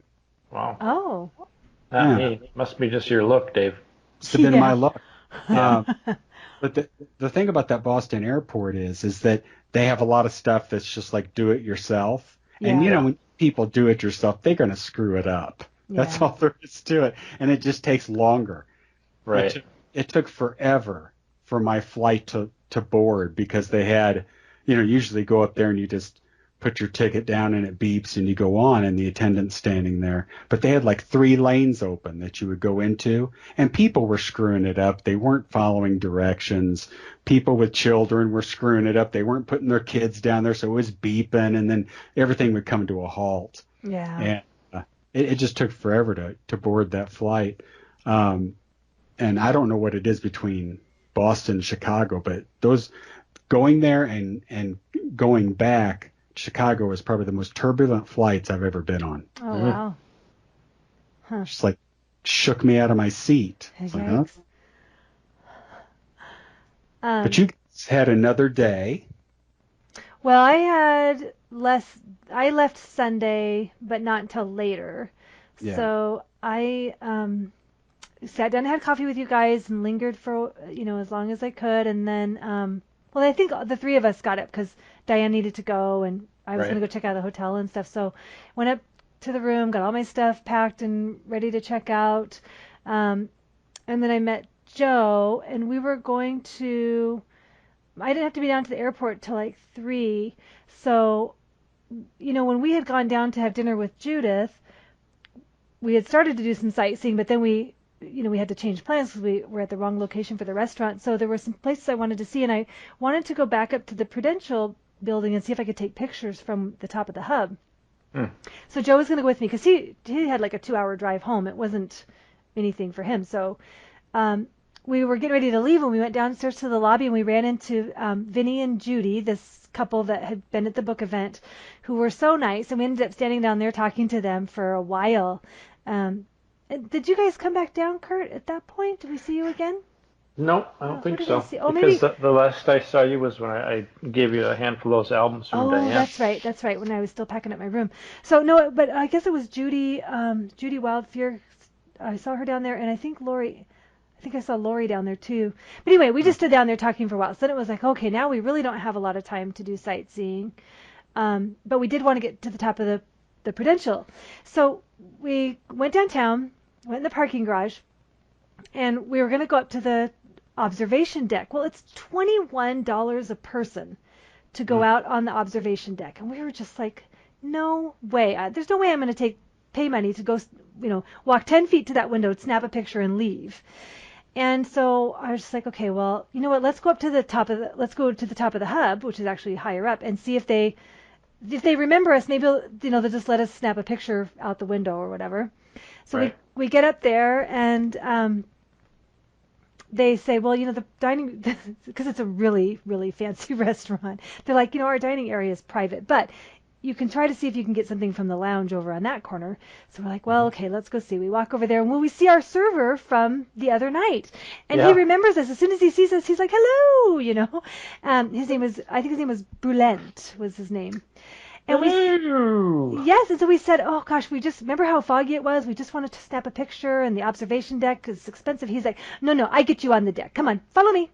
Wow. Oh. Not me. It must be just your look, Dave. Must have been my luck. But the thing about that Boston airport is that they have a lot of stuff that's just like do it yourself. Yeah. And when people do it yourself, they're going to screw it up. Yeah. That's all there is to it. And it just takes longer. Right. It took forever for my flight to board because they had, usually go up there and you just put your ticket down and it beeps and you go on and the attendant's standing there. But they had 3 lanes open that you would go into and people were screwing it up. They weren't following directions. People with children were screwing it up. They weren't putting their kids down there. So it was beeping and then everything would come to a halt. Yeah. And it just took forever to board that flight. And I don't know what it is between Boston and Chicago, but those going there and going back, Chicago was probably the most turbulent flights I've ever been on. Oh, wow. Huh. Just shook me out of my seat. It's like, huh? But you guys had another day. Well, I left Sunday, but not until later. Yeah. So I sat down and had coffee with you guys and lingered for, as long as I could. And then, I think the 3 of us got up because Diane needed to go and I was going to go check out the hotel and stuff. So went up to the room, got all my stuff packed and ready to check out. And then I met Joe and we were going to, I didn't have to be down to the airport till 3. So, when we had gone down to have dinner with Judith, we had started to do some sightseeing, but then we we had to change plans because we were at the wrong location for the restaurant. So there were some places I wanted to see, and I wanted to go back up to the Prudential building and see if I could take pictures from the top of the hub. So Joe was going to go with me because he had like a 2-hour drive home. It wasn't anything for him. So we were getting ready to leave, and we went downstairs to the lobby, and we ran into Vinny and Judy, this couple that had been at the book event, who were so nice, and we ended up standing down there talking to them for a while. Did you guys come back down, Kurt, at that point? Did we see you again? No, I don't think so. Oh, because maybe the last I saw you was when I gave you a handful of those albums from Diane. That's right, when I was still packing up my room. So no, but I guess it was Judy Wildfear. I saw her down there, and I think I saw Lori down there too. But anyway, we just stood down there talking for a while. So then it was like, okay, now we really don't have a lot of time to do sightseeing. But we did want to get to the top of the Prudential. So we went downtown, went in the parking garage, and we were going to go up to the observation deck. Well, it's $21 a person to go out on the observation deck. And we were just like, no way. There's no way I'm going to pay money to go, walk 10 feet to that window, snap a picture, and leave. And so I was just like, okay, well, you know what? Let's go to the top of the hub, which is actually higher up, and see if they remember us. Maybe they'll just let us snap a picture out the window or whatever. So we get up there, and they say, well, the dining, because it's a really, really fancy restaurant. They're like, our dining area is private, but you can try to see if you can get something from the lounge over on that corner. So we're like, well, okay, let's go see. We walk over there, and we see our server from the other night, and he remembers us. As soon as he sees us, he's like, hello, his name was Brulent was his name. And yes, and so we said, oh gosh, we just remember how foggy it was. We just wanted to snap a picture, and the observation deck is expensive. He's like, no, I get you on the deck. Come on, follow me.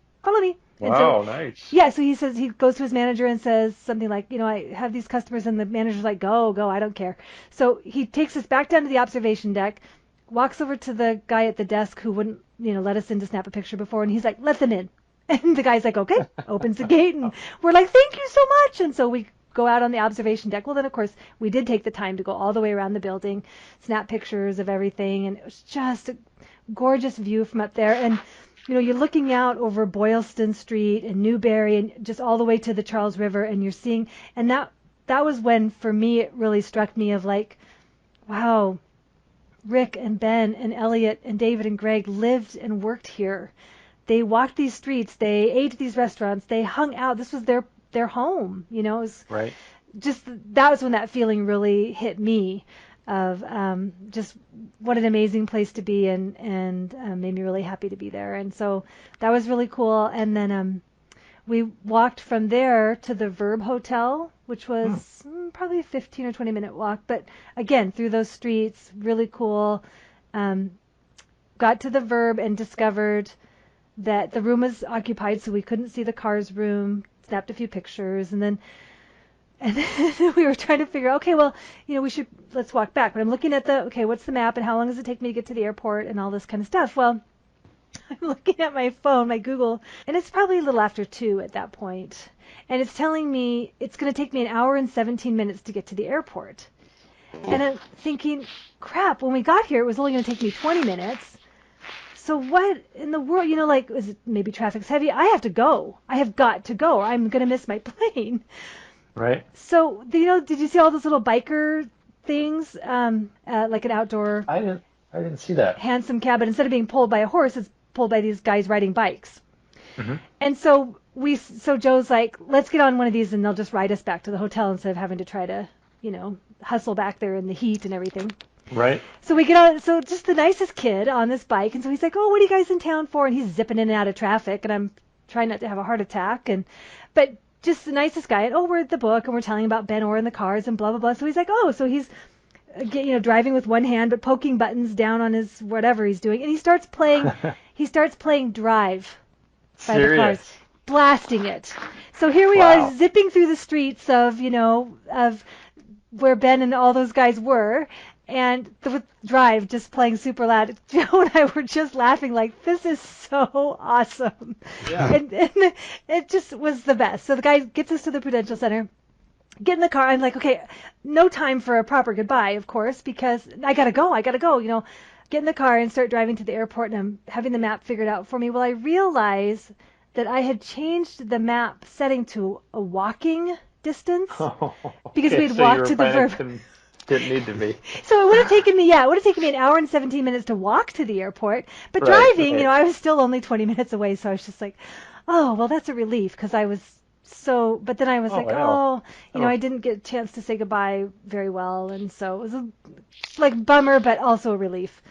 Wow, nice. Yeah, so he goes to his manager and says something like, I have these customers, and the manager's like, go, I don't care. So he takes us back down to the observation deck, walks over to the guy at the desk who wouldn't, let us in to snap a picture before, and he's like, let them in. And the guy's like, okay, opens the gate, and we're like, thank you so much. And so we go out on the observation deck. Well, then, of course, we did take the time to go all the way around the building, snap pictures of everything, and it was just a gorgeous view from up there. And, you're looking out over Boylston Street and Newberry and just all the way to the Charles River, and you're seeing, and that was when, for me, it really struck me of like, wow, Rick and Ben and Elliot and David and Greg lived and worked here. They walked these streets, they ate at these restaurants, they hung out. This was their home, it was right. Just that was when that feeling really hit me of just what an amazing place to be, and made me really happy to be there. And so that was really cool. And then we walked from there to the Verb Hotel, which was probably a 15 or 20 minute walk, but again, through those streets, really cool. Got to the Verb and discovered that the room was occupied, so we couldn't see the Cars room. Snapped a few pictures, and then we were trying to figure out, okay, well, let's walk back. But I'm looking at what's the map, and how long does it take me to get to the airport, and all this kind of stuff. Well, I'm looking at my phone, my Google, and it's probably a little after 2 at that point, and it's telling me it's going to take me 1 hour and 17 minutes to get to the airport. And I'm thinking, crap, when we got here, it was only going to take me 20 minutes. So what in the world, is it maybe traffic's heavy? I have to go. I have got to go, or I'm going to miss my plane. Right. So, did you see all those little biker things, like an outdoor? I didn't see that. Handsome cabin. Instead of being pulled by a horse, it's pulled by these guys riding bikes. Mm-hmm. And so Joe's like, let's get on one of these, and they'll just ride us back to the hotel instead of having to try to, hustle back there in the heat and everything. Right. So we get on, so just the nicest kid on this bike, and so he's like, oh, what are you guys in town for? And he's zipping in and out of traffic, and I'm trying not to have a heart attack, but just the nicest guy. And we're at the book, and we're telling about Ben Orr and the Cars and blah blah blah. So he's like, so he's driving with one hand but poking buttons down on his whatever he's doing, and he starts playing Drive by the Cars, blasting it. So here we are zipping through the streets of where Ben and all those guys were, and the Drive just playing super loud. Joe and I were just laughing like, this is so awesome. Yeah. And it just was the best. So the guy gets us to the Prudential Center, get in the car. I'm like, okay, no time for a proper goodbye, of course, because I gotta go. get in the car and start driving to the airport, and I'm having the map figured out for me. Well, I realize that I had changed the map setting to a walking distance because Okay, we'd so you walked were to the finding verb. didn't need to be. So it would have taken me, it would have taken me an hour and 17 minutes to walk to the airport. But Right, driving, right. I was still only 20 minutes away. So I was just like, oh, well, that's a relief because I was but then I was like, I know. oh, I didn't get a chance to say goodbye very well. And so it was like bummer, but also a relief.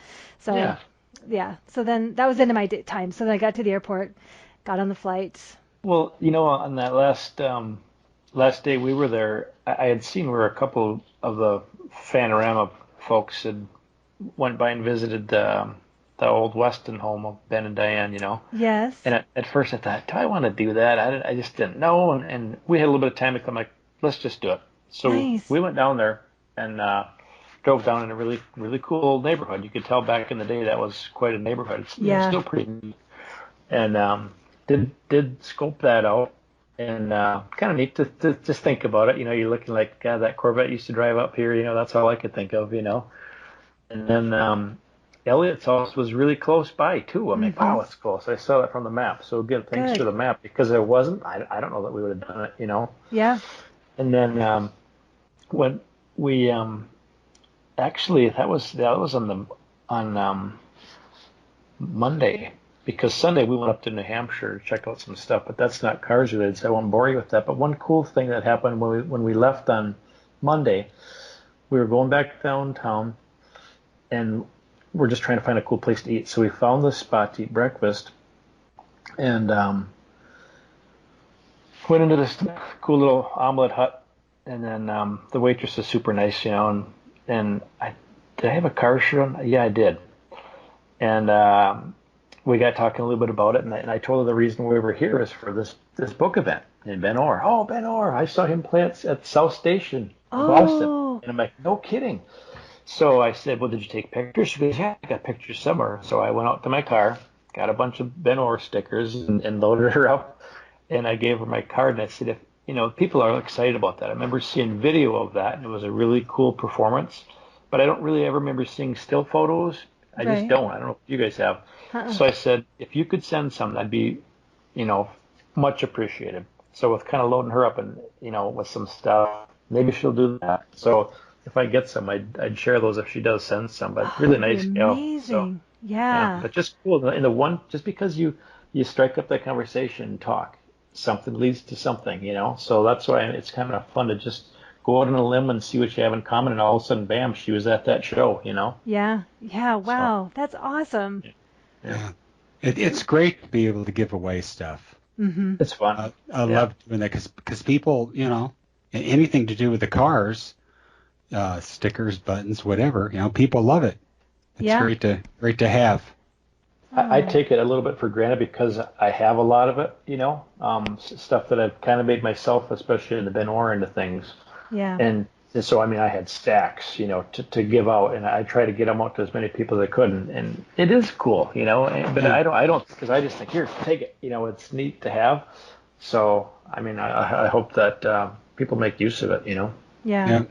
So, yeah. So then that was the end of my time. So then I got to the airport, got on the flight. Well, on that last day we were there, I had seen where a couple of the Fanorama folks had went by and visited the old Weston home of Ben and Diane, Yes. And at first I thought, do I want to do that? I just didn't know, and we had a little bit of time. I'm like, let's just do it. So Nice. we went down there and drove down in a really, really cool neighborhood. You could tell back in the day that was quite a neighborhood. It's still pretty neat. And did scope that out, and kind of neat to just think about it. You're looking like, God, that Corvette used to drive up here. That's all I could think of. And then Elliot's house was really close by too. I'm like, wow, it's close. I saw that from the map. So again, thanks for the map, because there wasn't. I don't know that we would have done it. Yeah. And then when we actually that was on Monday, because Sunday we went up to New Hampshire to check out some stuff, but that's not cars related, so I won't bore you with that. But one cool thing that happened when we left on Monday, we were going back downtown, and we're just trying to find a cool place to eat. So we found this spot to eat breakfast, and went into this cool little omelet hut, and then the waitress is super nice, and did I have a car shirt on? Yeah, I did. And we got talking a little bit about it, and I told her the reason we were here is for this book event in Ben Orr. Oh, Ben Orr, I saw him play at South Station in Boston. And I'm like, no kidding. So I said, well, did you take pictures? She goes, yeah, I got pictures somewhere. So I went out to my car, got a bunch of Ben Orr stickers, and loaded her up. And I gave her my card, and I said, if people are excited about that. I remember seeing video of that, and it was a really cool performance. But I don't really ever remember seeing still photos. I just don't. I don't know if you guys have. So I said, if you could send some, that'd be, much appreciated. So with kind of loading her up and, with some stuff, maybe she'll do that. So if I get some, I'd share those if she does send some. But really nice gal. Amazing. So, yeah. But just cool. Just because you strike up that conversation and talk, something leads to something, So that's why it's kind of fun to just go out on a limb and see what you have in common, and all of a sudden, bam, she was at that show, Yeah. Wow. So, that's awesome. Yeah. It's great to be able to give away stuff. Mm-hmm. It's fun. I love doing that because people, anything to do with the cars, stickers, buttons, whatever, people love it. It's great to have. I take it a little bit for granted because I have a lot of it, stuff that I've kind of made myself, especially in the Ben Orr into things. Yeah. And so, I had stacks, to give out, and I try to get them out to as many people as I could, and it is cool, but I don't, because I just think, here, take it, it's neat to have. So, I hope that people make use of it, Yeah.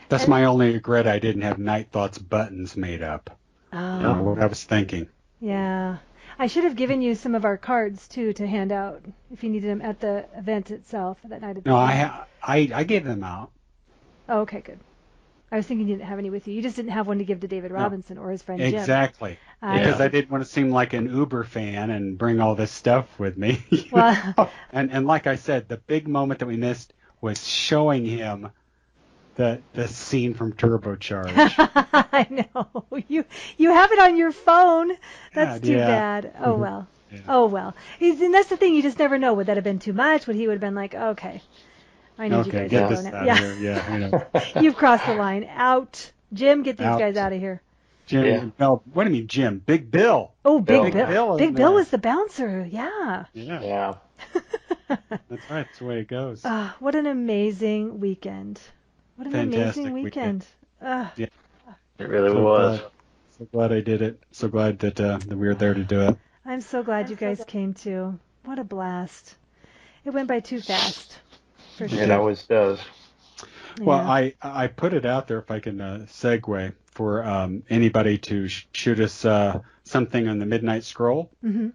That's my only regret. I didn't have Night Thoughts buttons made up. Oh. What I was thinking. Yeah. I should have given you some of our cards, too, to hand out if you needed them at the event itself that night. No, I gave them out. Oh, okay, good. I was thinking you didn't have any with you. You just didn't have one to give to David Robinson or his friend Jim. Exactly. Because I didn't want to seem like an Uber fan and bring all this stuff with me. Well, and like I said, the big moment that we missed was showing him the scene from Turbocharge. I know. You have it on your phone. That's too bad. Oh, well. Yeah. Oh, well. And that's the thing. You just never know. Would that have been too much? Would he would have been like, okay, I need you guys to go now. Yeah. Yeah, I know. You've crossed the line. Out. Jim, get these guys out of here. Jim, yeah. No, what do you mean, Jim? Big Bill. Oh, Big Bill. Big Bill was the bouncer. Yeah. Yeah. That's right. That's the way it goes. What an amazing weekend. What an Fantastic amazing weekend. Yeah. It really was. So glad I did it. So glad that we were there to do it. I'm so glad you guys came too. What a blast. It went by too fast. For sure. It always does. Well, Yeah. I put it out there if I can segue for anybody to shoot us something on the Midnight Scroll. Mm-hmm.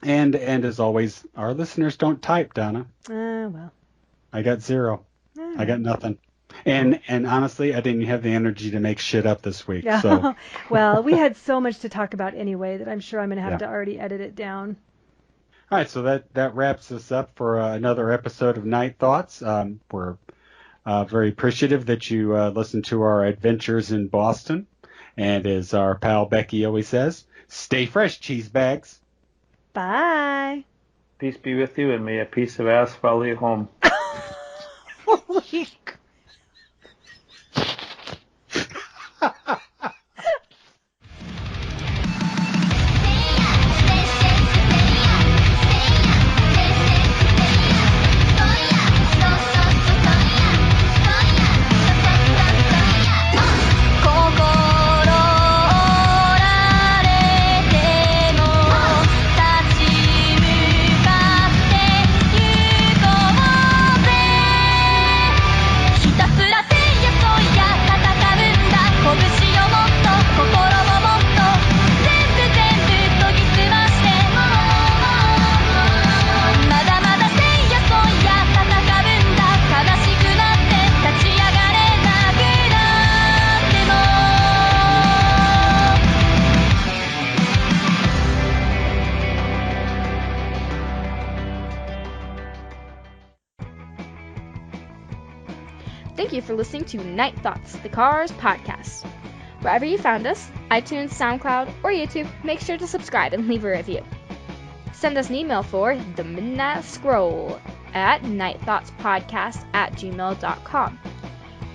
And as always, our listeners don't type, Donna. Well. I got 0. All I got right. nothing. And honestly, I didn't have the energy to make shit up this week. Yeah. So Well, we had so much to talk about anyway that I'm sure I'm going to have Yeah. to already edit it down. All right, so that wraps us up for another episode of Night Thoughts. We're very appreciative that you listened to our adventures in Boston. And as our pal Becky always says, stay fresh, cheese bags. Bye. Peace be with you, and may a piece of ass follow you home. Holy Thank you for listening to Night Thoughts, the Cars podcast. Wherever you found us, iTunes, SoundCloud, or YouTube, make sure to subscribe and leave a review. Send us an email for the Midnight Scroll at nightthoughtspodcast@gmail.com.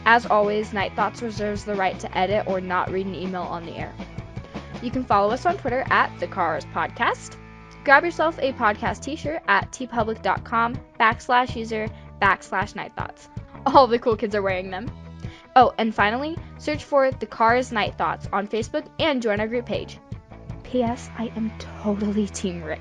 As always, Night Thoughts reserves the right to edit or not read an email on the air. You can follow us on Twitter at The Cars Podcast. Grab yourself a podcast t-shirt at tpublic.com/user/nightthoughts. All the cool kids are wearing them. Oh, and finally, search for The Cars Night Thoughts on Facebook and join our group page. P.S. I am totally Team Rick.